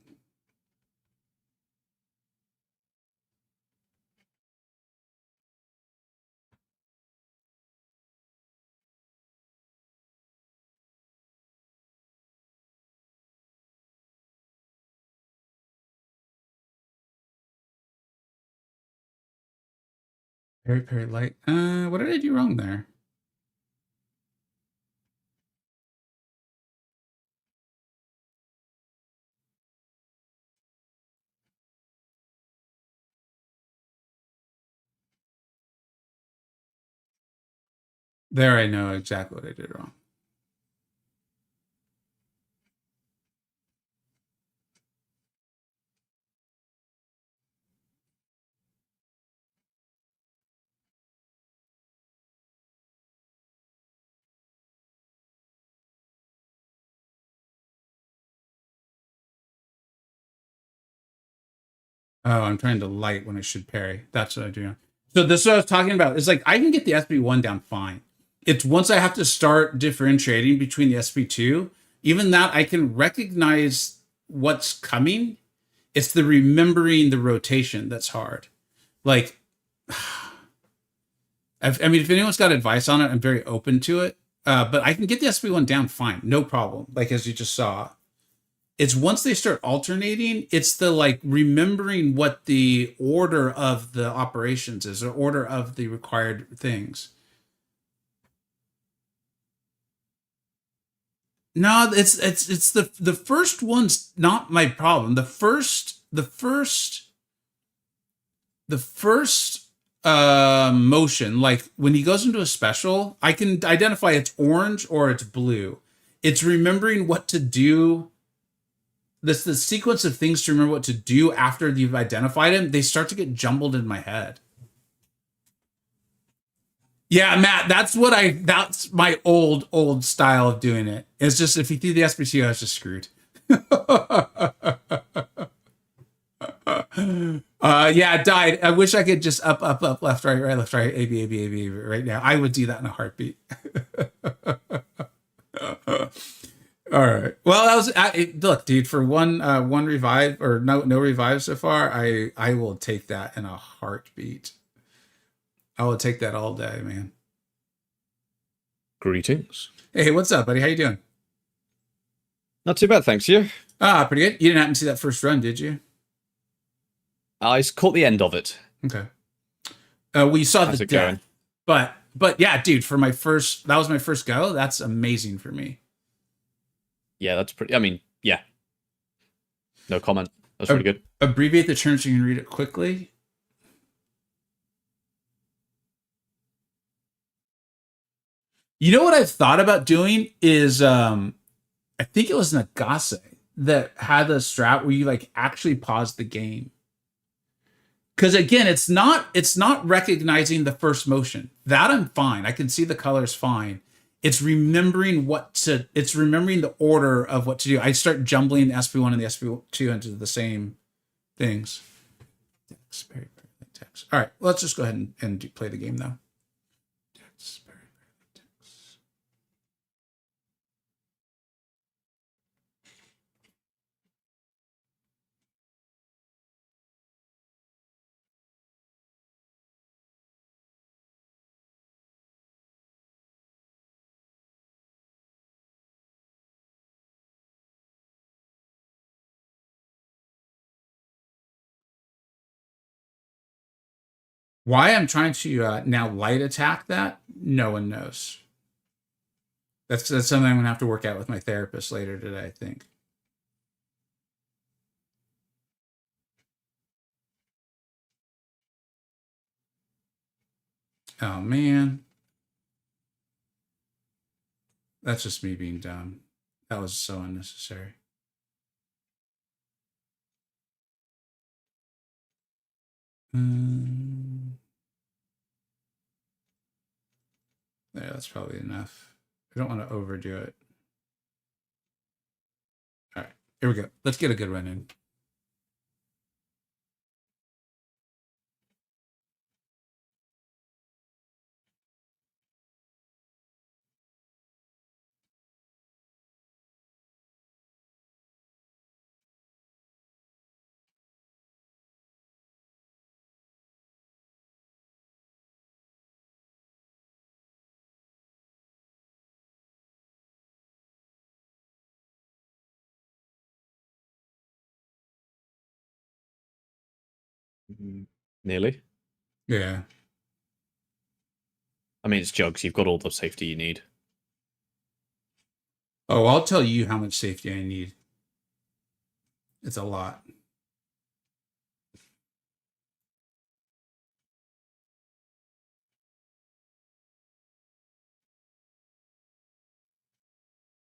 Parry, parry, light. What did I do wrong there? There, I know exactly what I did wrong. Oh, I'm trying to light when I should parry. That's what I do. So this is what I was talking about. It's like I can get the SP1 down fine. It's once I have to start differentiating between the SP2, even that I can recognize what's coming. It's the remembering the rotation that's hard. Like, I mean, if anyone's got advice on it, I'm very open to it. But I can get the SP1 down fine, no problem. Like as you just saw, it's once they start alternating, it's the like remembering what the order of the operations is, or order of the required things. No, it's the first one's not my problem. The first motion, like when he goes into a special, I can identify it's orange or it's blue. It's remembering what to do. This the sequence of things to remember what to do after you've identified him. They start to get jumbled in my head. Yeah, Matt, that's my old style of doing it. It's just if he threw the SBC, I was just screwed. Yeah, it died. I wish I could just up, left, right, left, right, A, B, A, B, A, B right now. I would do that in a heartbeat. All right. Well, that was look, dude. For one revive or no revive so far, I will take that in a heartbeat. I will take that all day, man. Greetings. Hey, what's up, buddy? How you doing? Not too bad, thanks. You? Ah, pretty good. You didn't happen to see that first run, did you? I caught the end of it. Okay. We saw How's the it death, going? but yeah, dude. That was my first go. That's amazing for me. Yeah, that's pretty. I mean, yeah. No comment. That's pretty good. Abbreviate the terms so you can read it quickly. You know what I've thought about doing is, I think it was Nagase that had a strat where you like actually pause the game. Because again, it's not recognizing the first motion. That I'm fine. I can see the colors fine. It's remembering the order of what to do. I start jumbling the SP1 and the SP2 into the same things. Text. All right, let's just go ahead and play the game though. Why I'm trying to now light attack that, no one knows. That's something I'm gonna have to work out with my therapist later today, I think. Oh man, that's just me being dumb. That was so unnecessary. There, that's probably enough. I don't want to overdo it. All right, here we go. Let's get a good run in. Nearly. Yeah. I mean, it's jugs. You've got all the safety you need. Oh, I'll tell you how much safety I need. It's a lot.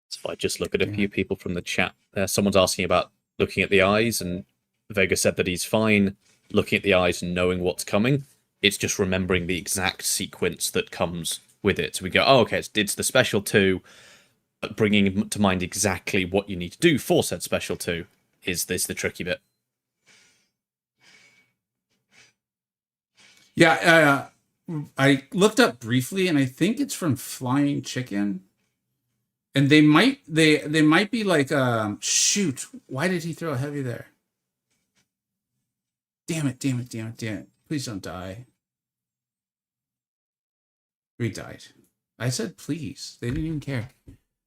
So if I just look at a few people from the chat there, someone's asking about looking at the eyes, and Vega said that he's fine looking at the eyes and knowing what's coming. It's just remembering the exact sequence that comes with it. So we go, oh, okay, it's the special 2, but bringing to mind exactly what you need to do for said special 2 is the tricky bit. Yeah, I looked up briefly, and I think it's from Flying Chicken. And they might be like, shoot, why did he throw a heavy there? Damn it. Please don't die. We died. I said please. They didn't even care.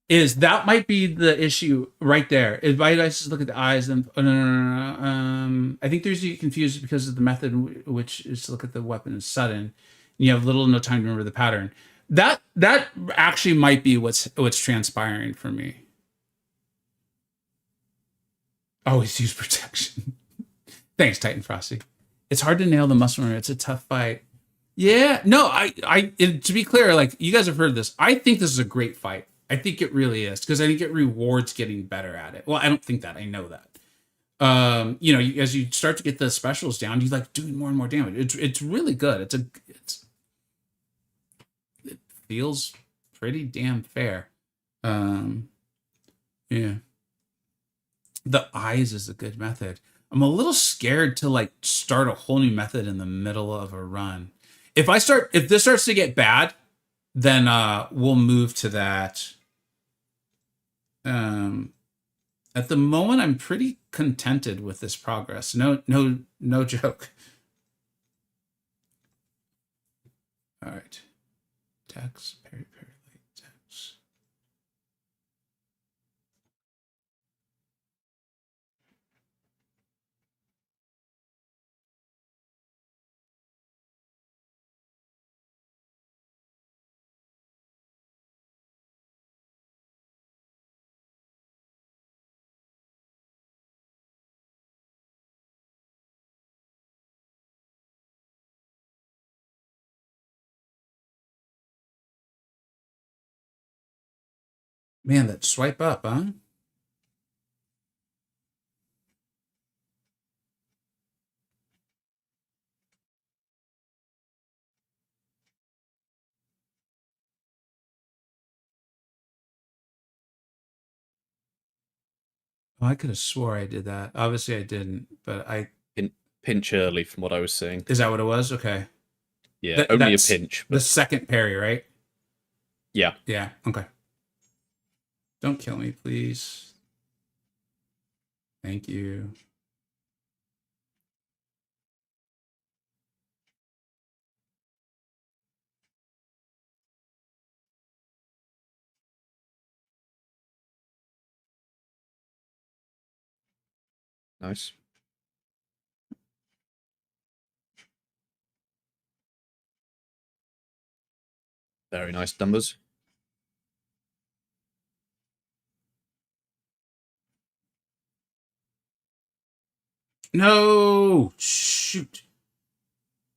That might be the issue right there. If I just look at the eyes, then no. I think there's you confused because of the method which is to look at the weapon as sudden. You have little or no time to remember the pattern. That actually might be what's transpiring for me. Always use protection. Thanks, Titan Frosty. It's hard to nail the muscle memory. It's a tough fight. Yeah, no, to be clear, like you guys have heard this. I think this is a great fight. I think it really is because I think it rewards getting better at it. Well, I don't think that. I know that. As you start to get the specials down, you like doing more and more damage. It's really good. It feels pretty damn fair. Yeah. The eyes is a good method. I'm a little scared to like start a whole new method in the middle of a run. If this starts to get bad, then we'll move to that. At the moment, I'm pretty contented with this progress. No joke. All right. Text, very, very late text. Man, that swipe up, huh? Oh, I could have swore I did that. Obviously, I didn't, but I... Pinch early from what I was seeing. Is that what it was? Okay. Yeah, only a That's pinch. the But second parry, right? yeah. Yeah, okay. Don't kill me, please. Thank you. Nice. Very nice numbers. No! Shoot.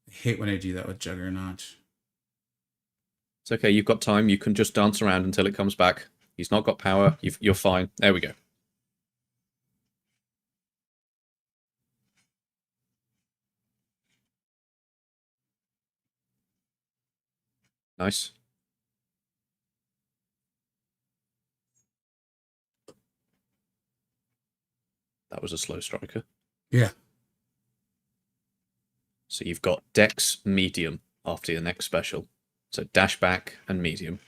I hate when I do that with Juggernaut. It's okay. You've got time. You can just dance around until it comes back. He's not got power. You're fine. There we go. Nice. That was a slow striker. Yeah. So you've got Dex medium after your next special. So dash back and medium.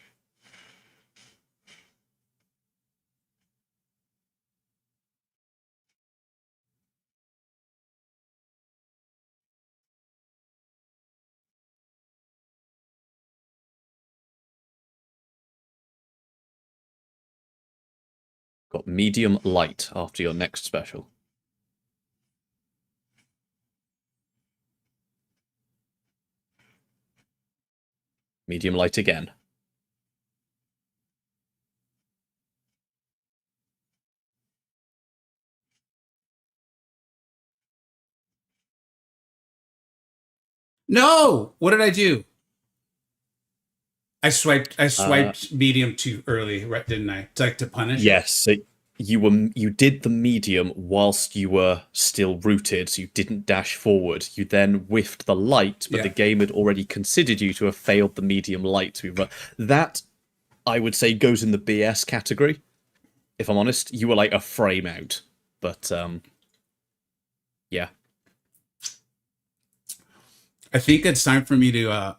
Got medium light after your next special. Medium light again. No! What did I do? I swiped medium too early, right, didn't I? To punish? Yes. So you did the medium whilst you were still rooted, so you didn't dash forward. You then whiffed the light, but Yeah. the game had already considered you to have failed the medium light. That, I would say, goes in the BS category. If I'm honest, you were like a frame out. But yeah. I think it's time for me to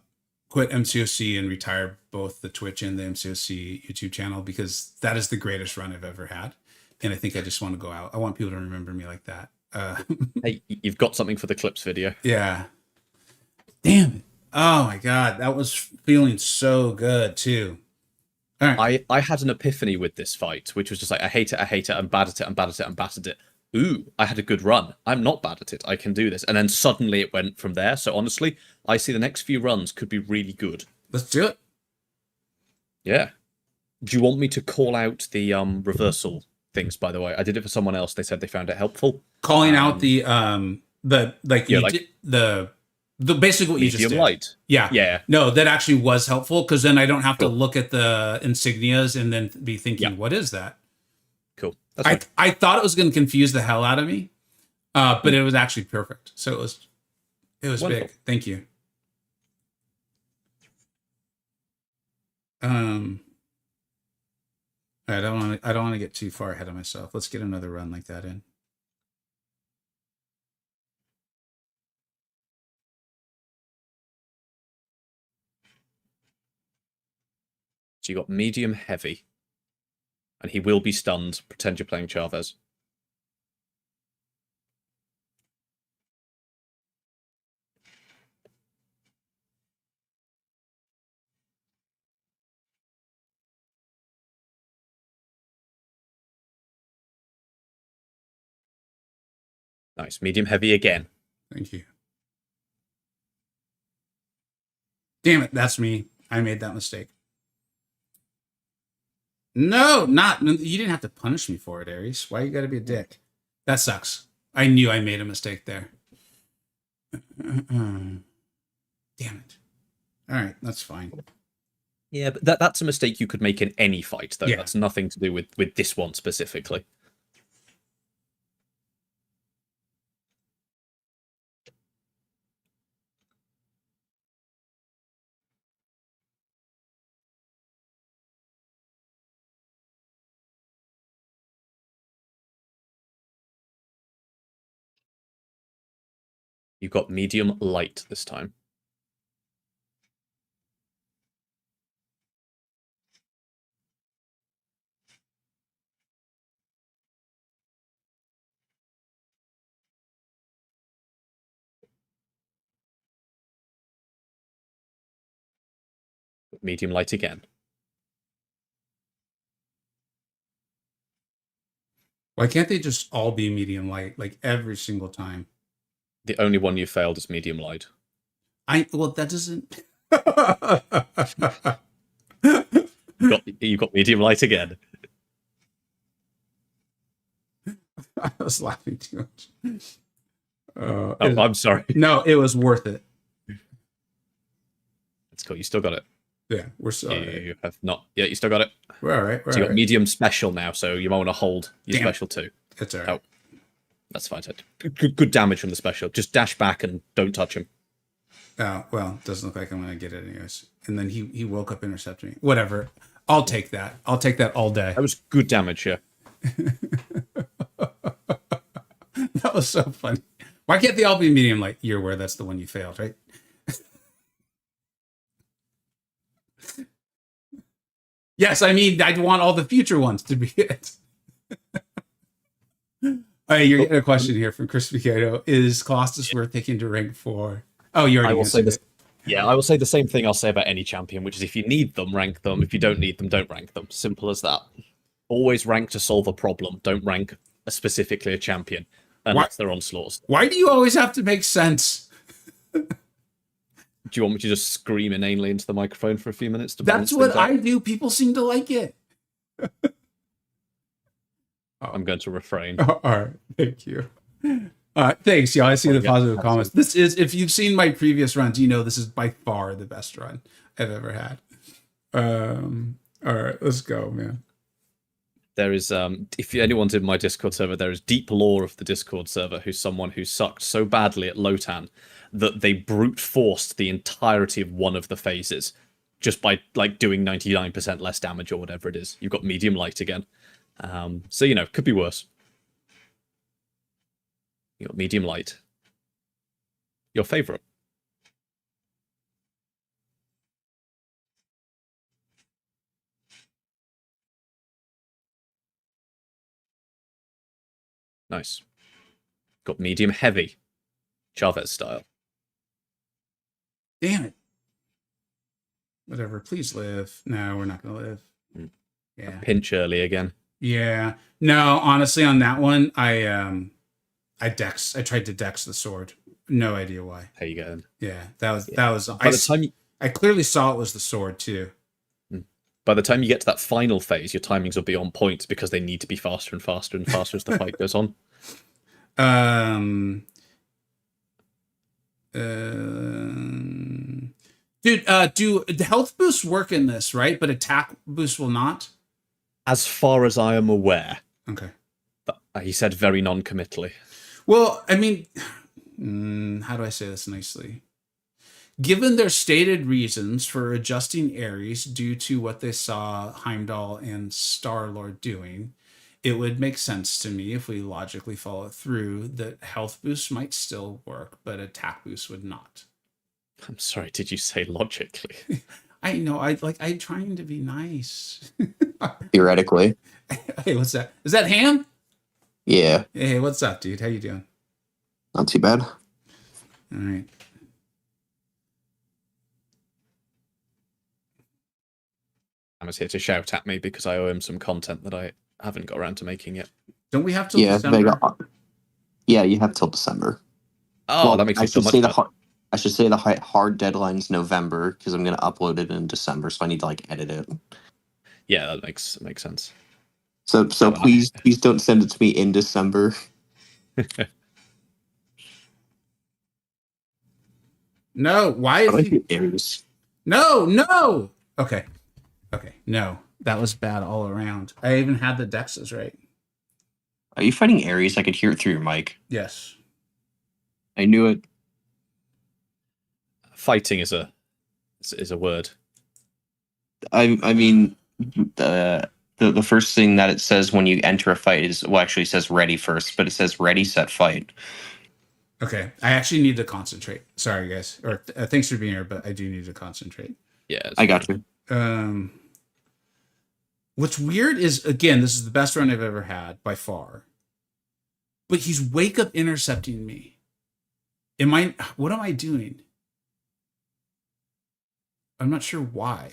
quit MCoC and retire both the Twitch and the MCoC YouTube channel, because that is the greatest run I've ever had. And I think I just want to go out. I want people to remember me like that. Hey, you've got something for the clips video. Yeah. Damn it. Oh my God. That was feeling so good too. All right. I had an epiphany with this fight, which was just like, I hate it, I'm bad at it, I'm bad at it, I'm bad at it. Ooh, I had a good run. I'm not bad at it. I can do this. And then suddenly it went from there. So honestly, I see the next few runs could be really good. Let's do it. Yeah. Do you want me to call out the reversal things, by the way? I did it for someone else. They said they found it helpful. Calling out the like yeah, you like, did, the basically what you just medium did. light. Yeah. Yeah. No, that actually was helpful, because then I don't have to look at the insignias and then be thinking, what is that? Cool. That's I thought it was going to confuse the hell out of me, but it was actually perfect. So it was Wonderful. big. Thank you. I don't want to get too far ahead of myself. Let's get another run like that in. So you got medium heavy. And he will be stunned. Pretend you're playing Chavez. Nice. Medium heavy again. Thank you. Damn it, that's me. I made that mistake. No, you didn't have to punish me for it, Aries. Why you gotta be a dick? That sucks. I knew I made a mistake there. Damn it. All right, that's fine. Yeah, but that's a mistake you could make in any fight, though. Yeah. That's nothing to do with this one specifically. You've got medium light this time. Medium light again. Why can't they just all be medium light, like every single time? The only one you failed is medium light. Well, that doesn't. You got medium light again. I was laughing too much. I'm sorry. No, it was worth it. It's cool. You still got it. Yeah, we're sorry. You have not. Yeah, you still got it. We're all right. We're So you all got right. medium special now, so you might want to hold your Damn. special too. It's all right. Oh, that's fine. So good damage from the special. Just dash back and don't touch him. Oh, well, doesn't look like I'm going to get it anyways. And then he woke up intercepting me. Whatever. I'll take that. I'll take that all day. That was good damage, yeah. That was so funny. Why can't they all be medium light? You're aware that's the one you failed, right? Yes, I mean, I'd want all the future ones to be it. Hey, you're getting a question here from Chris Picato. Is Colossus worth taking to rank 4? Oh, you already I will say answered this. it. Yeah, I will say the same thing I'll say about any champion, which is if you need them, rank them. If you don't need them, don't rank them. Simple as that. Always rank to solve a problem. Don't rank specifically a champion unless they're onslaughts. Why do you always have to make sense? Do you want me to just scream inanely into the microphone for a few minutes? To That's balance what things out? I do. People seem to like it. I'm going to refrain. All right. Thank you. Thanks, y'all. I see the positive comments. This is, if you've seen my previous runs, you know this is by far the best run I've ever had. All right, let's go, man. There is, if anyone's in my Discord server, there is deep lore of the Discord server who's someone who sucked so badly at Lotan that they brute forced the entirety of one of the phases just by like doing 99% less damage or whatever it is. You've got medium light again. So, you know, could be worse. You got medium light. Your favorite. Nice. Got medium heavy. Chavez style. Damn it. Whatever. Please live. No, we're not going to live. Yeah. Pinch early again. Yeah. No, honestly, on that one, I tried to dex the sword. No idea why. There you go. Yeah, that was By the time I clearly saw it was the sword too. By the time you get to that final phase, your timings will be on point because they need to be faster and faster and faster as the fight goes on. Dude, do the health boosts work in this, right? But attack boost will not? As far as I am aware. Okay. He said very non-committally. Well, I mean, how do I say this nicely? Given their stated reasons for adjusting Ares due to what they saw Heimdall and Star-Lord doing, it would make sense to me if we logically follow through that health boosts might still work, but attack boosts would not. I'm sorry, did you say logically? I know, I'm trying to be nice. Theoretically. Hey, what's that? Is that Ham? Yeah, Hey, what's up, dude? How you doing? not too bad. All right. Hammer's here to shout at me because I owe him some content that I haven't got around to making yet. Don't we have till Yeah, December? yeah, you have till December. Oh, Well, that makes I it so should much say better. I should say the hard deadline's November because I'm gonna upload it in December, so I need to like edit it. Yeah, that makes sense. So well, please don't send it to me in December. No, why? I If like you... the Aries. No. Okay. Okay, no, that was bad all around. I even had the dexes right. Are you fighting Ares? I could hear it through your mic. Yes. I knew it. Fighting is a word. I mean, the first thing that it says when you enter a fight is, well, actually it says ready first, but it says ready, set, fight. Okay, I actually need to concentrate. Sorry, guys. Or thanks for being here, but I do need to concentrate. Yeah, I got you. What's weird is, again, this is the best run I've ever had by far. But he's wake up intercepting me. What am I doing? I'm not sure why.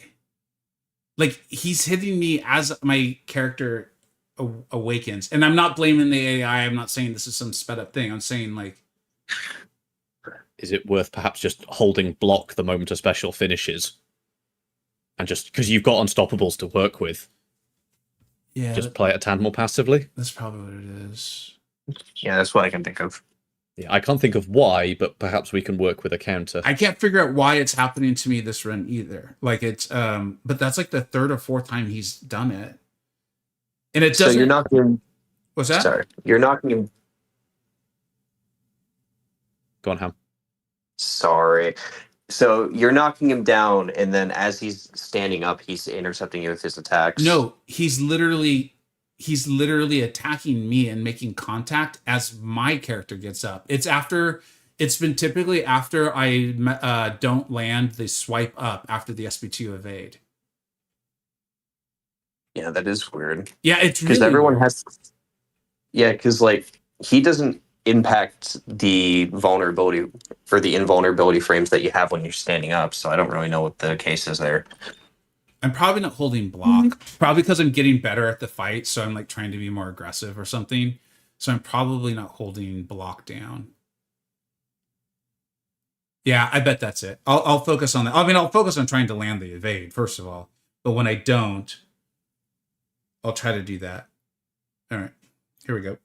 Like, he's hitting me as my character awakens. And I'm not blaming the AI. I'm not saying this is some sped up thing. I'm saying, like, is it worth perhaps just holding block the moment a special finishes? And just because you've got unstoppables to work with, yeah, just play it a tad more passively? That's probably what it is. Yeah, that's what I can think of. Yeah, I can't think of why, but perhaps we can work with a counter. I can't figure out why it's happening to me this run either. Like, it's but that's like the third or fourth time he's done it. And it doesn't. So you're knocking. What's that? Sorry, you're knocking him. Go on, Ham. Sorry. So you're knocking him down, and then as he's standing up, he's intercepting you with his attacks. No, he's literally attacking me and making contact as my character gets up. It's been typically after I don't land the swipe up after the SB2 evade. Yeah, that is weird. Yeah, it's because really everyone weird. has. Yeah, because like he doesn't impact the vulnerability for the invulnerability frames that you have when you're standing up. So I don't really know what the case is there. I'm probably not holding block. Probably because I'm getting better at the fight, so I'm like trying to be more aggressive or something. So I'm probably not holding block down. Yeah, I bet that's it. I'll focus on that. I mean, I'll focus on trying to land the evade, first of all. But when I don't, I'll try to do that. All right, here we go.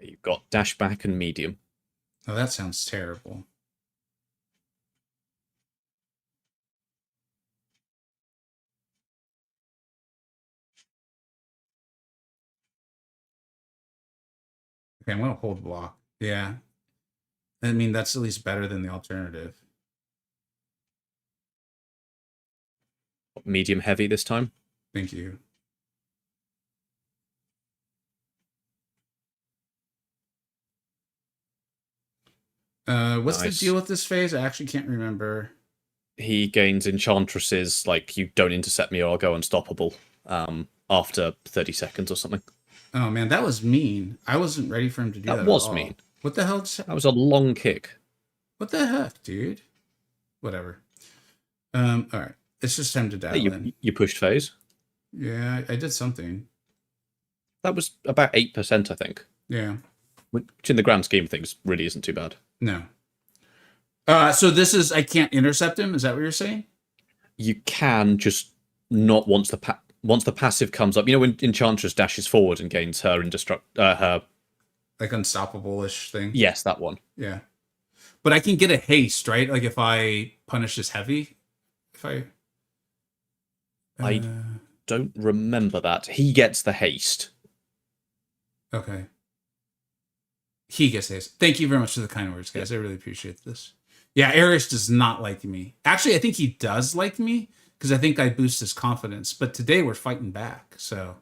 You've got dash back and medium. Oh, that sounds terrible. Okay, I'm going to hold block. Yeah. I mean, that's at least better than the alternative. Medium heavy this time. Thank you. What's Nice. the deal with this phase? I actually can't remember. He gains enchantresses, like you don't intercept me or I'll go unstoppable after 30 seconds or something. Oh man, that was mean. I wasn't ready for him to do that. That was at all. mean. What the hell? That was a long kick. What the heck, dude? Whatever. All right. It's just time to dial in. You pushed phase. Yeah, I did something. That was about 8%, I think. Yeah. Which in the grand scheme of things really isn't too bad. No. So this is, I can't intercept him. Is that what you're saying? You can, just not once the passive comes up. You know when Enchantress dashes forward and gains her her like unstoppable-ish thing? Yes, that one. Yeah. But I can get a haste, right? Like if I punish this heavy? If I don't remember that. He gets the haste. Okay. He gets haste. Thank you very much for the kind words, guys. I really appreciate this. Yeah, Arius does not like me. Actually, I think he does like me because I think I boost his confidence. But today we're fighting back, so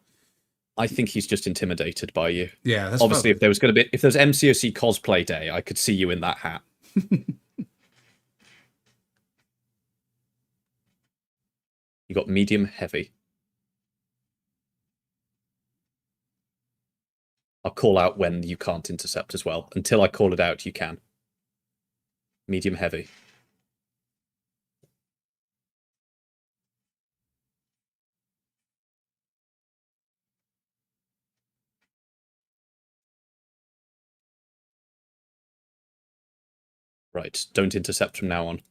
I think he's just intimidated by you. yeah, that's obviously probably... if there was MCoC cosplay day, I could see you in that hat. You got medium heavy. I'll call out when you can't intercept as well. Until I call it out, you can. Medium heavy. Right, don't intercept from now on.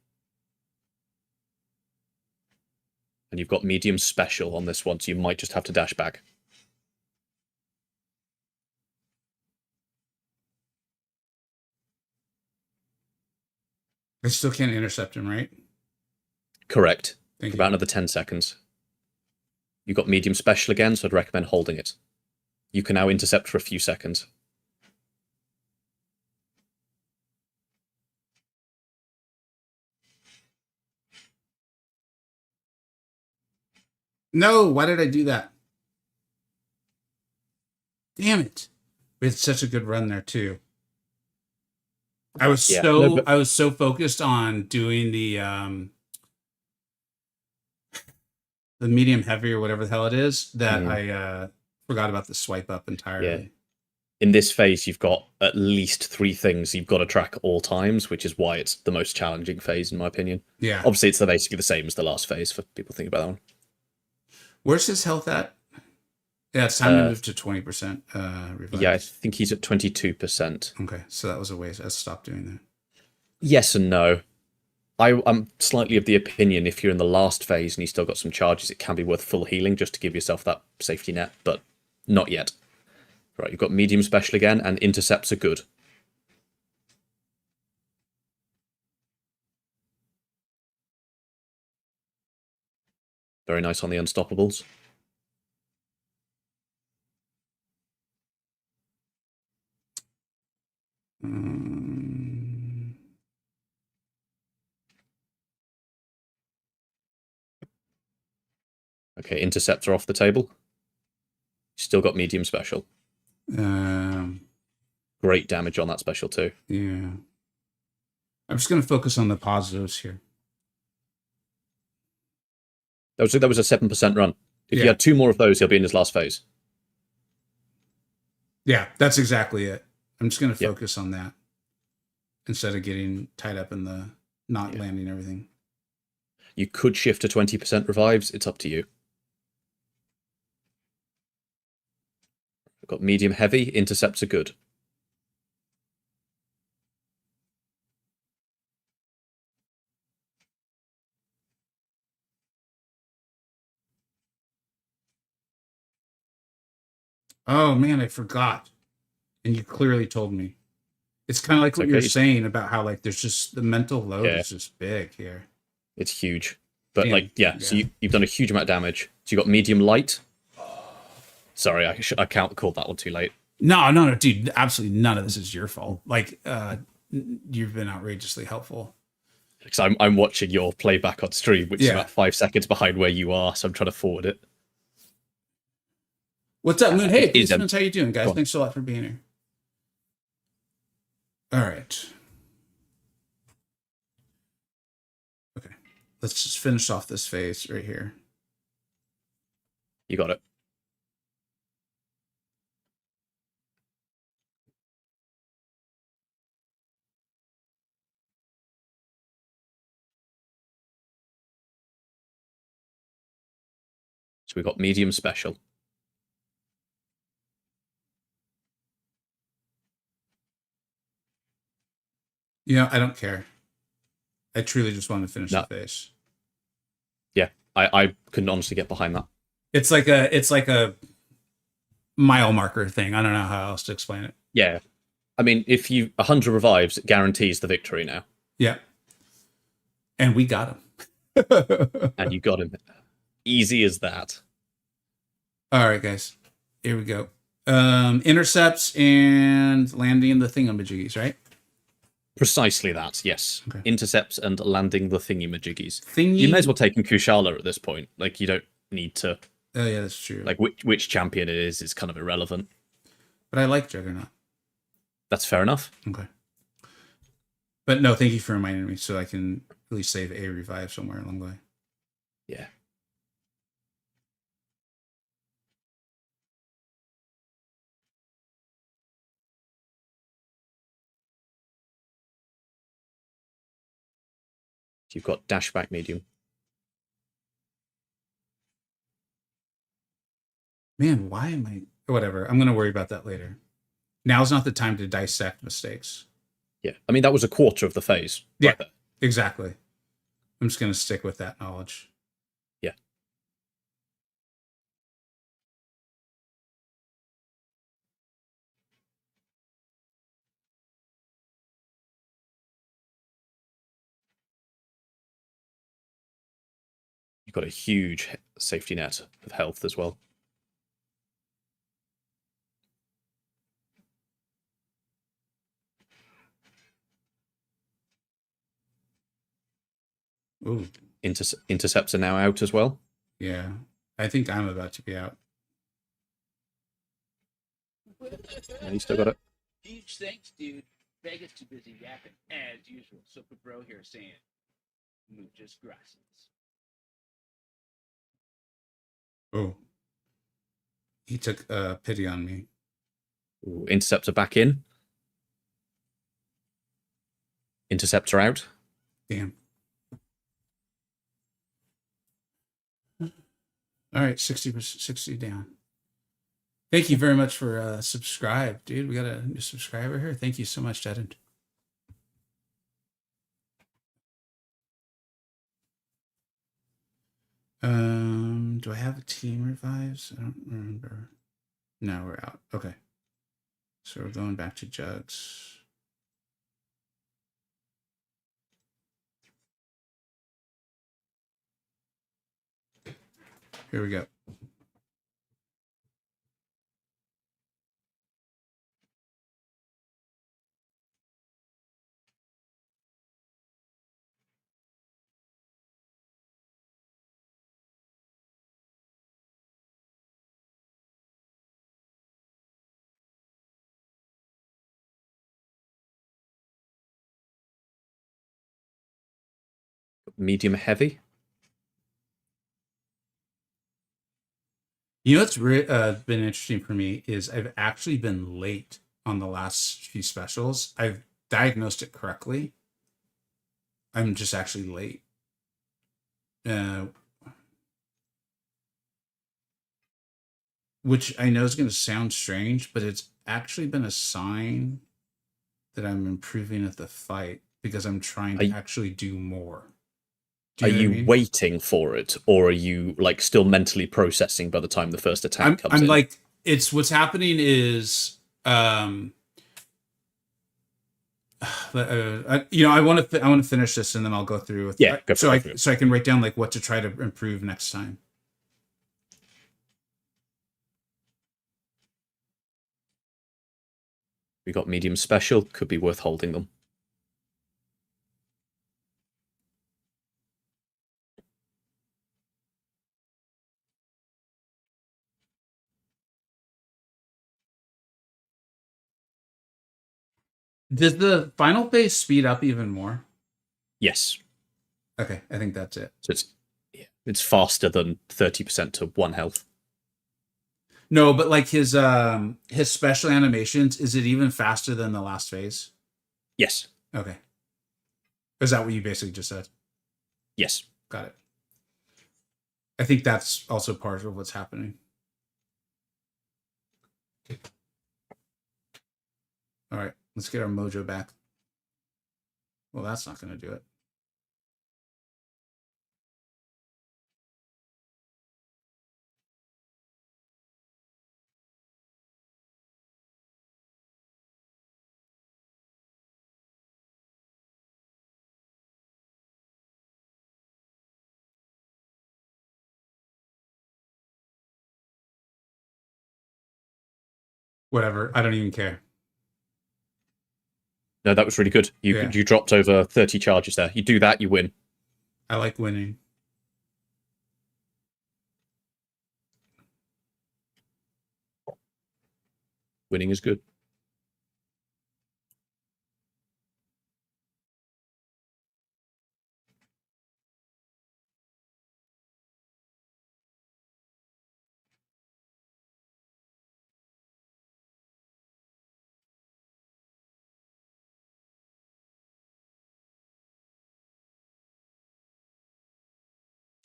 And you've got medium special on this one, so you might just have to dash back. I still can't intercept him, right? Correct. Thank For you. about another 10 seconds. You've got medium special again, so I'd recommend holding it. You can now intercept for a few seconds. No, why did I do that? Damn it. We had such a good run there too. I was so focused on doing the medium heavy or whatever the hell it is that I forgot about the swipe up entirely. Yeah. In this phase, you've got at least 3 things you've got to track at all times, which is why it's the most challenging phase, in my opinion. Yeah. Obviously, it's basically the same as the last phase for people thinking about that one. Where's his health at? Yeah, it's time to move to 20% revive. Yeah, I think he's at 22%. Okay, so that was a waste. I stopped doing that. Yes and no. I'm slightly of the opinion if you're in the last phase and you still got some charges, it can be worth full healing just to give yourself that safety net, but not yet. Right, you've got medium special again, and intercepts are good. Very nice on the unstoppables. Okay, intercepts are off the table. Still got medium special. Great damage on that special too. Yeah. I'm just going to focus on the positives here. That was a 7% run. If you had 2 more of those, he'll be in his last phase. Yeah, that's exactly it. I'm just going to focus on that instead of getting tied up in the not landing everything. You could shift to 20% revives. It's up to you. I've got medium heavy. Intercepts are good. Oh man, I forgot. And you clearly told me. It's kind of like what you're saying about how like there's just the mental load is just big here. It's huge. But so you've done a huge amount of damage. So you got medium light. Sorry, I can't call that one too late. No, dude. Absolutely none of this is your fault. Like, you've been outrageously helpful. Because I'm watching your playback on stream, which is about 5 seconds behind where you are, so I'm trying to forward it. What's up, Moon? Hey, Policeman, how you doing, guys? Thanks a lot for being here. All right. Okay. Let's just finish off this phase right here. You got it. So we've got medium special. You know, I don't care. I truly just want to finish the phase. Yeah, I couldn't honestly get behind that. It's like a mile marker thing. I don't know how else to explain it. Yeah. I mean, if you 100 revives, it guarantees the victory now. Yeah. And we got him. And you got him. Easy as that. All right, guys. Here we go. Intercepts and landing the thingamajiggies, right? Precisely that, yes. Okay. Intercepts and landing the thingy-majiggies. Thingy... You may as well take Kushala at this point. Like, you don't need to... Oh, yeah, that's true. Like, which champion it is kind of irrelevant. But I like Juggernaut. That's fair enough. Okay. But no, thank you for reminding me so I can at least save a revive somewhere along the way. Yeah. You've got dash back medium. Man, why am I... Whatever, I'm going to worry about that later. Now's not the time to dissect mistakes. Yeah, I mean, that was a quarter of the phase. Yeah, right, exactly. I'm just going to stick with that knowledge. Yeah. You've got a huge safety net of health as well. Ooh, Intercepts are now out as well. yeah. I think I'm about to be out. And you still got it. Huge thanks, dude. Vegas too busy yapping as usual. Super bro here saying, muchas gracias. Oh. He took pity on me. Ooh, intercepts are back in. Intercepts are out. Damn. All right, 60 down. Thank you very much for subscribe, dude. We got a new subscriber here. Thank you so much, Deadend. Do I have a team revives? I don't remember. No, we're out. Okay. So we're going back to Jugs. Here we go. Medium heavy. You know what's been interesting for me is I've actually been late on the last few specials. I've diagnosed it correctly. I'm just actually late. Which I know is going to sound strange, but it's actually been a sign that I'm improving at the fight because I'm trying to actually do more. Are you waiting for it, or are you like still mentally processing by the time the first attack comes in? I'm like, it's what's happening is, I want to finish this and then I'll go through with so I can write down like what to try to improve next time. We got medium special, could be worth holding them. Does the final phase speed up even more? Yes. Okay, I think that's it. So it's faster than 30% to 1 health. No, but like his special animations, is it even faster than the last phase? Yes. Okay. Is that what you basically just said? Yes. Got it. I think that's also part of what's happening. All right, let's get our mojo back. Well, that's not going to do it. Whatever. I don't even care. No, that was really good. You dropped over 30 charges there. You do that, you win. I like winning. Winning is good.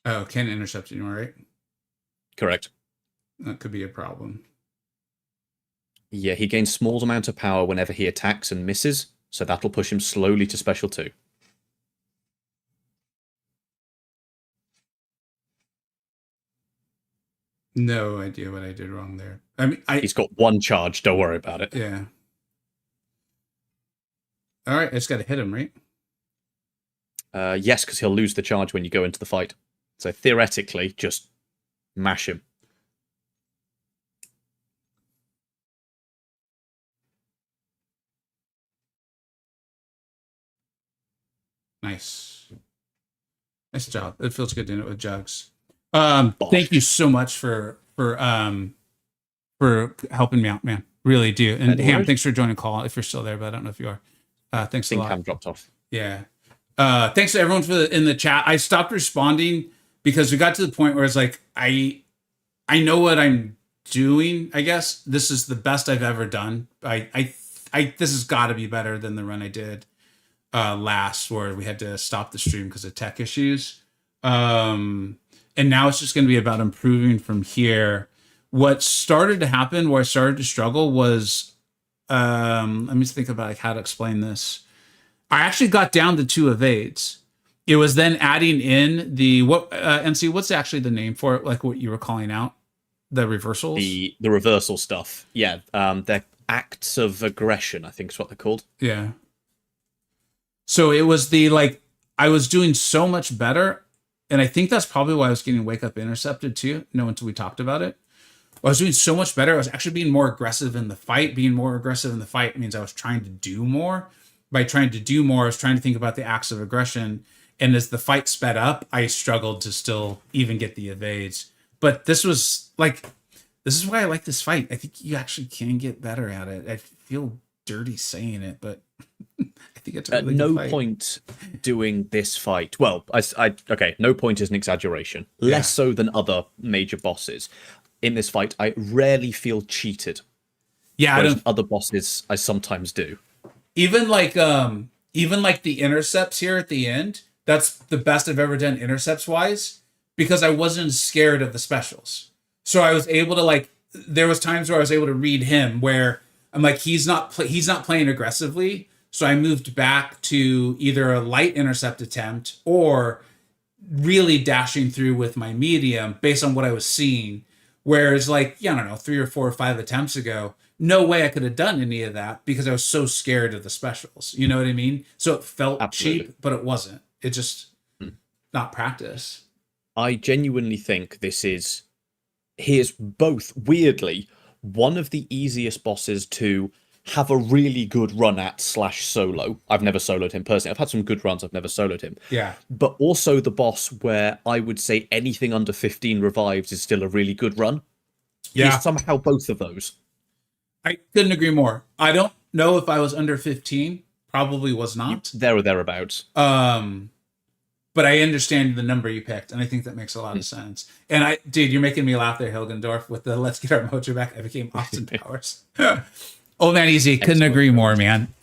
Oh, can't intercept anymore, right? Correct. That could be a problem. Yeah, he gains small amount of power whenever he attacks and misses, so that'll push him slowly to special 2. No idea what I did wrong there. I mean, he's got 1 charge. Don't worry about it. Yeah. All right, I just got to hit him, right? Yes, because he'll lose the charge when you go into the fight. So theoretically, just mash him. Nice. Nice job. It feels good doing it with Jugs. Bosh. Thank you so much for helping me out, man. Really do. And No Ham, worries. thanks for joining the call if you're still there, but I don't know if you are. Thanks I a think lot. Ham dropped off. Yeah. Thanks to everyone in the chat. I stopped responding because we got to the point where it's like I know what I'm doing. I guess this is the best I've ever done. This has got to be better than the run I did last, where we had to stop the stream because of tech issues. And now it's just going to be about improving from here. What started to happen, where I started to struggle, was let me think about like how to explain this. I actually got down to 2 evades. It was then adding in the MC, what's actually the name for it? Like what you were calling out, the reversals. The reversal stuff. Yeah. They're acts of aggression, I think is what they're called. Yeah. So it was I was doing so much better, and I think that's probably why I was getting wake up intercepted too. No, until we talked about it. I was doing so much better. I was actually being more aggressive in the fight. Being more aggressive in the fight means I was trying to do more. By trying to do more, I was trying to think about the acts of aggression. And as the fight sped up, I struggled to still even get the evades. But this is why I like this fight. I think you actually can get better at it. I feel dirty saying it, but I think it's a really no good fight. point doing this fight. Well, okay, no point is an exaggeration. Yeah. Less so than other major bosses. In this fight, I rarely feel cheated. Yeah, Whereas other bosses, I sometimes do. Even like the intercepts here at the end, that's the best I've ever done intercepts wise, because I wasn't scared of the specials. So I was able to there was times where I was able to read him where I'm like, he's not playing aggressively. So I moved back to either a light intercept attempt or really dashing through with my medium based on what I was seeing. Whereas I don't know, 3 or 4 or 5 attempts ago, no way I could have done any of that because I was so scared of the specials. You know what I mean? So it felt Absolutely. cheap, but it wasn't. It just not practice. I genuinely think here's both, weirdly, one of the easiest bosses to have a really good run at / solo. I've never soloed him personally. I've had some good runs. I've never soloed him. Yeah. But also the boss where I would say anything under 15 revives is still a really good run. Yeah. He's somehow both of those. I couldn't agree more. I don't know if I was under 15. Probably was not. There or thereabouts. But I understand the number you picked, and I think that makes a lot of sense. And dude, you're making me laugh there, Hilgendorf, with the "Let's get our mojo back." I became Austin Powers. Old man easy. Couldn't agree more, man.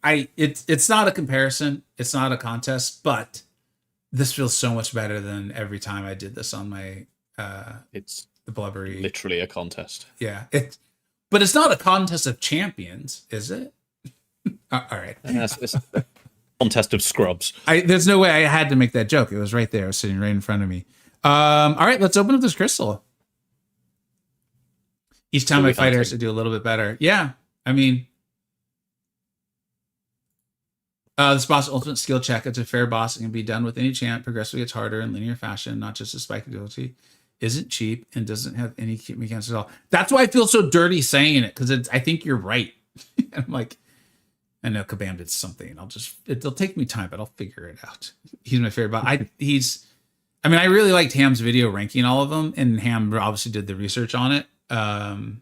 It's not a comparison. It's not a contest, but this feels so much better than every time I did this on my It's the blubbery. literally a contest. Yeah. But it's not a contest of champions, is it? All right. It's a contest of scrubs. There's no way I had to make that joke. It was right there. It was sitting right in front of me. All right, let's open up this crystal. Each time I fight, I have to do a little bit better. Yeah. I mean, this boss ultimate skill check. It's a fair boss. It can be done with any champ. Progressively gets harder in linear fashion, not just a spike ability. Isn't cheap and doesn't have any mechanics at all. That's why I feel so dirty saying it, because I think you're right. I'm like, I know Kabam did something. It'll take me time, but I'll figure it out. He's my favorite, but I really liked Ham's video ranking all of them, and Ham obviously did the research on it. But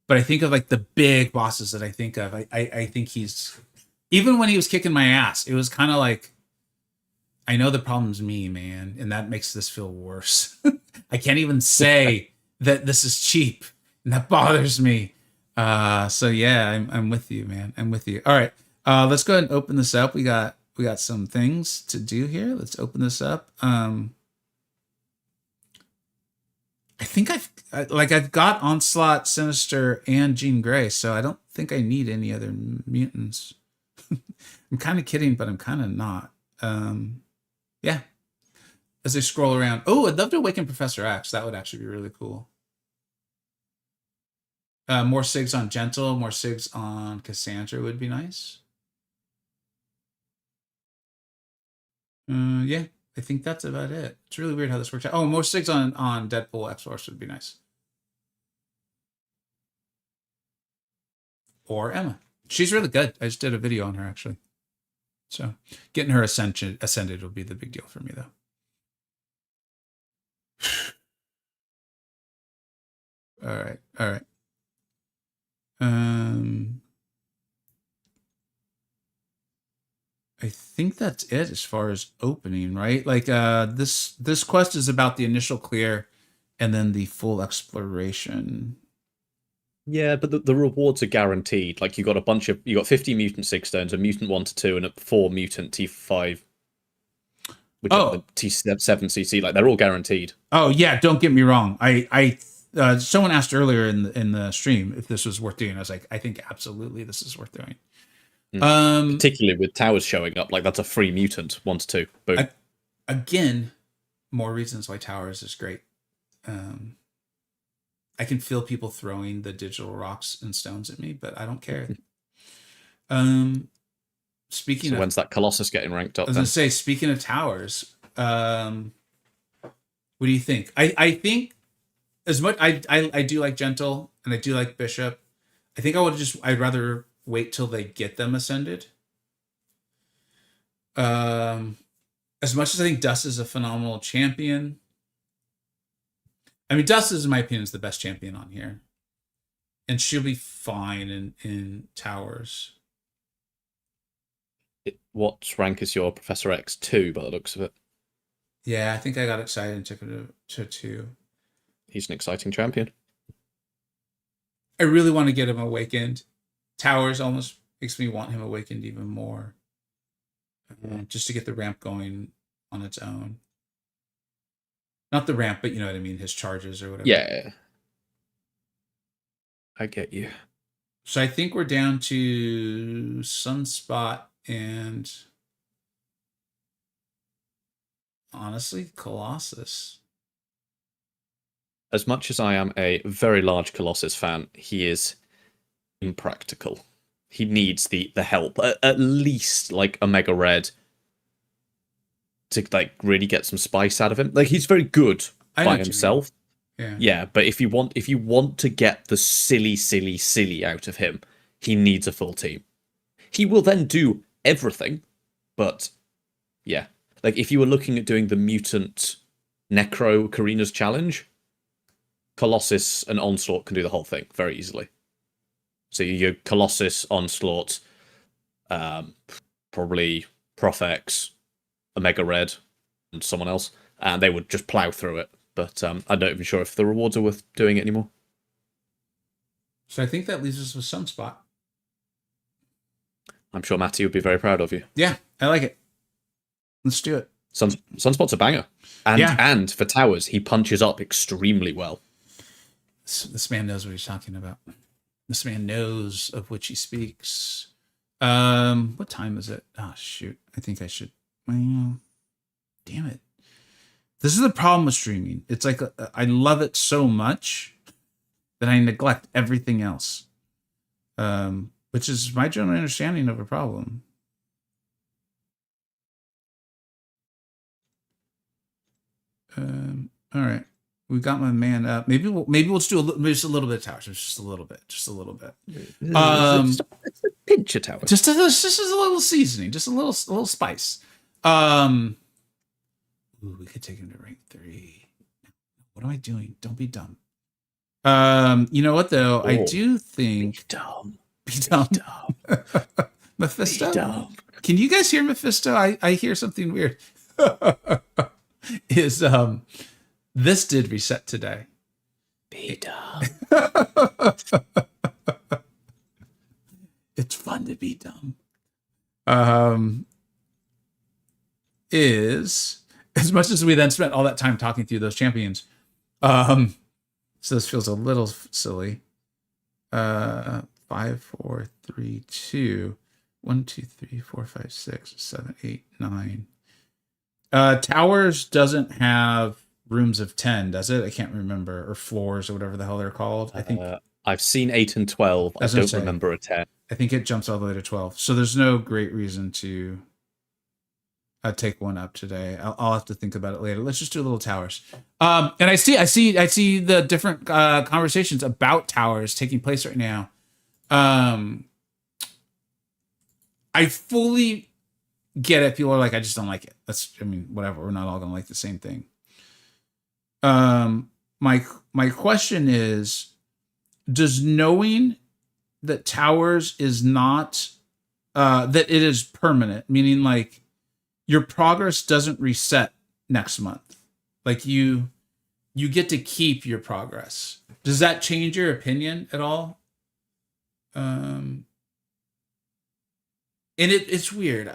I think of the big bosses that I think of. I think he's, even when he was kicking my ass, it was kind of like, I know the problem's me, man, and that makes this feel worse. I can't even say that this is cheap, and that bothers me. So yeah, I'm with you, man. I'm with you. All right, let's go ahead and open this up. We got some things to do here. Let's open this up. I think I've got Onslaught, Sinister, and Jean Grey, so I don't think I need any other mutants. I'm kind of kidding, but I'm kind of not. Yeah. As I scroll around, I'd love to awaken Professor X. That would actually be really cool. More SIGs on Gentle, more SIGs on Cassandra would be nice. Yeah, I think that's about it. It's really weird how this works out. Oh, more SIGs on Deadpool X-Force would be nice. Or Emma. She's really good. I just did a video on her, actually. So getting her ascended will be the big deal for me, though. All right. All right. I think that's it as far as opening, right? Like this quest is about the initial clear and then the full exploration. Yeah, but the rewards are guaranteed. Like you got 50 mutant 6 stones, a mutant 1 to 2, and a 4 mutant T5, which are the T7 CC. Like they're all guaranteed. Oh yeah, don't get me wrong. I someone asked earlier in the stream if this was worth doing. I was like, I think absolutely this is worth doing. Particularly with towers showing up, like that's a free mutant 1 to 2. Boom. Again, more reasons why towers is great. I can feel people throwing the digital rocks and stones at me, but I don't care. Speaking of, when's that Colossus getting ranked up? I was gonna say, speaking of towers, what do you think? I think as much I do like Gentle and I do like Bishop. I think I'd rather wait till they get them ascended. As much as I think Dust is a phenomenal champion. I mean, Dust is, in my opinion, is the best champion on here. And she'll be fine in towers. What rank is your Professor X? 2 by the looks of it. Yeah, I think I got excited and took it to 2. He's an exciting champion. I really want to get him awakened. Towers almost makes me want him awakened even more. Just to get the ramp going on its own. Not the ramp, but you know what I mean, his charges or whatever. Yeah. I get you. So I think we're down to Sunspot and honestly, Colossus. As much as I am a very large Colossus fan, he is impractical. He needs the help. At least like a Mega Red to like really get some spice out of him. Like he's very good by himself. Yeah, but if you want to get the silly out of him, he needs a full team. He will then do everything, but yeah. Like if you were looking at doing the Mutant Necro Karina's challenge, Colossus and Onslaught can do the whole thing very easily. So your Colossus, Onslaught, probably Prof X, a Mega Red, and someone else, and they would just plow through it. But I'm not even sure if the rewards are worth doing it anymore. So I think that leaves us with Sunspot. I'm sure Matty would be very proud of you. Yeah, I like it. Let's do it. Sunspot's a banger. And for towers, he punches up extremely well. This man knows what he's talking about. This man knows of which he speaks. What time is it? Oh, shoot. I think I should. Well, damn it. This is the problem with streaming. It's like I love it so much that I neglect everything else. Which is my general understanding of a problem. All right. We got my man up. Maybe we'll just do just a little bit of towers. Just a little bit. Just a little bit. Just a pinch of towers. Just a little seasoning. Just a little spice. Ooh, we could take him to rank 3. What am I doing? Don't be dumb. You know what though? I do think be dumb. Be dumb. Mephisto. Be dumb. Can you guys hear Mephisto? I hear something weird. This did reset today. Be dumb. It's fun to be dumb. Is as much as we then spent all that time talking through those champions. So this feels a little silly. 5, 4, 3, 2, 1, 2, 3, 4, 5, 6, 7, 8, 9. Towers doesn't have rooms of 10, does it? I can't remember, or floors or whatever the hell they're called. I think I've seen 8 and 12. I don't remember a 10. I think it jumps all the way to 12. So there's no great reason to take one up today. I'll have to think about it later. Let's just do little towers. And I see the different conversations about towers taking place right now. I fully get it. People are like, I just don't like it. Whatever. We're not all gonna like the same thing. My question is, does knowing that towers is not that it is permanent, meaning like your progress doesn't reset next month, like you get to keep your progress, does that change your opinion at all? And it's weird.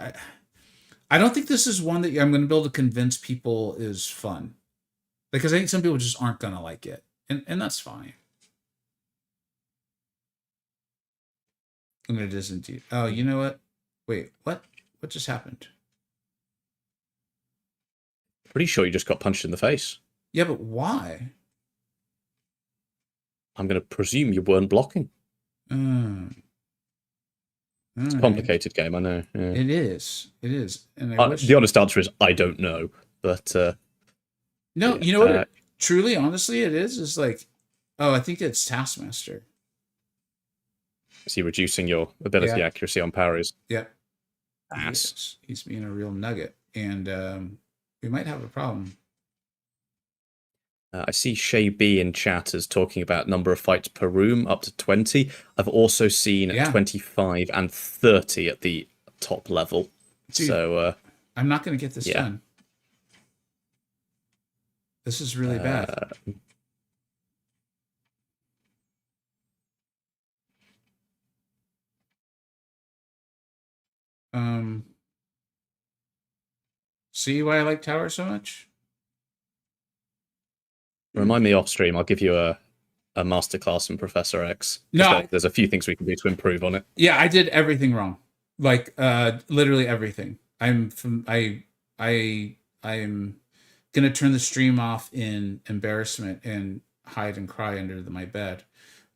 I don't think this is one that I'm going to be able to convince people is fun, because I think some people just aren't going to like it, and that's fine. And it isn't. Oh, you know what? Wait, what? What just happened? Pretty sure you just got punched in the face. Yeah, but why? I'm going to presume you weren't blocking. It's a complicated game, I know. Yeah. It is. And the honest answer is I don't know. But no, you know what? Truly, honestly, it is. It's like, oh, I think it's Taskmaster. Is he reducing your ability accuracy on parries? Yep. Ass. He's being a real nugget, and we might have a problem. I see Shay B in chat is talking about number of fights per room up to 20. I've also seen 25 and 30 at the top level. Dude, so I'm not going to get this done. This is really bad. See why I like Tower so much? Remind me off stream. I'll give you a masterclass from Professor X. No, there's a few things we can do to improve on it. Yeah, I did everything wrong. Like literally everything. I'm gonna turn the stream off in embarrassment and hide and cry under my bed.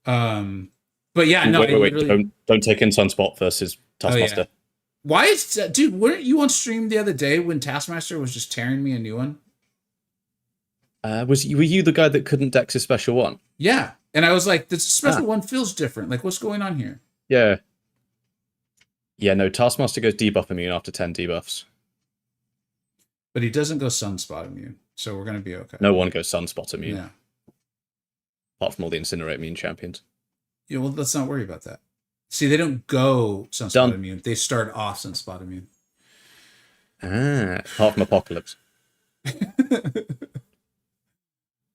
But yeah, no. Wait. Don't take in Sunspot versus Taskmaster. Oh, yeah. Why is that, dude? Weren't you on stream the other day when Taskmaster was just tearing me a new one? Were you the guy that couldn't dex his special one? Yeah, and I was like, this special one feels different. Like, what's going on here? Yeah. Yeah, no, Taskmaster goes debuff immune after 10 debuffs. But he doesn't go Sunspot immune, so we're going to be okay. No one goes Sunspot immune. Yeah. Apart from all the Incinerate immune champions. Yeah, well, let's not worry about that. See, they don't go Sunspot immune. They start off Sunspot immune. Apart from Apocalypse.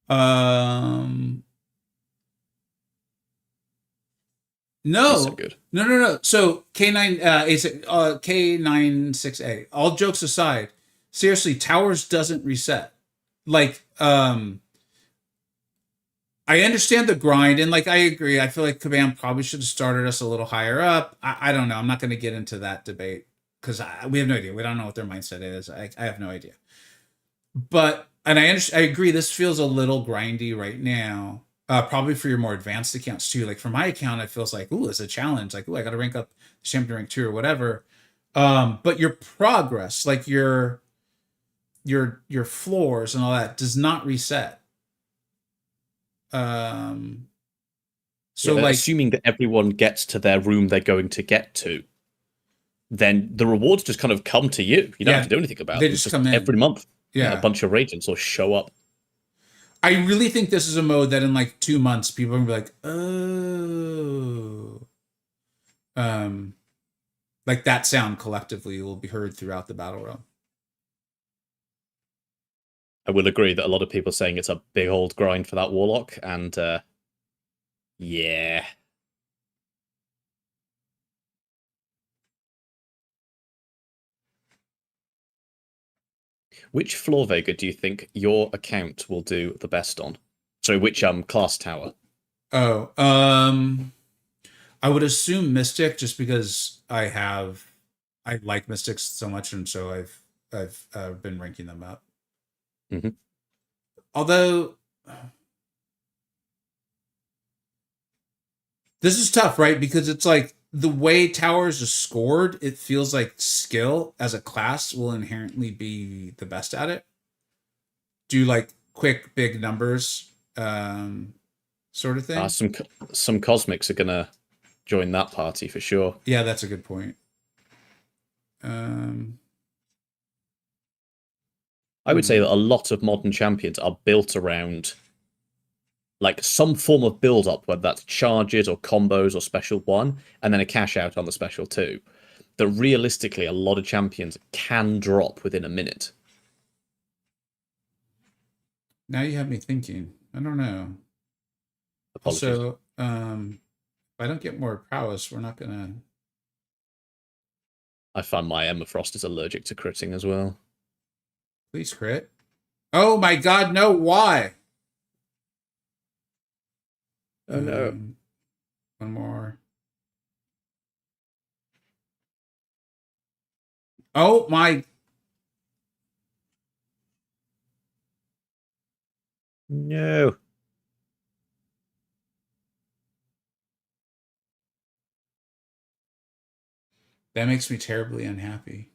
No. So good. No. So K96A. All jokes aside, seriously, Towers doesn't reset. Like, I understand the grind, and like I agree. I feel like Kabam probably should have started us a little higher up. I don't know. I'm not going to get into that debate because we have no idea. We don't know what their mindset is. I have no idea. But I agree. This feels a little grindy right now. Probably for your more advanced accounts too. Like for my account, it feels like, ooh, it's a challenge. Like, ooh, I got to rank up champion rank 2 or whatever. But your progress, like your floors and all that, does not reset. So like, assuming that everyone gets to their room they're going to get to, then the rewards just kind of come to you. You don't have to do anything about it. They just come in every month. Yeah, a bunch of agents will show up. I really think this is a mode that in like 2 months people are gonna be like, oh, like that sound collectively will be heard throughout the battle realm. I will agree that a lot of people are saying it's a big old grind for that Warlock, and yeah. Which floor, Vega, do you think your account will do the best on? So which class tower? Oh, I would assume Mystic, just because I like Mystics so much, and so I've been ranking them up. Mm-hmm. Although this is tough, right? Because it's like the way Towers is scored, it feels like skill as a class will inherently be the best at it. Do like quick, big numbers, sort of thing. Some cosmics are gonna join that party for sure. Yeah, that's a good point. I would say that a lot of modern champions are built around like some form of build up, whether that's charges or combos or special 1, and then a cash out on the special 2. That realistically, a lot of champions can drop within a minute. Now you have me thinking. I don't know. Apologies. Also, if I don't get more prowess, we're not gonna. I find my Emma Frost is allergic to critting as well. Please crit. Oh my god, no, why? Oh no. One more. Oh my. No. That makes me terribly unhappy.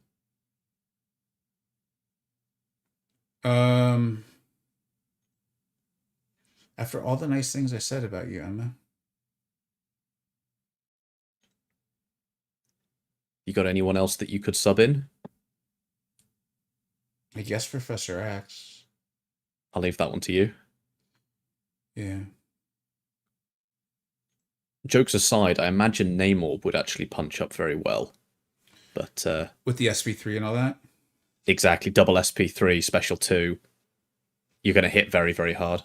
After all the nice things I said about you, Emma. You got anyone else that you could sub in? I guess Professor X. I'll leave that one to you. Yeah. Jokes aside, I imagine Namor would actually punch up very well. But with the SP3 and all that? Exactly, double SP3, special 2. You're going to hit very, very hard.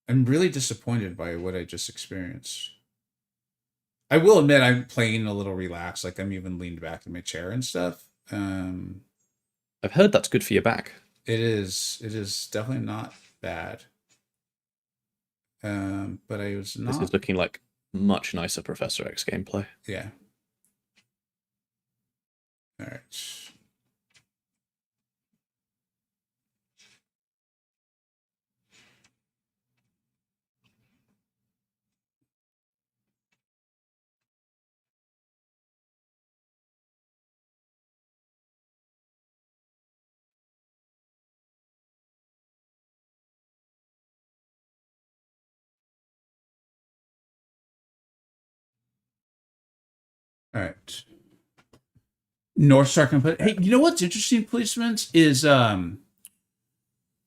I'm really disappointed by what I just experienced. I will admit I'm playing a little relaxed, like I'm even leaned back in my chair and stuff. I've heard that's good for your back. It is. It is definitely not bad. But I was not. This is looking like much nicer Professor X gameplay. Yeah. All right. All right. North Star can put. Hey, you know what's interesting, policemen, is I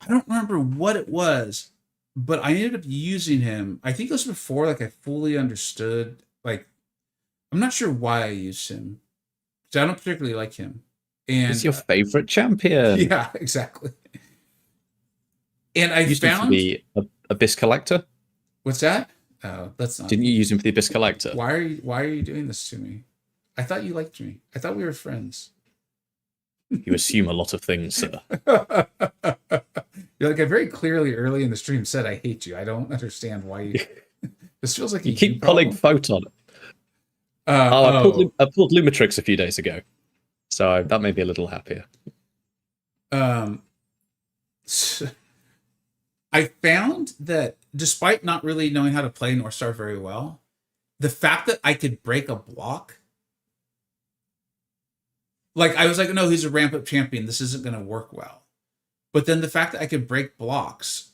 don't remember what it was, but I ended up using him. I think it was before like I fully understood. Like, I'm not sure why I used him. Because I don't particularly like him. And He's your favorite champion. Yeah, exactly. And I used him for found the Abyss Collector. What's that? Oh, that's not. Didn't you use him for the Abyss Collector? Why are you doing this to me? I thought you liked me. I thought we were friends. You assume a lot of things, sir. You're like, I very clearly early in the stream said I hate you. I don't understand why you. This feels like you keep pulling Photon. I pulled Lumitrix a few days ago, so that made me a little happier. I found that despite not really knowing how to play North Star very well, the fact that I could break a block, like I was like, no, he's a ramp up champion. This isn't going to work well. But then the fact that I could break blocks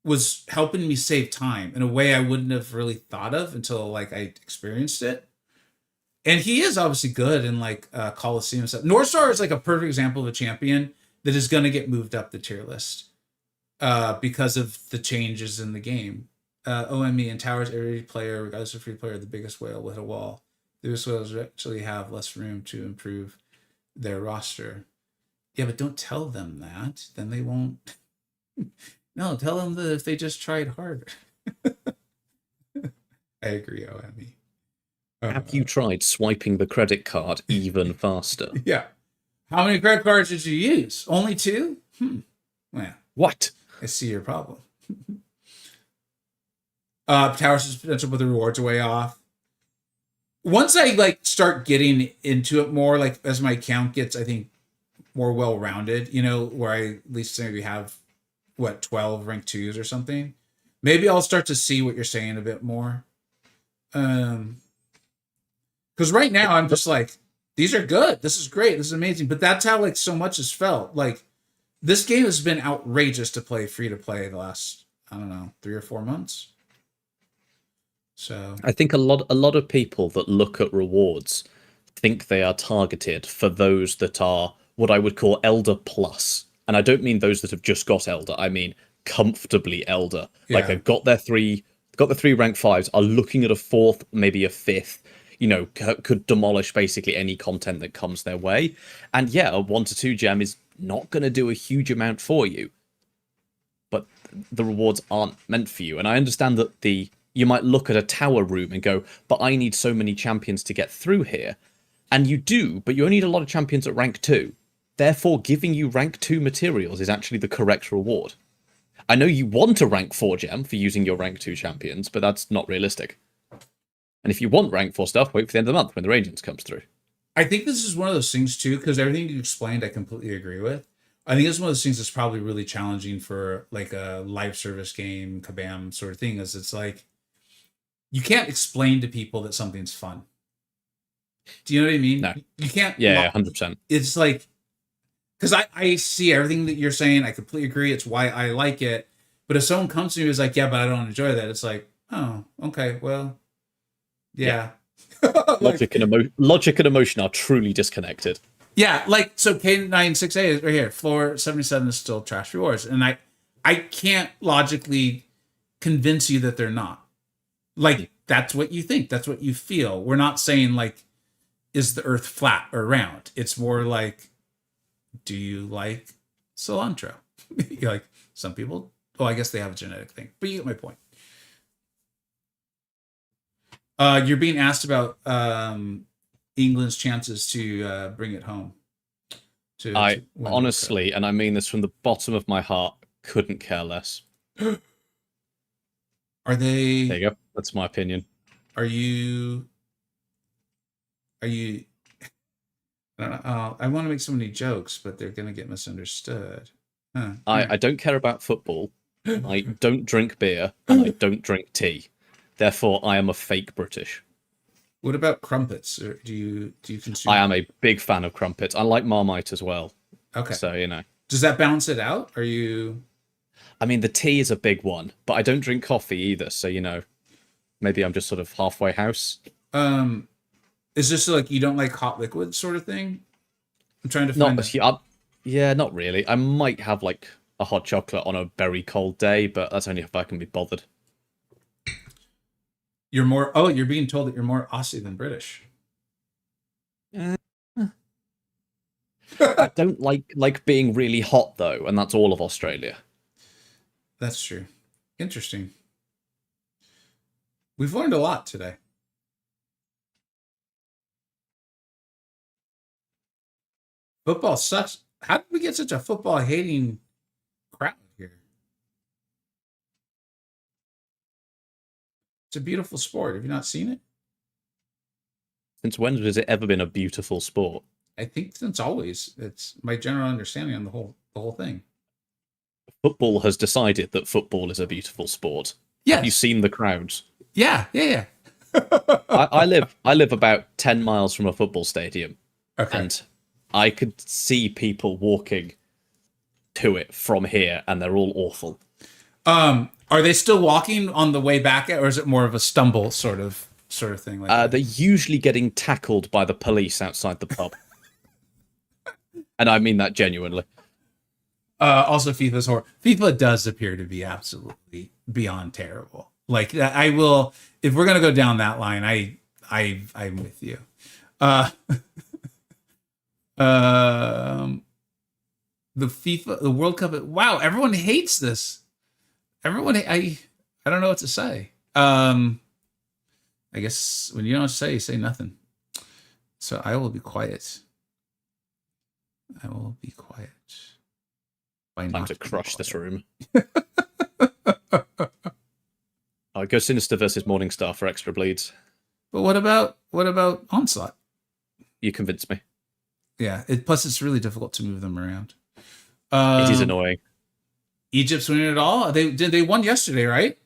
was helping me save time in a way I wouldn't have really thought of until like I experienced it. And he is obviously good in like Coliseum and stuff. North Star is like a perfect example of a champion that is going to get moved up the tier list because of the changes in the game. OME and Towers, every player, regardless of free player, the biggest whale will hit a wall. The biggest whales actually have less room to improve their roster. Yeah, but don't tell them that. Then they won't. No, tell them that if they just tried harder. I agree, OME. Have you tried swiping the credit card even faster? Yeah. How many credit cards did you use? Only 2? Well, what? I see your problem. Towers' potential, but the rewards are way off. Once I like start getting into it more, like as my account gets, I think, more well-rounded, you know, where I at least maybe have 12 rank 2s or something, Maybe I'll start to see what you're saying a bit more. Because right now I'm just like, these are good. This is great. This is amazing. But that's how like so much has felt. Like this game has been outrageous to play free to play the last, I don't know, 3 or 4 months. So I think a lot of people that look at rewards think they are targeted for those that are what I would call Elder plus. And I don't mean those that have just got Elder. I mean comfortably Elder. Like Yeah. they've got the 3 rank 5s, are looking at a 4th, maybe a 5th, you know, could demolish basically any content that comes their way. And yeah, a 1 to 2 gem is not going to do a huge amount for you. But the rewards aren't meant for you. And I understand that you might look at a tower room and go, but I need so many champions to get through here. And you do, but you only need a lot of champions at rank 2. Therefore, giving you rank 2 materials is actually the correct reward. I know you want a rank 4 gem for using your rank 2 champions, but that's not realistic. And if you want rank 4 stuff, wait for the end of the month when the Radiance comes through. I think this is one of those things too, because everything you explained, I completely agree with. I think it's one of those things that's probably really challenging for like a live service game, kabam sort of thing, is it's like, you can't explain to people that something's fun. Do you know what I mean? No. You can't. Yeah, 100%. It's like, because I see everything that you're saying. I completely agree. It's why I like it. But if someone comes to me and is like, yeah, but I don't enjoy that. It's like, oh, okay, well, yeah. Logic and emotion are truly disconnected. Yeah, like, so K96A is right here. Floor 77 is still trash rewards. And I can't logically convince you that they're not. Like, that's what you think. That's what you feel. We're not saying, like, is the earth flat or round? It's more like, do you like cilantro? You're like, some people, I guess they have a genetic thing. But you get my point. You're being asked about England's chances to bring it home. I honestly, and I mean this from the bottom of my heart, couldn't care less. Are they? There you go. That's my opinion. Are you? I don't know. I want to make so many jokes, but they're gonna get misunderstood. Huh. I don't care about football. I don't drink beer, and I don't drink tea. Therefore, I am a fake British. What about crumpets? Or do you consume? I am a big fan of crumpets. I like Marmite as well. Okay. So, you know. Does that balance it out? Are you? I mean, the tea is a big one, but I don't drink coffee either. So, you know, maybe I'm just sort of halfway house. Is this like you don't like hot liquid sort of thing? I'm trying to find. Yeah, not really. I might have like a hot chocolate on a very cold day, but that's only if I can be bothered. You're more. Oh, you're being told that you're more Aussie than British. I don't like being really hot though, and that's all of Australia. That's true. Interesting. We've learned a lot today. Football sucks. How did we get such a football hating crowd here? It's a beautiful sport. Have you not seen it? Since when has it ever been a beautiful sport? I think since always. It's my general understanding on the whole thing. Football has decided that football is a beautiful sport. Yes. Have you seen the crowds? Yeah. I live about 10 miles from a football stadium. Okay. And I could see people walking to it from here, and they're all awful. Are they still walking on the way back, or is it more of a stumble sort of thing? Like they're usually getting tackled by the police outside the pub. And I mean that genuinely. Also, FIFA's horror. FIFA does appear to be absolutely beyond terrible. Like I will, if we're gonna go down that line, I'm with you. The World Cup. Wow, everyone hates this. Everyone, I don't know what to say. I guess when you don't say nothing. So I will be quiet. Time to crush this room. Go Sinister versus Morningstar for extra bleeds. But what about Onslaught? You convinced me. Yeah. Plus, it's really difficult to move them around. It is annoying. Egypt's winning it all. They won yesterday, right?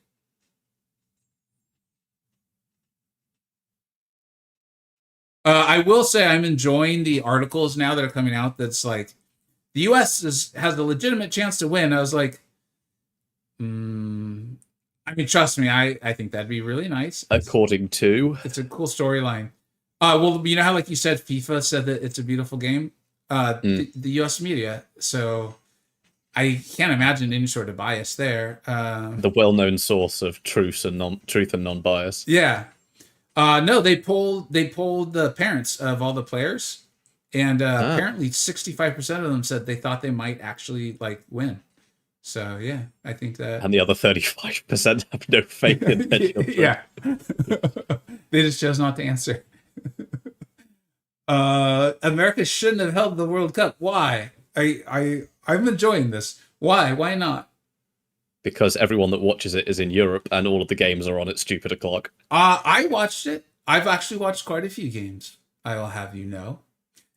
I will say I'm enjoying the articles now that are coming out. That's like the U.S. has a legitimate chance to win. I was like, I mean, trust me, I think that'd be really nice. According to It's a cool storyline. Well, you know how like you said, FIFA said that it's a beautiful game. The U.S. media. So I can't imagine any sort of bias there. the well-known source of truth and non-bias. Yeah. No, they polled the parents of all the players, and apparently 65% of them said they thought they might actually like win. So yeah, I think that. And the other 35% have no faith in their children. Yeah, they just chose not to answer. America shouldn't have held the World Cup. Why? I'm enjoying this. Why? Why not? Because everyone that watches it is in Europe, and all of the games are on at stupid o'clock. I watched it. I've actually watched quite a few games, I will have you know.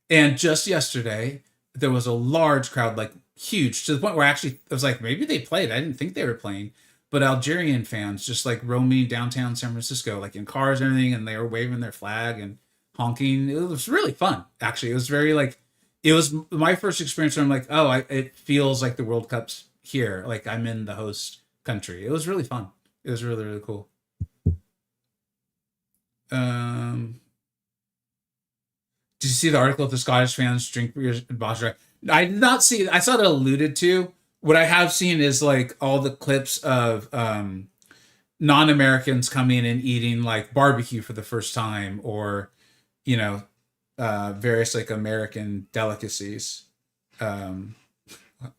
And just yesterday, there was a large crowd, like huge, to the point where actually I was like, maybe they played. I didn't think they were playing. But Algerian fans just like roaming downtown San Francisco, like in cars and everything, and they were waving their flag and honking. It was really fun, actually. It was very like, it was my first experience where I'm like, oh, it feels like the World Cup's here. Like I'm in the host country. It was really fun. It was really, really cool. Did you see the article if the Scottish fans drink beers in Basra? I did not see it. I saw it alluded to. What I have seen is like all the clips of non-Americans coming and eating like barbecue for the first time, or you know, various like American delicacies.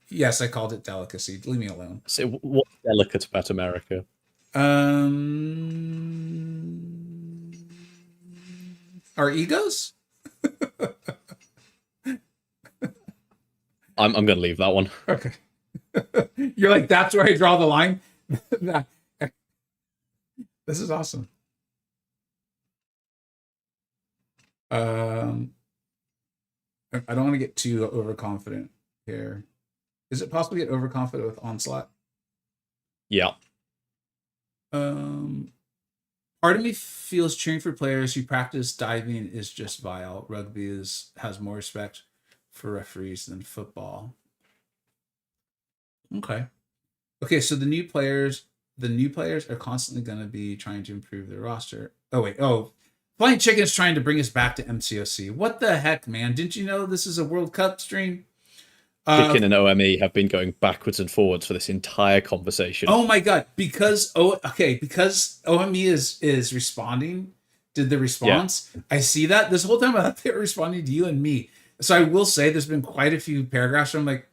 Yes, I called it delicacy. Leave me alone. So what's delicate about America? Our egos? I'm going to leave that one. Okay. You're like, that's where I draw the line? This is awesome. I don't want to get too overconfident here. Is it possible to get overconfident with Onslaught? Yeah. Part of me feels cheering for players who practice diving is just vile. Rugby has more respect for referees than football. Okay, so the new players are constantly going to be trying to improve their roster. Flying Chicken's trying to bring us back to MCoC. What the heck, man? Didn't you know this is a World Cup stream? Chicken and OME have been going backwards and forwards for this entire conversation. Oh my god! Because OME is responding. Did the response? Yeah. I see that this whole time I thought they were responding to you and me. So I will say there's been quite a few paragraphs where I'm like,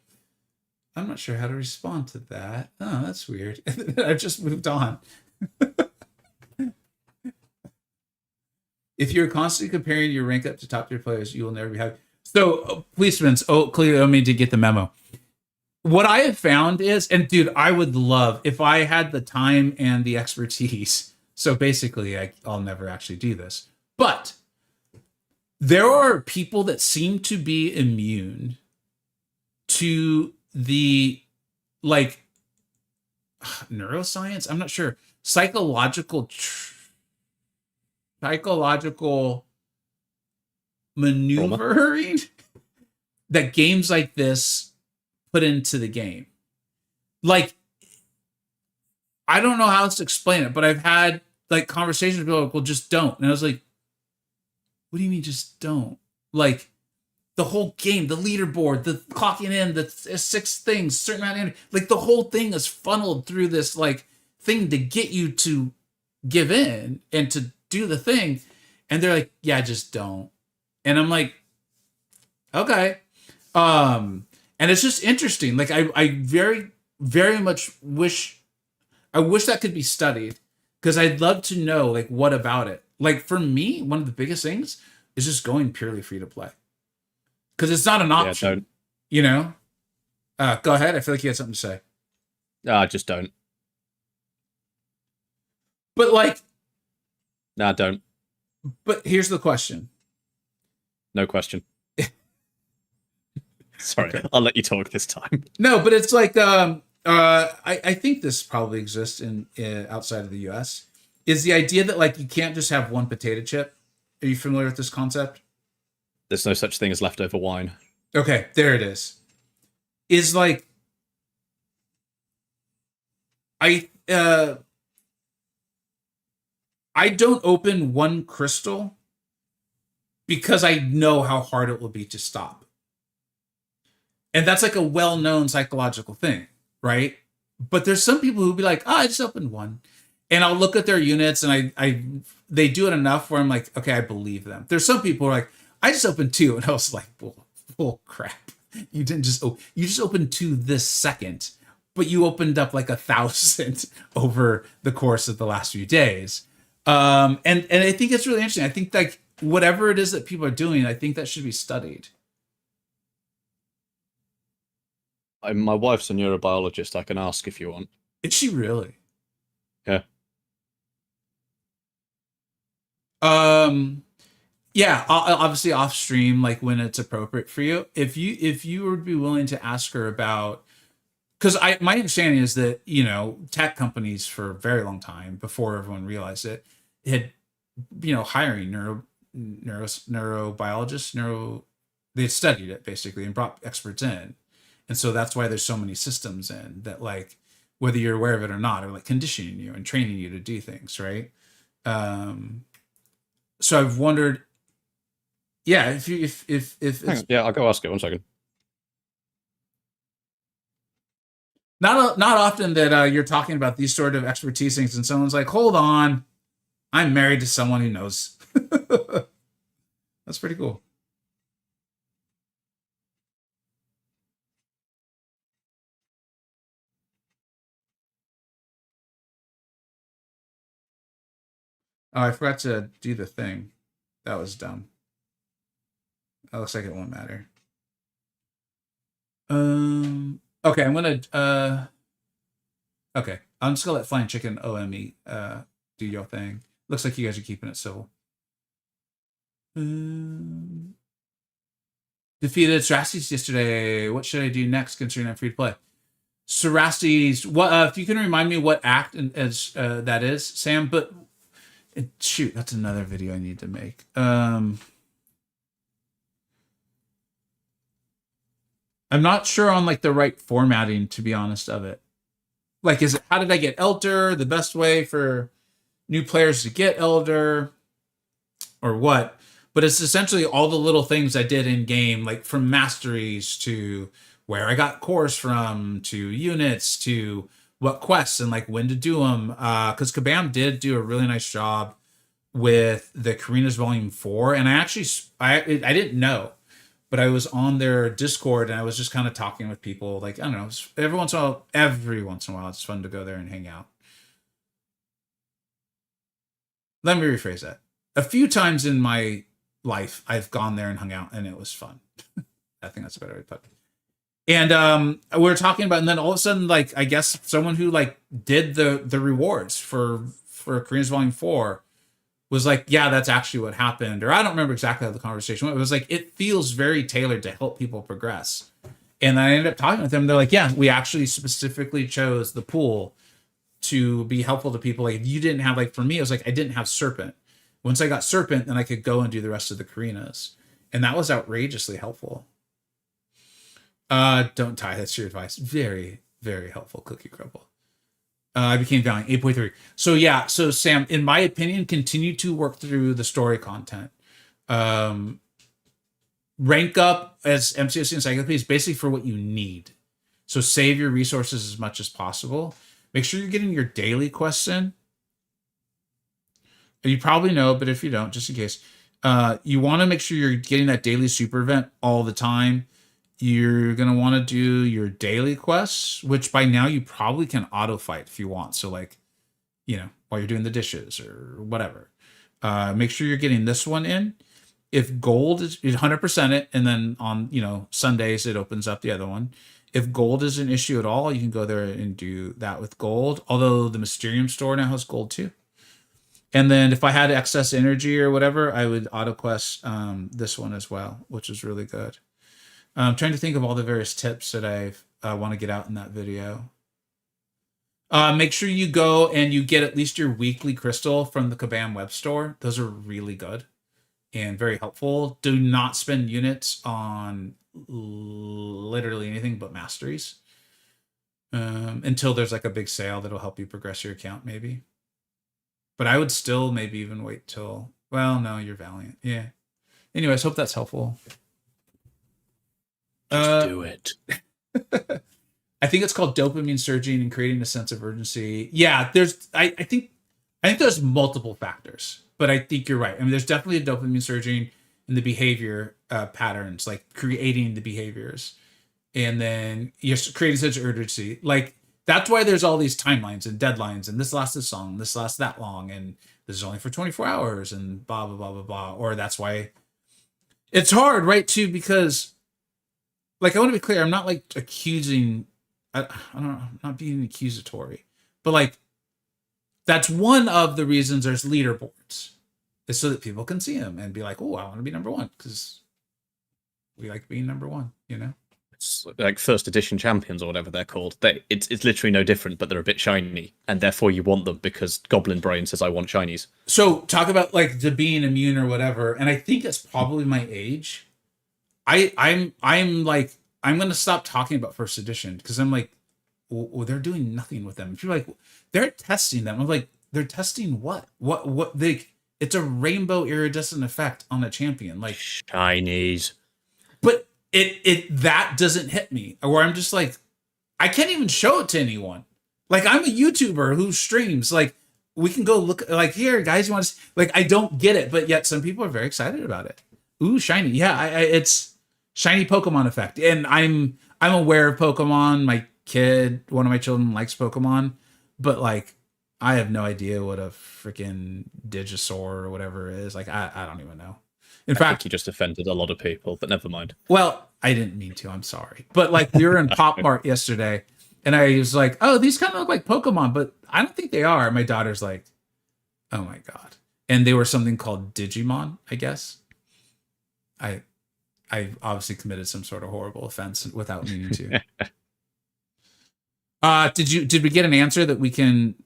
I'm not sure how to respond to that. Oh, that's weird. I've just moved on. If you're constantly comparing your rank up to top tier players, you will never be happy. So, policemen, clearly I mean to get the memo. What I have found is, and dude, I would love if I had the time and the expertise. So basically, I'll never actually do this. But there are people that seem to be immune to the, like, neuroscience? I'm not sure. Psychological maneuvering that games like this put into the game. Like, I don't know how else to explain it, but I've had like conversations with people like, well, just don't. And I was like, what do you mean just don't? Like, the whole game, the leaderboard, the clocking in, the 6 things, certain amount of energy, like the whole thing is funneled through this like thing to get you to give in and to do the thing. And they're like, yeah, just don't. And I'm like, okay. And it's just interesting. Like I very, very much wish that could be studied, because I'd love to know like what about it. Like for me, one of the biggest things is just going purely free to play. Because it's not an option. You know? Go ahead. I feel like you had something to say. Just don't. But like, don't. But here's the question. No question. Sorry, okay. I'll let you talk this time. No, but it's like I think this probably exists in outside of the US, is the idea that like you can't just have one potato chip Are you familiar with this concept? There's no such thing as leftover wine. Okay, there it is. Is like I I don't open one crystal because I know how hard it will be to stop. And that's like a well-known psychological thing, right? But there's some people who be like, "Oh, I just opened one." And I'll look at their units and they do it enough where I'm like, "Okay, I believe them." There's some people who are like, "I just opened two." And I was like, "Bull crap. You didn't just you just opened two this second, but you opened up like 1,000 over the course of the last few days." And I think it's really interesting. I think like whatever it is that people are doing, I think that should be studied. My wife's a neurobiologist. I can ask if you want. Is she really? Yeah. Yeah, obviously off stream, like when it's appropriate for you. If you would be willing to ask her about, because my understanding is that tech companies for a very long time before everyone realized it had hiring neurobiologists. They had studied it basically and brought experts in, and so that's why there's so many systems in that, like whether you're aware of it or not, are like conditioning you and training you to do things, right? So I've wondered, yeah, if it's Yeah, I'll go ask it 1 second. not often that you're talking about these sort of expertise things and someone's like, "Hold on, I'm married to someone who knows." That's pretty cool. Oh, I forgot to do the thing. That was dumb. That looks like it won't matter. Okay, I'm gonna okay. I'm just gonna let Flying Chicken OME do your thing. Looks like you guys are keeping it civil. Defeated Sarastes yesterday. What should I do next considering I'm free to play? Sarastes, what if you can remind me what act as that is, Sam? But shoot, that's another video I need to make. I'm not sure on like the right formatting, to be honest, of it. Like, is it how did I get Elder? The best way for new players to get Elder, or what? But it's essentially all the little things I did in game, like from masteries to where I got cores from, to units, to what quests and like when to do them. Because Kabam did do a really nice job with the Karina's Volume 4, and I didn't know, but I was on their Discord and I was just kind of talking with people. Like, I don't know, every once in a while, it's fun to go there and hang out. Let me rephrase that. A few times in my life, I've gone there and hung out, and it was fun. I think that's a better way to put it. And we were talking about, and then all of a sudden, like, I guess someone who like did the rewards for Korean's Volume 4 was like, yeah, that's actually what happened. Or I don't remember exactly how the conversation went. It was like, it feels very tailored to help people progress. And I ended up talking with them. They're like, yeah, we actually specifically chose the pool to be helpful to people. Like, if you didn't have, like, for me, it was like, I didn't have Serpent. Once I got Serpent, then I could go and do the rest of the Karinas. And that was outrageously helpful. Don't tie. That's your advice. Very, very helpful, Cookie Crumble. I became Valiant 8.3. So yeah, so Sam, in my opinion, continue to work through the story content. Rank up as MCoC Encyclopedia is basically for what you need. So save your resources as much as possible. Make sure you're getting your daily quests in. You probably know, but if you don't, just in case, you want to make sure you're getting that daily super event all the time. You're going to want to do your daily quests, which by now you probably can auto fight if you want. So like, while you're doing the dishes or whatever, make sure you're getting this one in. If gold is 100% it, and then on, Sundays, it opens up the other one. If gold is an issue at all, you can go there and do that with gold. Although the Mysterium store now has gold too. And then if I had excess energy or whatever, I would auto quest this one as well, which is really good. I'm trying to think of all the various tips that I want to get out in that video. Make sure you go and you get at least your weekly crystal from the Kabam web store. Those are really good. and very helpful. Do not spend units on literally anything but masteries until there's like a big sale that'll help you progress your account, maybe. But I would still maybe even wait till, well, no, you're Valiant. Yeah. Anyways, hope that's helpful. Just do it. I think it's called dopamine surging and creating a sense of urgency. Yeah, I think there's multiple factors, but I think you're right. I mean, there's definitely a dopamine surging in the behavior patterns, like creating the behaviors, and then you're creating such urgency. Like that's why there's all these timelines and deadlines, and this lasts this long, this lasts that long, and this is only for 24 hours, and blah blah blah blah blah. Or that's why it's hard, right? Too, because like I want to be clear, I'm not like accusing. I don't know, I'm not being accusatory, but like that's one of the reasons there's leaderboards, is so that people can see them and be like, oh, I want to be number one, because we like being number one, you know? It's like first edition champions or whatever they're called. It's literally no different, but they're a bit shiny, and therefore you want them because Goblin Brain says I want shinies. So talk about like the being immune or whatever, and I think it's probably my age. I'm like, I'm gonna stop talking about first edition because I'm like, well, they're doing nothing with them. If you're like, they're testing them. I'm like, they're testing what? What they? It's a rainbow iridescent effect on a champion, like shinies. But it that doesn't hit me, where I'm just like, I can't even show it to anyone. Like I'm a YouTuber who streams. Like we can go look. Like here, guys, you want to? Like I don't get it, but yet some people are very excited about it. Ooh, shiny. Yeah, it's shiny Pokemon effect, and I'm aware of Pokemon. My kid, one of my children, likes Pokemon, but like I have no idea what a freaking Digisaur or whatever it is. Like I don't even know. In fact, you just offended a lot of people, but never mind. Well, I didn't mean to. I'm sorry. But like we were in Pop Mart yesterday, and I was like, "Oh, these kind of look like Pokemon, but I don't think they are." My daughter's like, "Oh my god!" And they were something called Digimon, I guess. I obviously committed some sort of horrible offense without meaning to. Did we get an answer that we can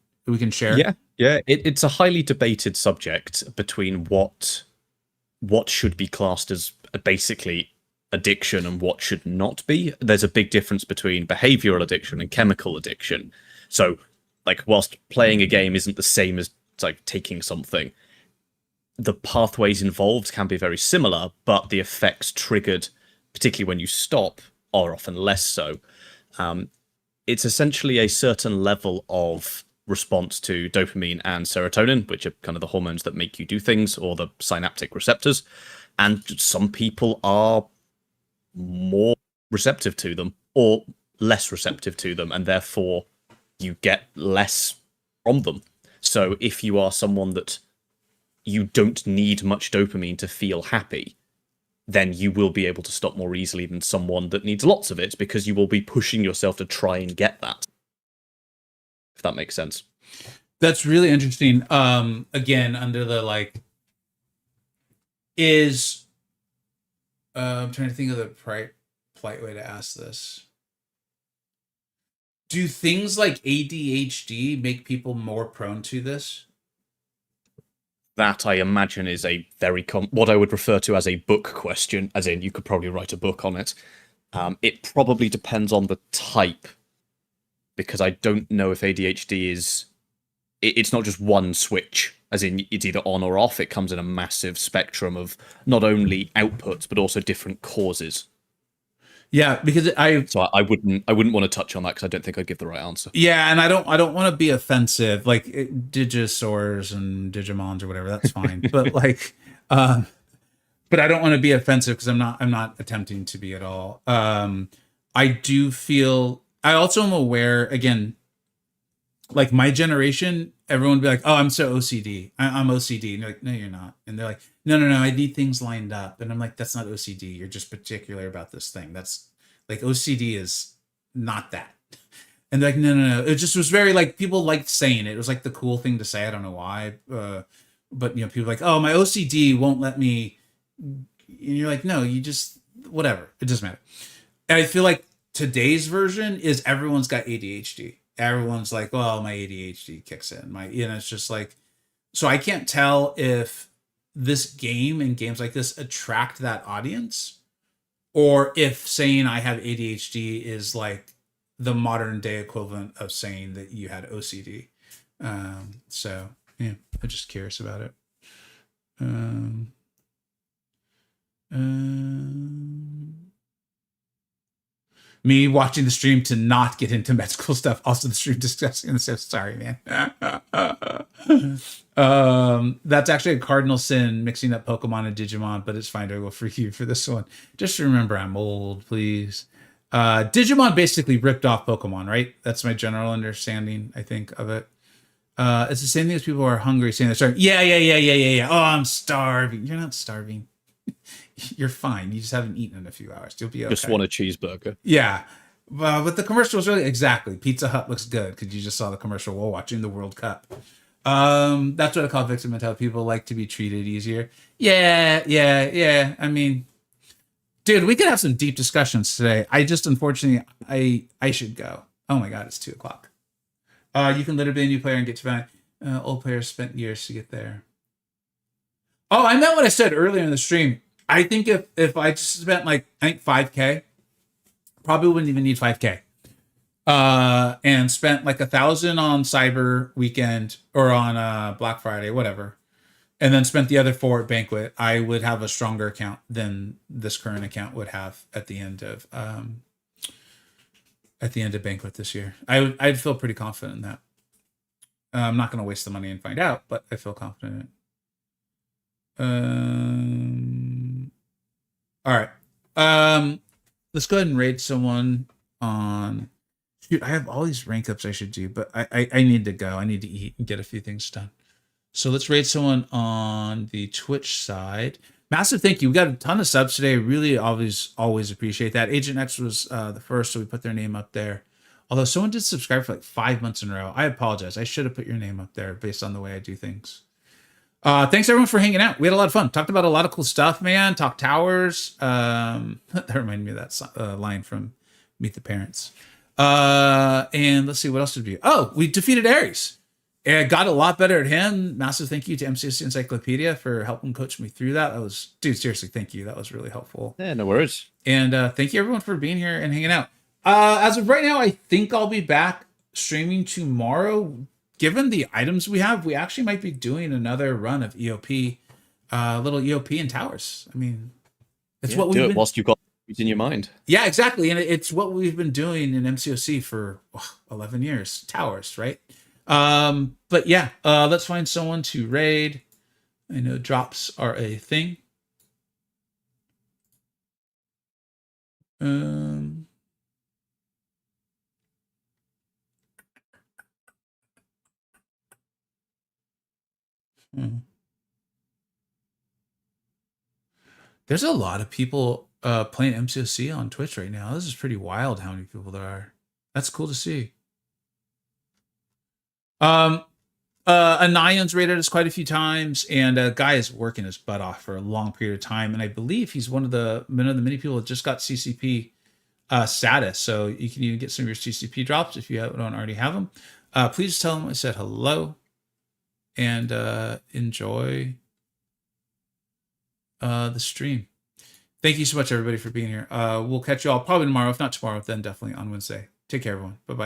share? Yeah. It's a highly debated subject between what should be classed as basically addiction and what should not be. There's a big difference between behavioral addiction and chemical addiction. So, like, whilst playing a game isn't the same as like taking something, the pathways involved can be very similar, but the effects triggered, particularly when you stop, are often less so. It's essentially a certain level of response to dopamine and serotonin, which are kind of the hormones that make you do things, or the synaptic receptors. And some people are more receptive to them or less receptive to them, and therefore you get less from them. So if you are someone that you don't need much dopamine to feel happy, then you will be able to stop more easily than someone that needs lots of it, because you will be pushing yourself to try and get that. If that makes sense. That's really interesting. Again, under the like, I'm trying to think of the polite way to ask this. Do things like ADHD make people more prone to this? That, I imagine, is a very what I would refer to as a book question, as in you could probably write a book on it. It probably depends on the type, because I don't know if ADHD is... It's not just one switch, as in it's either on or off. It comes in a massive spectrum of not only outputs, but also different causes. Yeah, because So I wouldn't want to touch on that because I don't think I'd give the right answer. Yeah, and I don't want to be offensive, like Digisaurs and Digimons or whatever. That's fine, but like, but I don't want to be offensive because I'm not attempting to be at all. I do feel. I also am aware, again, like my generation, everyone would be like, "Oh, I'm so OCD. I'm OCD," and you're like, "No, you're not." And they're like, No. I need things lined up," and I'm like, "That's not OCD. You're just particular about this thing. That's like OCD is not that." And they're like, No. It just was very like people liked saying it. It was like the cool thing to say. I don't know why, but people are like, "Oh, my OCD won't let me," and you're like, "No, you just whatever. It doesn't matter." And I feel like today's version is everyone's got ADHD. Everyone's like, "Well, my ADHD kicks in." It's just like, so I can't tell if this game and games like this attract that audience, or if saying I have ADHD is like the modern day equivalent of saying that you had OCD. So yeah, I'm just curious about it. Me watching the stream to not get into med school stuff. Also, the stream discussing the stuff. Sorry, man. That's actually a cardinal sin, mixing up Pokemon and Digimon, but it's fine to go for you for this one. Just remember, I'm old, please. Digimon basically ripped off Pokemon, right? That's my general understanding, I think, of it. It's the same thing as people who are hungry saying they're starving. Yeah. Oh, I'm starving. You're not starving. You're fine. You just haven't eaten in a few hours. You'll be okay. Just want a cheeseburger. Yeah. But the commercial was really exactly. Pizza Hut looks good because you just saw the commercial while watching the World Cup. That's what I call victim mentality. People like to be treated easier. Yeah. I mean, dude, we could have some deep discussions today. I just, unfortunately, I should go. Oh my God, it's 2:00. You can literally be a new player and get to find old players spent years to get there. Oh, I meant what I said earlier in the stream. I think if I just spent like, I think 5K, probably wouldn't even need 5K. And spent like 1,000 on Cyber Weekend or on Black Friday, whatever. And then spent the other 4 at Banquet, I would have a stronger account than this current account would have at the end of Banquet this year. I'd feel pretty confident in that. I'm not going to waste the money and find out, but I feel confident in it. All right. Let's go ahead and raid someone on. Shoot, I have all these rank ups I should do, but I need to go. I need to eat and get a few things done. So let's raid someone on the Twitch side. Massive thank you. We got a ton of subs today. Really always appreciate that. Agent X was the first, so we put their name up there. Although someone did subscribe for like 5 months in a row. I apologize. I should have put your name up there based on the way I do things. Thanks everyone for hanging out. We had a lot of fun. Talked about a lot of cool stuff, man. Talked towers. That reminded me of that line from Meet the Parents. And let's see, what else did we do? Oh, we defeated Ares. And got a lot better at him. Massive thank you to MCoC Encyclopedia for helping coach me through that. That was, dude, seriously, thank you. That was really helpful. Yeah, no worries. And thank you everyone for being here and hanging out. As of right now, I think I'll be back streaming tomorrow. Given the items we have, we actually might be doing another run of EOP, little EOP and towers. I mean, it's what we've been whilst you've got it in your mind. Yeah, exactly. And it's what we've been doing in MCoC for 11 years, towers, right? But yeah, let's find someone to raid. I know drops are a thing. There's a lot of people playing MCoC on Twitch right now. This is pretty wild how many people there are. That's cool to see. Anion's raided us quite a few times, and a guy is working his butt off for a long period of time, and I believe he's one of the many people that just got CCP status, so you can even get some of your CCP drops if you don't already have them. Please tell him I said hello, and enjoy the stream. Thank you so much, everybody, for being here. We'll catch you all probably tomorrow. If not tomorrow, then definitely on Wednesday. Take care, everyone. Bye-bye.